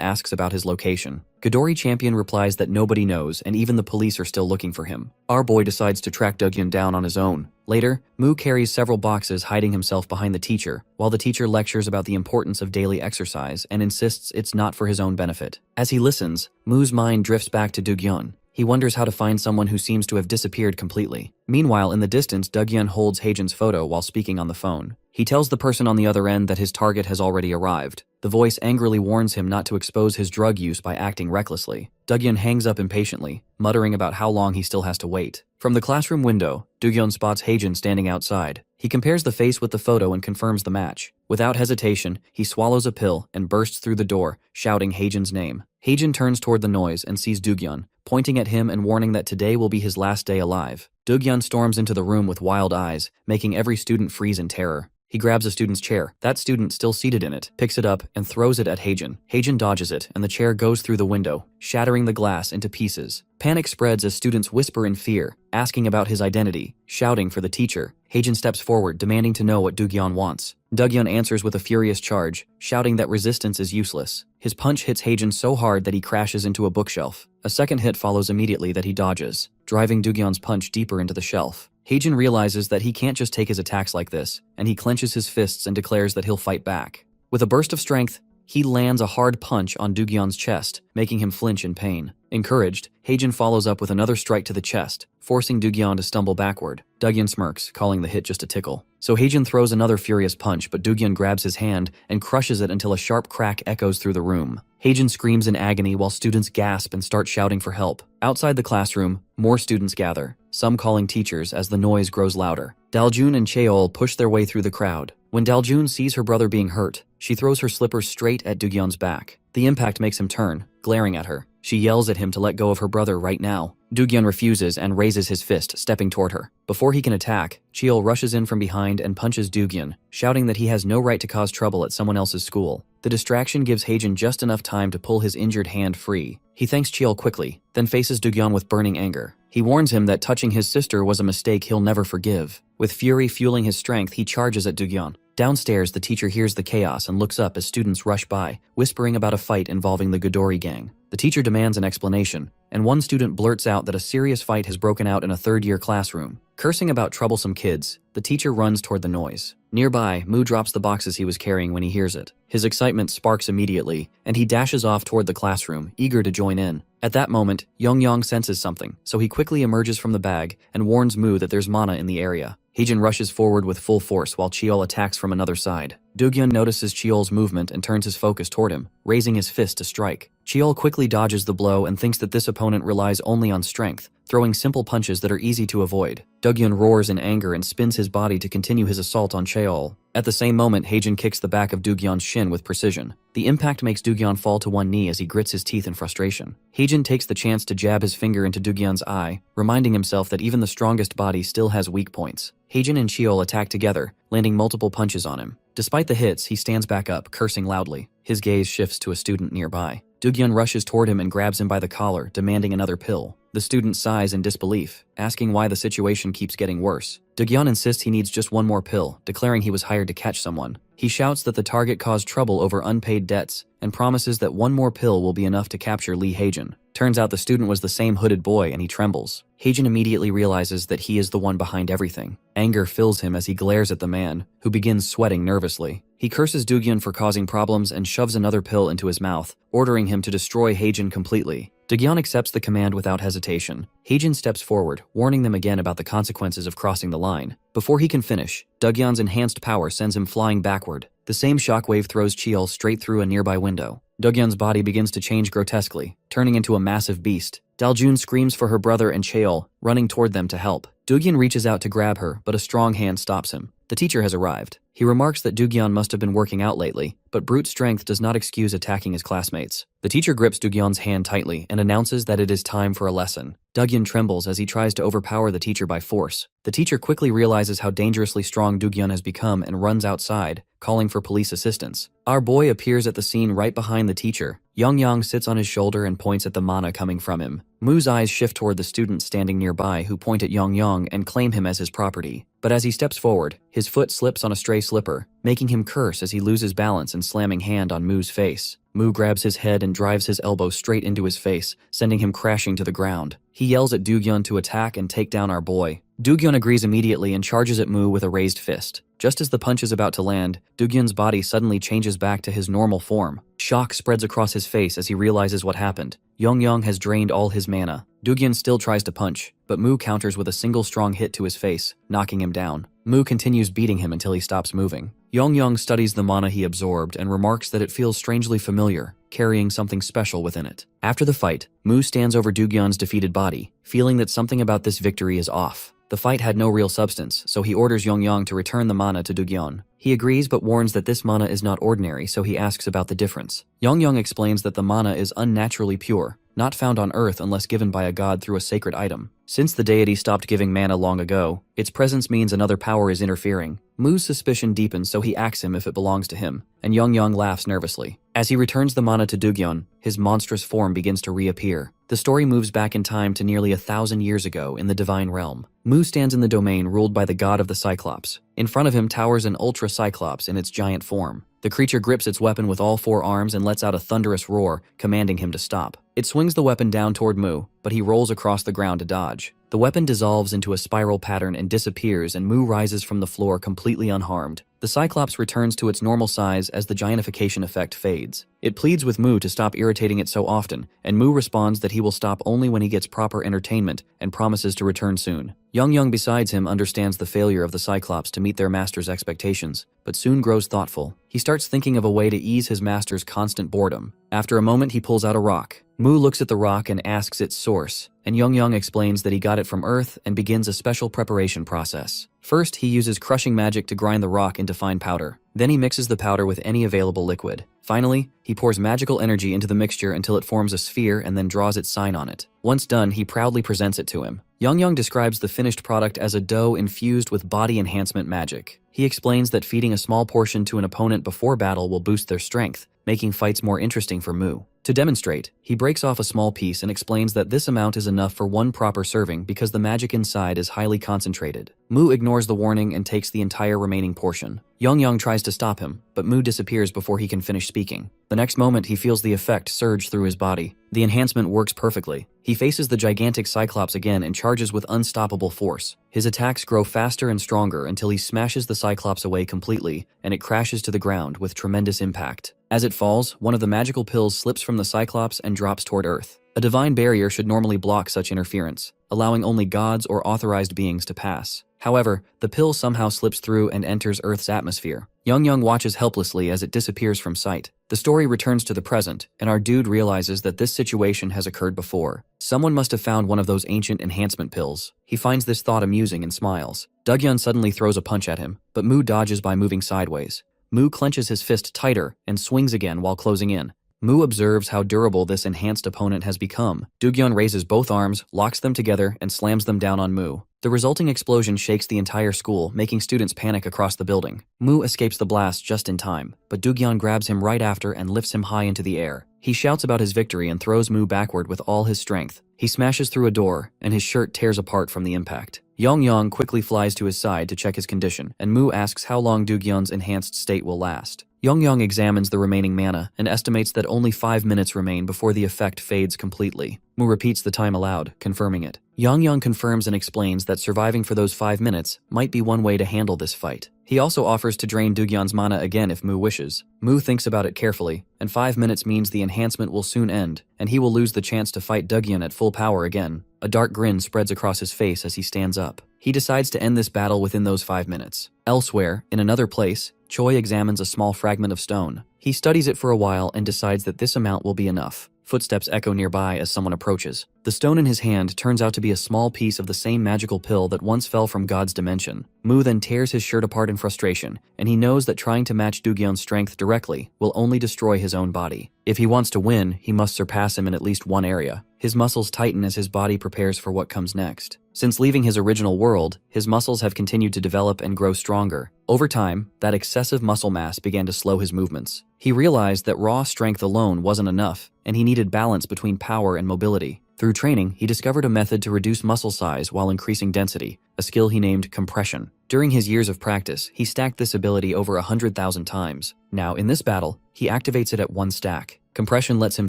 asks about his location. Ghidorah Champion replies that nobody knows and even the police are still looking for him. Our boy decides to track Doogyun down on his own. Later, Mu carries several boxes hiding himself behind the teacher, while the teacher lectures about the importance of daily exercise and insists it's not for his own benefit. As he listens, Mu's mind drifts back to Doogyun. He wonders how to find someone who seems to have disappeared completely. Meanwhile, in the distance, Doogyun holds Haejin's photo while speaking on the phone. He tells the person on the other end that his target has already arrived. The voice angrily warns him not to expose his drug use by acting recklessly. Doogyun hangs up impatiently, muttering about how long he still has to wait. From the classroom window, Doogyun spots Haejin standing outside. He compares the face with the photo and confirms the match. Without hesitation, he swallows a pill and bursts through the door, shouting Haejin's name. Haejin turns toward the noise and sees Doogyun, pointing at him and warning that today will be his last day alive. Doogyun storms into the room with wild eyes, making every student freeze in terror. He grabs a student's chair. That student, still seated in it, picks it up and throws it at Haejin. Haejin dodges it, and the chair goes through the window, shattering the glass into pieces. Panic spreads as students whisper in fear, asking about his identity, shouting for the teacher. Haejin steps forward, demanding to know what Doogyun wants. Doogyun answers with a furious charge, shouting that resistance is useless. His punch hits Haejin so hard that he crashes into a bookshelf. A second hit follows immediately that he dodges, driving Doogyun's punch deeper into the shelf. Haejin realizes that he can't just take his attacks like this, and he clenches his fists and declares that he'll fight back. With a burst of strength, he lands a hard punch on Doogyun's chest, making him flinch in pain. Encouraged, Haejin follows up with another strike to the chest, forcing Doogyun to stumble backward. Doogyun smirks, calling the hit just a tickle. So Haejin throws another furious punch, but Doogyun grabs his hand and crushes it until a sharp crack echoes through the room. Haejin screams in agony while students gasp and start shouting for help. Outside the classroom, more students gather, some calling teachers as the noise grows louder. Daljun and Cheol push their way through the crowd. When Daljun sees her brother being hurt, she throws her slippers straight at Doogyun's back. The impact makes him turn, glaring at her. She yells at him to let go of her brother right now. Doogyun refuses and raises his fist, stepping toward her. Before he can attack, Cheol rushes in from behind and punches Doogyun, shouting that he has no right to cause trouble at someone else's school. The distraction gives Haejin just enough time to pull his injured hand free. He thanks Cheol quickly, then faces Doogyun with burning anger. He warns him that touching his sister was a mistake he'll never forgive. With fury fueling his strength, he charges at Doogyun. Downstairs, the teacher hears the chaos and looks up as students rush by, whispering about a fight involving the Ghidorah gang. The teacher demands an explanation, and one student blurts out that a serious fight has broken out in a third-year classroom. Cursing about troublesome kids, the teacher runs toward the noise. Nearby, Mu drops the boxes he was carrying when he hears it. His excitement sparks immediately, and he dashes off toward the classroom, eager to join in. At that moment, Yongyong senses something, so he quickly emerges from the bag and warns Mu that there's mana in the area. Heejin rushes forward with full force while Cheol attacks from another side. Doogyun notices Cheol's movement and turns his focus toward him, raising his fist to strike. Cheol quickly dodges the blow and thinks that this opponent relies only on strength, throwing simple punches that are easy to avoid. Doogyun roars in anger and spins his body to continue his assault on Cheol. At the same moment, Heejin kicks the back of Doogyun's shin with precision. The impact makes Doogyun fall to one knee as he grits his teeth in frustration. Heejin takes the chance to jab his finger into Doogyun's eye, reminding himself that even the strongest body still has weak points. Heejin and Cheol attack together, landing multiple punches on him. Despite the hits, he stands back up, cursing loudly. His gaze shifts to a student nearby. Doogyun rushes toward him and grabs him by the collar, demanding another pill. The student sighs in disbelief, asking why the situation keeps getting worse. Doogyun insists he needs just one more pill, declaring he was hired to catch someone. He shouts that the target caused trouble over unpaid debts, and promises that one more pill will be enough to capture Lee Heejin. Turns out the student was the same hooded boy and he trembles. Heejin immediately realizes that he is the one behind everything. Anger fills him as he glares at the man, who begins sweating nervously. He curses Doogyun for causing problems and shoves another pill into his mouth, ordering him to destroy Heejin completely. Doogyun accepts the command without hesitation. Heejin steps forward, warning them again about the consequences of crossing the line. Before he can finish, Doogyun's enhanced power sends him flying backward. The same shockwave throws Cheol straight through a nearby window. Doogyun's body begins to change grotesquely, turning into a massive beast. Daljun screams for her brother and Cheol, running toward them to help. Doogyun reaches out to grab her, but a strong hand stops him. The teacher has arrived. He remarks that Doogyun must have been working out lately, but brute strength does not excuse attacking his classmates. The teacher grips Doogyun's hand tightly and announces that it is time for a lesson. Doogyun trembles as he tries to overpower the teacher by force. The teacher quickly realizes how dangerously strong Doogyun has become and runs outside, calling for police assistance. Our boy appears at the scene right behind the teacher. Young sits on his shoulder and points at the mana coming from him. Moo's eyes shift toward the students standing nearby who point at Young and claim him as his property. But as he steps forward, his foot slips on a stray slipper, making him curse as he loses balance and slamming hand on Moo's face. Moo grabs his head and drives his elbow straight into his face, sending him crashing to the ground. He yells at Doogyun to attack and take down our boy. Doogyun agrees immediately and charges at Moo with a raised fist. Just as the punch is about to land, Doogyun's body suddenly changes back to his normal form. Shock spreads across his face as he realizes what happened. Young has drained all his mana. Doogyun still tries to punch, but Moo counters with a single strong hit to his face, knocking him down. Moo continues beating him until he stops moving. Young studies the mana he absorbed and remarks that it feels strangely familiar, carrying something special within it. After the fight, Moo stands over Doogyun's defeated body, feeling that something about this victory is off. The fight had no real substance, so he orders Young to return the mana to Doogyun. He agrees but warns that this mana is not ordinary, so he asks about the difference. Young explains that the mana is unnaturally pure, not found on Earth unless given by a god through a sacred item. Since the deity stopped giving mana long ago, its presence means another power is interfering. Moo's suspicion deepens, so he asks him if it belongs to him, and Young laughs nervously. As he returns the mana to Doogyun, his monstrous form begins to reappear. The story moves back in time to nearly 1,000 years ago in the Divine Realm. Moo stands in the domain ruled by the god of the Cyclops. In front of him towers an Ultra Cyclops in its giant form. The creature grips its weapon with all 4 arms and lets out a thunderous roar, commanding him to stop. It swings the weapon down toward Moo, but he rolls across the ground to dodge. The weapon dissolves into a spiral pattern and disappears, and Moo rises from the floor completely unharmed. The Cyclops returns to its normal size as the giantification effect fades. It pleads with Moo to stop irritating it so often, and Moo responds that he will stop only when he gets proper entertainment and promises to return soon. Young besides him understands the failure of the Cyclops to meet their master's expectations, but soon grows thoughtful. He starts thinking of a way to ease his master's constant boredom. After a moment, he pulls out a rock. Moo looks at the rock and asks its source, and Young explains that he got it from Earth and begins a special preparation process. First, he uses crushing magic to grind the rock into fine powder. Then he mixes the powder with any available liquid. Finally, he pours magical energy into the mixture until it forms a sphere and then draws its sign on it. Once done, he proudly presents it to him. Young describes the finished product as a dough infused with body enhancement magic. He explains that feeding a small portion to an opponent before battle will boost their strength, making fights more interesting for Moo. To demonstrate, he breaks off a small piece and explains that this amount is enough for one proper serving because the magic inside is highly concentrated. Moo ignores the warning and takes the entire remaining portion. Young tries to stop him, but Moo disappears before he can finish speaking. The next moment, he feels the effect surge through his body. The enhancement works perfectly. He faces the gigantic Cyclops again and charges with unstoppable force. His attacks grow faster and stronger until he smashes the Cyclops away completely, and it crashes to the ground with tremendous impact. As it falls, one of the magical pills slips from the Cyclops and drops toward Earth. A divine barrier should normally block such interference. allowing only gods or authorized beings to pass. However, the pill somehow slips through and enters Earth's atmosphere. Young watches helplessly as it disappears from sight. The story returns to the present, and our dude realizes that this situation has occurred before. Someone must have found one of those ancient enhancement pills. He finds this thought amusing and smiles. Dugyeon suddenly throws a punch at him, but Mu dodges by moving sideways. Mu clenches his fist tighter and swings again while closing in. Mu observes how durable this enhanced opponent has become. Dugyeon raises both arms, locks them together, and slams them down on Mu. The resulting explosion shakes the entire school, making students panic across the building. Mu escapes the blast just in time, but Dugyeon grabs him right after and lifts him high into the air. He shouts about his victory and throws Mu backward with all his strength. He smashes through a door, and his shirt tears apart from the impact. Young quickly flies to his side to check his condition, and Mu asks how long Dugyeon's enhanced state will last. Young examines the remaining mana and estimates that only 5 minutes remain before the effect fades completely. Mu repeats the time aloud, confirming it. Young confirms and explains that surviving for those 5 minutes might be one way to handle this fight. He also offers to drain Dugyeon's mana again if Mu wishes. Mu thinks about it carefully, and 5 minutes means the enhancement will soon end, and he will lose the chance to fight Dugyeon at full power again. A dark grin spreads across his face as he stands up. He decides to end this battle within those 5 minutes. Elsewhere, in another place, Choi examines a small fragment of stone. He studies it for a while and decides that this amount will be enough. Footsteps echo nearby as someone approaches. The stone in his hand turns out to be a small piece of the same magical pill that once fell from God's dimension. Mu then tears his shirt apart in frustration, and he knows that trying to match Dugyeon's strength directly will only destroy his own body. If he wants to win, he must surpass him in at least one area. His muscles tighten as his body prepares for what comes next. Since leaving his original world, his muscles have continued to develop and grow stronger. Over time, that excessive muscle mass began to slow his movements. He realized that raw strength alone wasn't enough, and he needed balance between power and mobility. Through training, he discovered a method to reduce muscle size while increasing density, a skill he named compression. During his years of practice, he stacked this ability over 100,000 times. Now, in this battle, he activates it at 1 stack. Compression lets him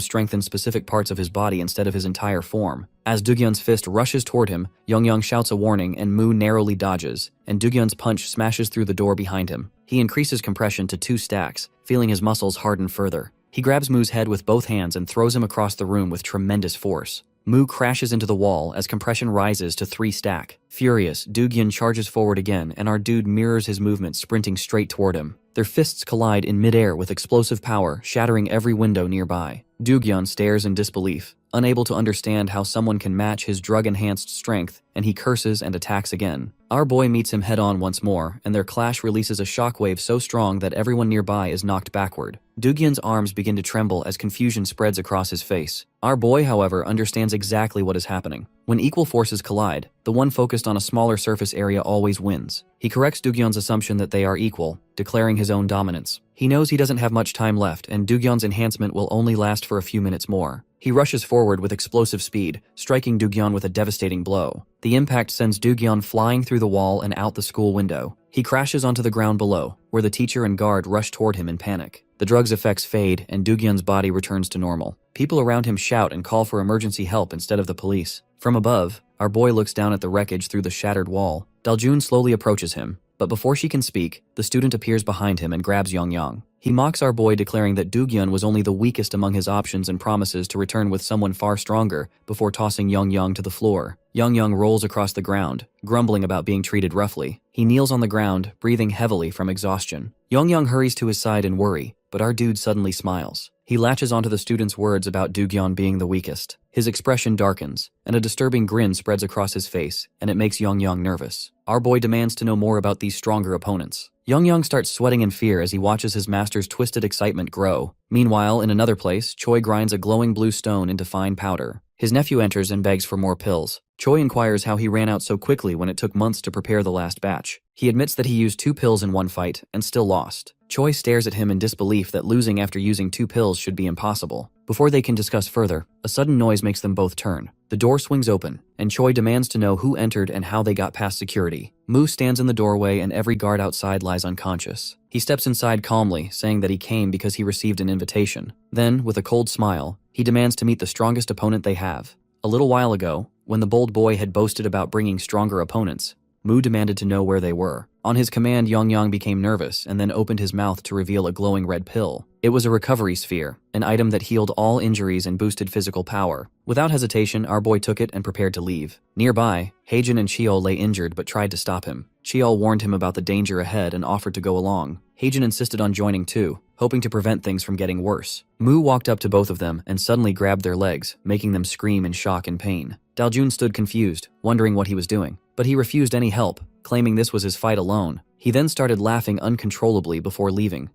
strengthen specific parts of his body instead of his entire form. As Dugyeon's fist rushes toward him, Young shouts a warning and Mu narrowly dodges, and Dugyeon's punch smashes through the door behind him. He increases compression to 2 stacks, feeling his muscles harden further. He grabs Mu's head with both hands and throws him across the room with tremendous force. Mu crashes into the wall as compression rises to 3 stack. Furious, Dugyeon charges forward again, and our dude mirrors his movement, sprinting straight toward him. Their fists collide in midair with explosive power, shattering every window nearby. Dugyeon stares in disbelief, unable to understand how someone can match his drug-enhanced strength, and he curses and attacks again. Our boy meets him head-on once more, and their clash releases a shockwave so strong that everyone nearby is knocked backward. Dugyeon's arms begin to tremble as confusion spreads across his face. Our boy, however, understands exactly what is happening. When equal forces collide, the one focused on a smaller surface area always wins. He corrects Dugyeon's assumption that they are equal, declaring his own dominance. He knows he doesn't have much time left, and Dugyeon's enhancement will only last for a few minutes more. He rushes forward with explosive speed, striking Dugyeon with a devastating blow. The impact sends Dugyeon flying through the wall and out the school window. He crashes onto the ground below, where the teacher and guard rush toward him in panic. The drug's effects fade, and Dugyeon's body returns to normal. People around him shout and call for emergency help instead of the police. From above, our boy looks down at the wreckage through the shattered wall. Daljun slowly approaches him, but before she can speak, the student appears behind him and grabs Young. He mocks our boy, declaring that Dugyeon was only the weakest among his options and promises to return with someone far stronger before tossing Young to the floor. Young rolls across the ground, grumbling about being treated roughly. He kneels on the ground, breathing heavily from exhaustion. Young hurries to his side in worry, but our dude suddenly smiles. He latches onto the student's words about Dugyeon being the weakest. His expression darkens, and a disturbing grin spreads across his face, and it makes Young nervous. Our boy demands to know more about these stronger opponents. Young starts sweating in fear as he watches his master's twisted excitement grow. Meanwhile, in another place, Choi grinds a glowing blue stone into fine powder. His nephew enters and begs for more pills. Choi inquires how he ran out so quickly when it took months to prepare the last batch. He admits that he used 2 pills in one fight and still lost. Choi stares at him in disbelief that losing after using 2 pills should be impossible. Before they can discuss further, a sudden noise makes them both turn. The door swings open, and Choi demands to know who entered and how they got past security. Mu stands in the doorway and every guard outside lies unconscious. He steps inside calmly, saying that he came because he received an invitation. Then, with a cold smile, he demands to meet the strongest opponent they have. A little while ago, when the bold boy had boasted about bringing stronger opponents, Mu demanded to know where they were. On his command, Yang became nervous and then opened his mouth to reveal a glowing red pill. It was a recovery sphere, an item that healed all injuries and boosted physical power. Without hesitation, our boy took it and prepared to leave. Nearby, Heijin and Chiol lay injured but tried to stop him. Chiol warned him about the danger ahead and offered to go along. Heijin insisted on joining too, hoping to prevent things from getting worse. Mu walked up to both of them and suddenly grabbed their legs, making them scream in shock and pain. Daljun stood confused, wondering what he was doing, but he refused any help, claiming this was his fight alone. He then started laughing uncontrollably before leaving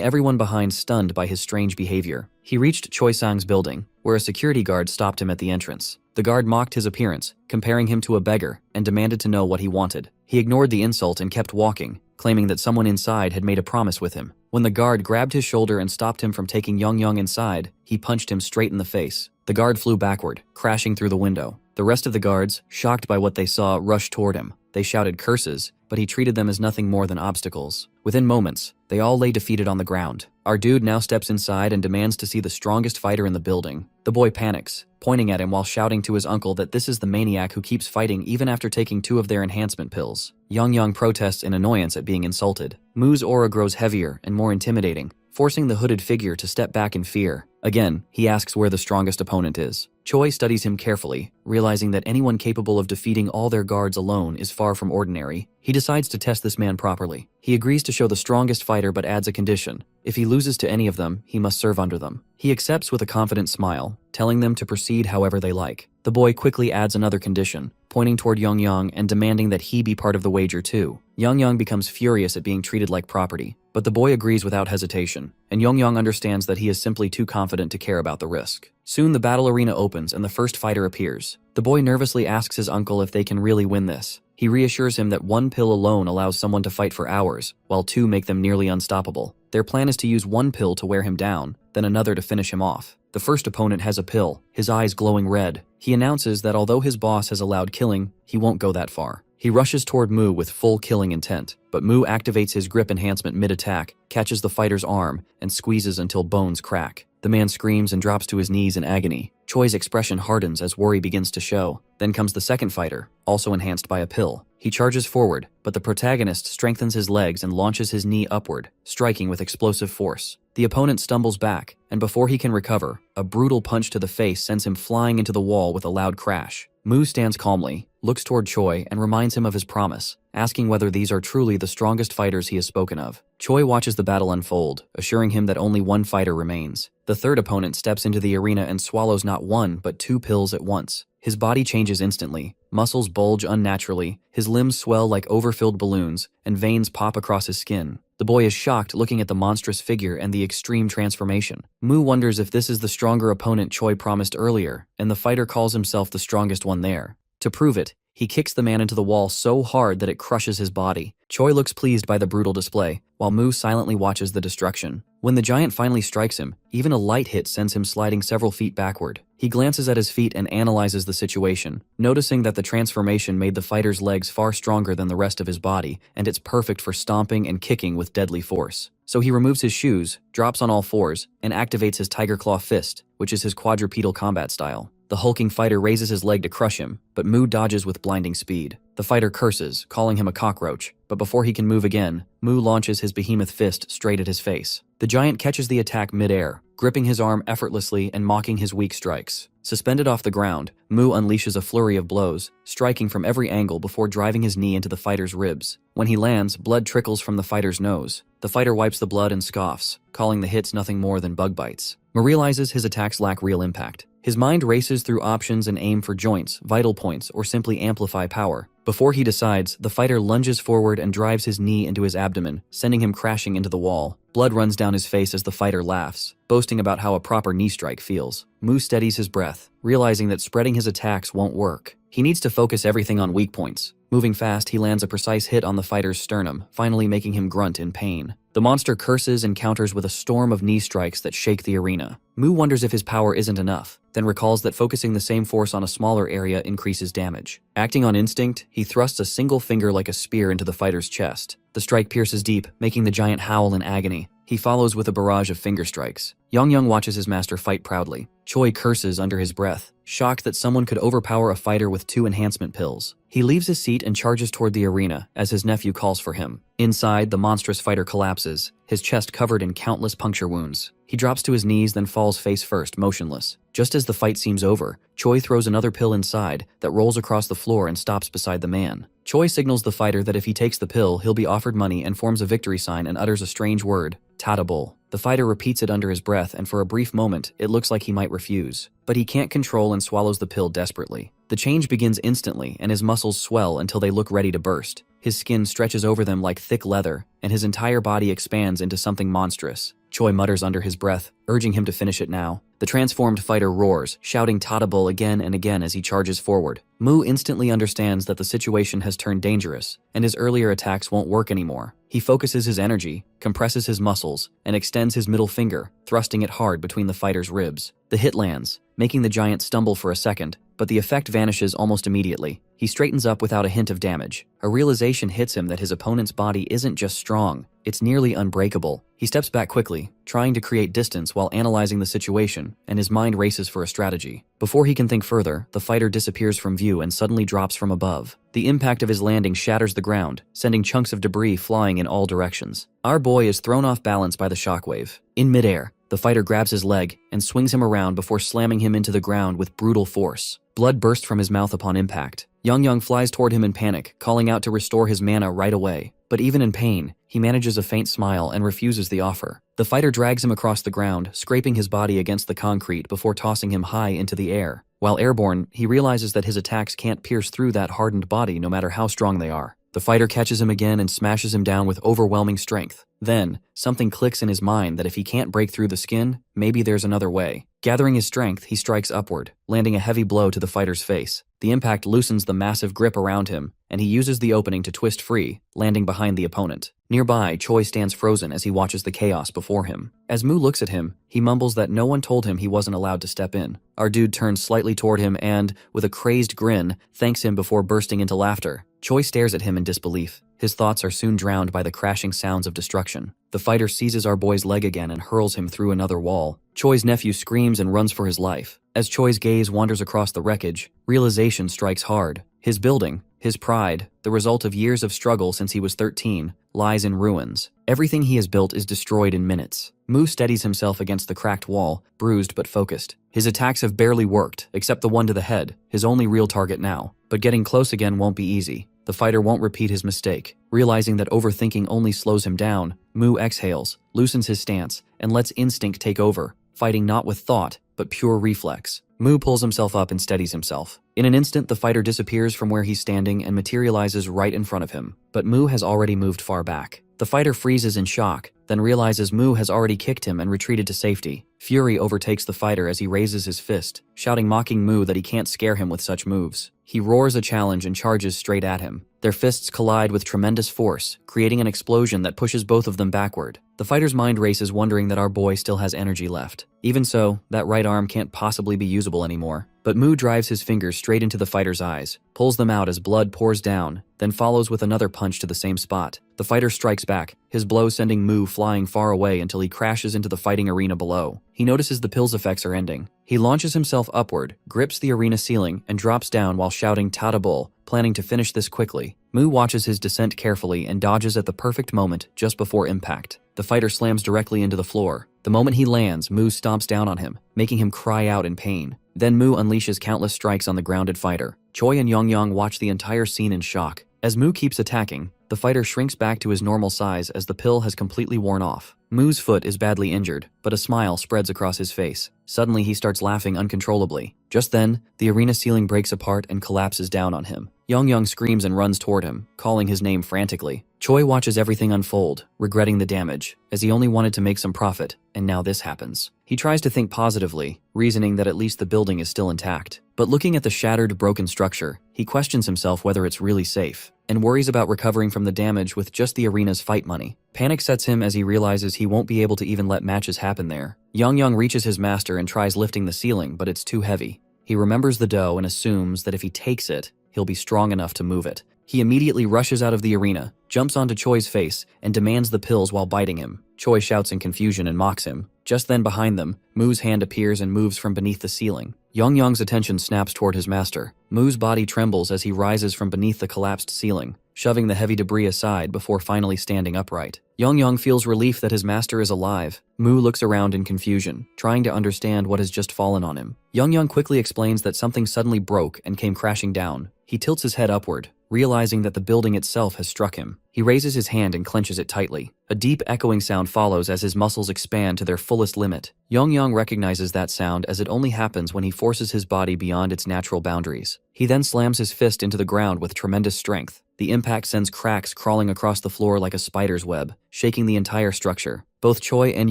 everyone behind stunned by his strange behavior. He reached Choi Sang's building, where a security guard stopped him at the entrance. The guard mocked his appearance, comparing him to a beggar, and demanded to know what he wanted. He ignored the insult and kept walking, claiming that someone inside had made a promise with him. When the guard grabbed his shoulder and stopped him from taking Yang inside, he punched him straight in the face. The guard flew backward, crashing through the window. The rest of the guards, shocked by what they saw, rushed toward him. They shouted curses, but he treated them as nothing more than obstacles. Within moments, they all lay defeated on the ground. Our dude now steps inside and demands to see the strongest fighter in the building. The boy panics, pointing at him while shouting to his uncle that this is the maniac who keeps fighting even after taking 2 of their enhancement pills. Yang protests in annoyance at being insulted. Mu's aura grows heavier and more intimidating, forcing the hooded figure to step back in fear. Again, he asks where the strongest opponent is. Choi studies him carefully, realizing that anyone capable of defeating all their guards alone is far from ordinary. He decides to test this man properly. He agrees to show the strongest fighter but adds a condition. If he loses to any of them, he must serve under them. He accepts with a confident smile, telling them to proceed however they like. The boy quickly adds another condition, pointing toward Yang and demanding that he be part of the wager too. Yang becomes furious at being treated like property, but the boy agrees without hesitation, and Yang understands that he is simply too confident to care about the risk. Soon the battle arena opens and the first fighter appears. The boy nervously asks his uncle if they can really win this. He reassures him that 1 pill alone allows someone to fight for hours, while 2 make them nearly unstoppable. Their plan is to use 1 pill to wear him down, then another to finish him off. The first opponent has a pill, his eyes glowing red. He announces that although his boss has allowed killing, he won't go that far. He rushes toward Mu with full killing intent, but Mu activates his grip enhancement mid-attack, catches the fighter's arm, and squeezes until bones crack. The man screams and drops to his knees in agony. Choi's expression hardens as worry begins to show. Then comes the second fighter, also enhanced by a pill. He charges forward, but the protagonist strengthens his legs and launches his knee upward, striking with explosive force. The opponent stumbles back, and before he can recover, a brutal punch to the face sends him flying into the wall with a loud crash. Mu stands calmly, looks toward Choi, and reminds him of his promise, asking whether these are truly the strongest fighters he has spoken of. Choi watches the battle unfold, assuring him that only 1 fighter remains. The third opponent steps into the arena and swallows not 1 but 2 pills at once. His body changes instantly, muscles bulge unnaturally, his limbs swell like overfilled balloons, and veins pop across his skin. The boy is shocked looking at the monstrous figure and the extreme transformation. Mu wonders if this is the stronger opponent Choi promised earlier, and the fighter calls himself the strongest one there. To prove it, he kicks the man into the wall so hard that it crushes his body. Choi looks pleased by the brutal display, while Mu silently watches the destruction. When the giant finally strikes him, even a light hit sends him sliding several feet backward. He glances at his feet and analyzes the situation, noticing that the transformation made the fighter's legs far stronger than the rest of his body, and it's perfect for stomping and kicking with deadly force. So he removes his shoes, drops on all fours, and activates his Tiger Claw Fist, which is his quadrupedal combat style. The hulking fighter raises his leg to crush him, but Mu dodges with blinding speed. The fighter curses, calling him a cockroach, but before he can move again, Mu launches his behemoth fist straight at his face. The giant catches the attack mid-air, gripping his arm effortlessly and mocking his weak strikes. Suspended off the ground, Mu unleashes a flurry of blows, striking from every angle before driving his knee into the fighter's ribs. When he lands, blood trickles from the fighter's nose. The fighter wipes the blood and scoffs, calling the hits nothing more than bug bites. Mu realizes his attacks lack real impact. His mind races through options and aim for joints, vital points, or simply amplify power. Before he decides, the fighter lunges forward and drives his knee into his abdomen, sending him crashing into the wall. Blood runs down his face as the fighter laughs, boasting about how a proper knee strike feels. Mu steadies his breath, realizing that spreading his attacks won't work. He needs to focus everything on weak points. Moving fast, he lands a precise hit on the fighter's sternum, finally making him grunt in pain. The monster curses and counters with a storm of knee strikes that shake the arena. Mu wonders if his power isn't enough, then recalls that focusing the same force on a smaller area increases damage. Acting on instinct, he thrusts a single finger like a spear into the fighter's chest. The strike pierces deep, making the giant howl in agony. He He follows with a barrage of finger strikes. Yang watches his master fight proudly. Choi curses under his breath, shocked that someone could overpower a fighter with 2 enhancement pills. He leaves his seat and charges toward the arena as his nephew calls for him. Inside, the monstrous fighter collapses, his chest covered in countless puncture wounds. He drops to his knees, then falls face first, motionless. Just as the fight seems over, Choi throws another pill inside that rolls across the floor and stops beside the man. Choi signals the fighter that if he takes the pill, he'll be offered money and forms a victory sign and utters a strange word, Tadabul. The fighter repeats it under his breath, and for a brief moment, it looks like he might refuse. But he can't control and swallows the pill desperately. The change begins instantly, and his muscles swell until they look ready to burst. His skin stretches over them like thick leather, and his entire body expands into something monstrous. Choi mutters under his breath, urging him to finish it now. The transformed fighter roars, shouting Tadabul again and again as he charges forward. Mu instantly understands that the situation has turned dangerous, and his earlier attacks won't work anymore. He focuses his energy, compresses his muscles, and extends his middle finger, thrusting it hard between the fighter's ribs. The hit lands, making the giant stumble for a second, but the effect vanishes almost immediately. He straightens up without a hint of damage. A realization hits him that his opponent's body isn't just strong, it's nearly unbreakable. He steps back quickly, trying to create distance while analyzing the situation, and his mind races for a strategy. Before he can think further, the fighter disappears from view and suddenly drops from above. The impact of his landing shatters the ground, sending chunks of debris flying in all directions. Our boy is thrown off balance by the shockwave. In midair, the fighter grabs his leg and swings him around before slamming him into the ground with brutal force. Blood burst from his mouth upon impact. Yang flies toward him in panic, calling out to restore his mana right away. But even in pain, he manages a faint smile and refuses the offer. The fighter drags him across the ground, scraping his body against the concrete before tossing him high into the air. While airborne, he realizes that his attacks can't pierce through that hardened body no matter how strong they are. The fighter catches him again and smashes him down with overwhelming strength. Then, something clicks in his mind that if he can't break through the skin, maybe there's another way. Gathering his strength, he strikes upward, landing a heavy blow to the fighter's face. The impact loosens the massive grip around him, and he uses the opening to twist free, landing behind the opponent. Nearby, Choi stands frozen as he watches the chaos before him. As Mu looks at him, he mumbles that no one told him he wasn't allowed to step in. Our dude turns slightly toward him and, with a crazed grin, thanks him before bursting into laughter. Choi stares at him in disbelief. His thoughts are soon drowned by the crashing sounds of destruction. The fighter seizes our boy's leg again and hurls him through another wall. Choi's nephew screams and runs for his life. As Choi's gaze wanders across the wreckage, realization strikes hard. His building, his pride, the result of years of struggle since he was 13, lies in ruins. Everything he has built is destroyed in minutes. Mu steadies himself against the cracked wall, bruised but focused. His attacks have barely worked, except the one to the head, his only real target now. But getting close again won't be easy. The fighter won't repeat his mistake. Realizing that overthinking only slows him down, Mu exhales, loosens his stance, and lets instinct take over, fighting not with thought, but pure reflex. Mu pulls himself up and steadies himself. In an instant, the fighter disappears from where he's standing and materializes right in front of him. But Mu has already moved far back. The fighter freezes in shock, then realizes Mu has already kicked him and retreated to safety. Fury overtakes the fighter as he raises his fist, shouting mocking Mu that he can't scare him with such moves. He roars a challenge and charges straight at him. Their fists collide with tremendous force, creating an explosion that pushes both of them backward. The fighter's mind races, wondering that our boy still has energy left. Even so, that right arm can't possibly be usable anymore. But Mu drives his fingers straight into the fighter's eyes, pulls them out as blood pours down, then follows with another punch to the same spot. The fighter strikes back, his blow sending Mu flying far away until he crashes into the fighting arena below. He notices the pill's effects are ending. He launches himself upward, grips the arena ceiling, and drops down while shouting Tadabul, planning to finish this quickly. Mu watches his descent carefully and dodges at the perfect moment just before impact. The fighter slams directly into the floor. The moment he lands, Mu stomps down on him, making him cry out in pain. Then Mu unleashes countless strikes on the grounded fighter. Choi and Yang watch the entire scene in shock. As Mu keeps attacking, the fighter shrinks back to his normal size as the pill has completely worn off. Mu's foot is badly injured, but a smile spreads across his face. Suddenly, he starts laughing uncontrollably. Just then, the arena ceiling breaks apart and collapses down on him. Yang screams and runs toward him, calling his name frantically. Choi watches everything unfold, regretting the damage, as he only wanted to make some profit, and now this happens. He tries to think positively, reasoning that at least the building is still intact. But looking at the shattered, broken structure, he questions himself whether it's really safe, and worries about recovering from the damage with just the arena's fight money. Panic sets him as he realizes he won't be able to even let matches happen there. Yang reaches his master and tries lifting the ceiling, but it's too heavy. He remembers the dough and assumes that if he takes it, he'll be strong enough to move it. He immediately rushes out of the arena, jumps onto Choi's face, and demands the pills while biting him. Choi shouts in confusion and mocks him. Just then behind them, Mu's hand appears and moves from beneath the ceiling. Yongyang's attention snaps toward his master. Mu's body trembles as he rises from beneath the collapsed ceiling, shoving the heavy debris aside before finally standing upright. Yongyang feels relief that his master is alive. Mu looks around in confusion, trying to understand what has just fallen on him. Yongyang quickly explains that something suddenly broke and came crashing down. He tilts his head upward, realizing that the building itself has struck him. He raises his hand and clenches it tightly. A deep echoing sound follows as his muscles expand to their fullest limit. Yongyang recognizes that sound as it only happens when he forces his body beyond its natural boundaries. He then slams his fist into the ground with tremendous strength. The impact sends cracks crawling across the floor like a spider's web, shaking the entire structure. Both Choi and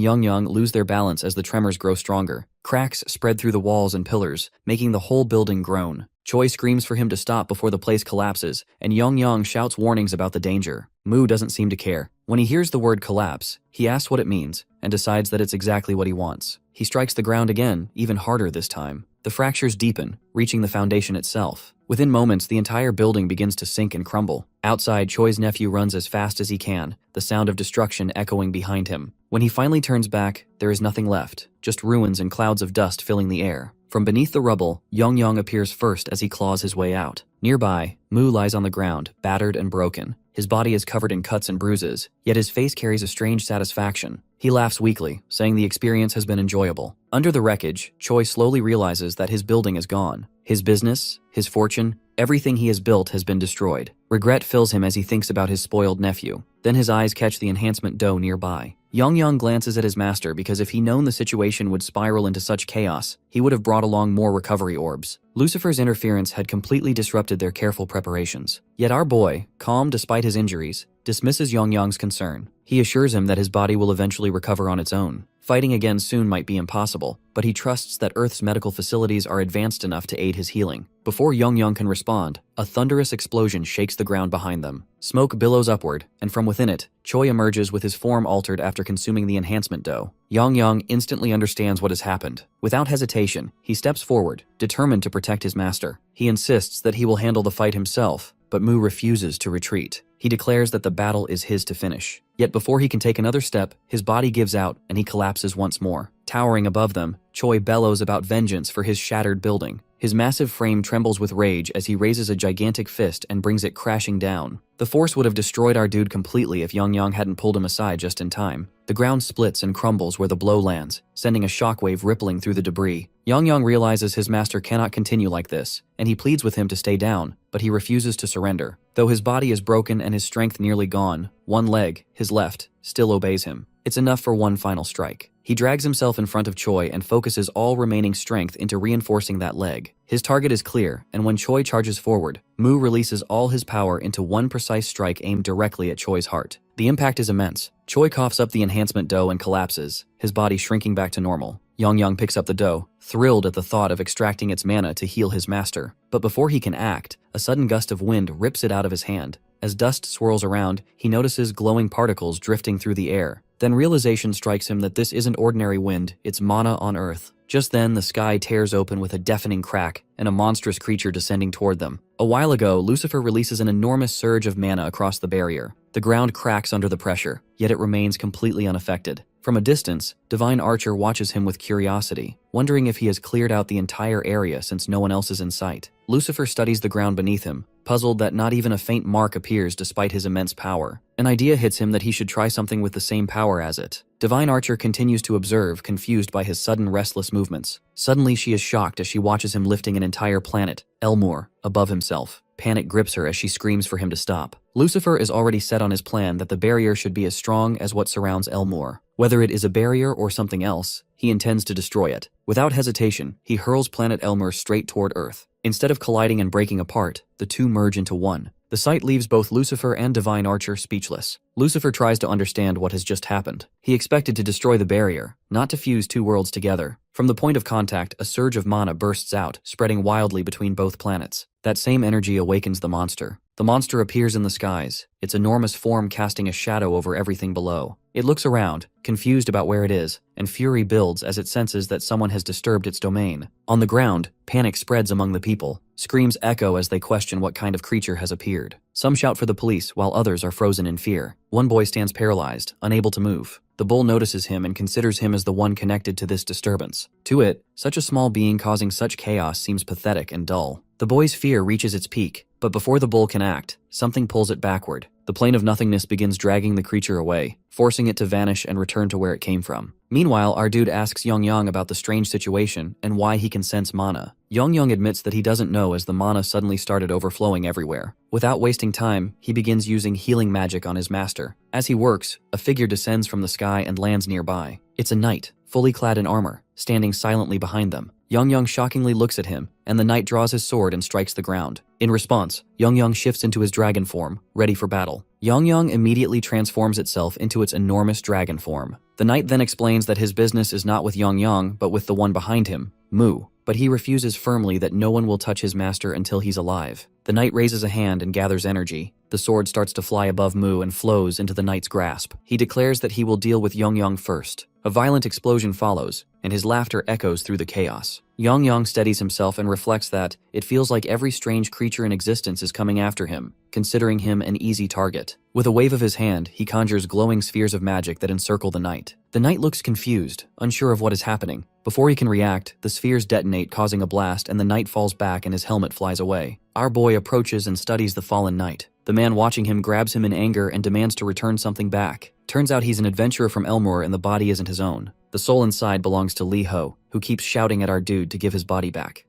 Yongyang lose their balance as the tremors grow stronger. Cracks spread through the walls and pillars, making the whole building groan. Choi screams for him to stop before the place collapses, and Yongyang shouts warnings about the danger. Mu doesn't seem to care. When he hears the word collapse, he asks what it means, and decides that it's exactly what he wants. He strikes the ground again, even harder this time. The fractures deepen, reaching the foundation itself. Within moments, the entire building begins to sink and crumble. Outside, Choi's nephew runs as fast as he can, the sound of destruction echoing behind him. When he finally turns back, there is nothing left, just ruins and clouds of dust filling the air. From beneath the rubble, Yongyang appears first as he claws his way out. Nearby, Mu lies on the ground, battered and broken. His body is covered in cuts and bruises, yet his face carries a strange satisfaction. He laughs weakly, saying the experience has been enjoyable. Under the wreckage, Choi slowly realizes that his building is gone. His business, his fortune, everything he has built has been destroyed. Regret fills him as he thinks about his spoiled nephew. Then his eyes catch the enhancement dough nearby. Yongyang glances at his master because if he'd known the situation would spiral into such chaos, he would have brought along more recovery orbs. Lucifer's interference had completely disrupted their careful preparations. Yet our boy, calm despite his injuries, dismisses Yongyang's concern. He assures him that his body will eventually recover on its own. Fighting again soon might be impossible, but he trusts that Earth's medical facilities are advanced enough to aid his healing. Before Yongyang can respond, a thunderous explosion shakes the ground behind them. Smoke billows upward, and from within it, Choi emerges with his form altered after consuming the enhancement dough. Yongyang instantly understands what has happened. Without hesitation, he steps forward, determined to protect his master. He insists that he will handle the fight himself, but Mu refuses to retreat. He declares that the battle is his to finish. Yet before he can take another step, his body gives out and he collapses once more. Towering above them, Choi bellows about vengeance for his shattered building. His massive frame trembles with rage as he raises a gigantic fist and brings it crashing down. The force would have destroyed our dude completely if Yongyang hadn't pulled him aside just in time. The ground splits and crumbles where the blow lands, sending a shockwave rippling through the debris. Yongyang realizes his master cannot continue like this, and he pleads with him to stay down, but he refuses to surrender. Though his body is broken and his strength nearly gone, one leg, his left, still obeys him. It's enough for one final strike. He drags himself in front of Choi and focuses all remaining strength into reinforcing that leg. His target is clear, and when Choi charges forward, Mu releases all his power into one precise strike aimed directly at Choi's heart. The impact is immense. Choi coughs up the enhancement dough and collapses, his body shrinking back to normal. Yongyang picks up the dough, thrilled at the thought of extracting its mana to heal his master. But before he can act, a sudden gust of wind rips it out of his hand. As dust swirls around, he notices glowing particles drifting through the air. Then realization strikes him that this isn't ordinary wind, it's mana on Earth. Just then, the sky tears open with a deafening crack, and a monstrous creature descending toward them. A while ago, Lucifer releases an enormous surge of mana across the barrier. The ground cracks under the pressure, yet it remains completely unaffected. From a distance, Divine Archer watches him with curiosity, wondering if he has cleared out the entire area since no one else is in sight. Lucifer studies the ground beneath him, puzzled that not even a faint mark appears despite his immense power. An idea hits him that he should try something with the same power as it. Divine Archer continues to observe, confused by his sudden restless movements. Suddenly she is shocked as she watches him lifting an entire planet, Elmore, above himself. Panic grips her as she screams for him to stop. Lucifer is already set on his plan that the barrier should be as strong as what surrounds Elmore. Whether it is a barrier or something else, he intends to destroy it. Without hesitation, he hurls planet Elmore straight toward Earth. Instead of colliding and breaking apart, the two merge into one. The sight leaves both Lucifer and Divine Archer speechless. Lucifer tries to understand what has just happened. He expected to destroy the barrier, not to fuse two worlds together. From the point of contact, a surge of mana bursts out, spreading wildly between both planets. That same energy awakens the monster. The monster appears in the skies, its enormous form casting a shadow over everything below. It looks around, confused about where it is, and fury builds as it senses that someone has disturbed its domain. On the ground, panic spreads among the people. Screams echo as they question what kind of creature has appeared. Some shout for the police, while others are frozen in fear. One boy stands paralyzed, unable to move. The bull notices him and considers him as the one connected to this disturbance. To it, such a small being causing such chaos seems pathetic and dull. The boy's fear reaches its peak, but before the bull can act, something pulls it backward. The plane of nothingness begins dragging the creature away, forcing it to vanish and return to where it came from. Meanwhile, our dude asks Yong about the strange situation and why he can sense mana. Yong admits that he doesn't know as the mana suddenly started overflowing everywhere. Without wasting time, he begins using healing magic on his master. As he works, a figure descends from the sky and lands nearby. It's a knight, fully clad in armor, standing silently behind them. Yong shockingly looks at him, and the knight draws his sword and strikes the ground. In response, Yong shifts into his dragon form, ready for battle. Yong immediately transforms itself into its enormous dragon form. The knight then explains that his business is not with Yong but with the one behind him, Mu, but he refuses firmly that no one will touch his master until he's alive. The knight raises a hand and gathers energy. The sword starts to fly above Mu and flows into the knight's grasp. He declares that he will deal with Yong first. A violent explosion follows, and his laughter echoes through the chaos. Yong steadies himself and reflects that it feels like every strange creature in existence is coming after him, considering him an easy target. With a wave of his hand, he conjures glowing spheres of magic that encircle the knight. The knight looks confused, unsure of what is happening. Before he can react, the spheres detonate, causing a blast, and the knight falls back and his helmet flies away. Our boy approaches and studies the fallen knight. The man watching him grabs him in anger and demands to return something back. Turns out he's an adventurer from Elmore and the body isn't his own. The soul inside belongs to Lee Ho, who keeps shouting at our dude to give his body back.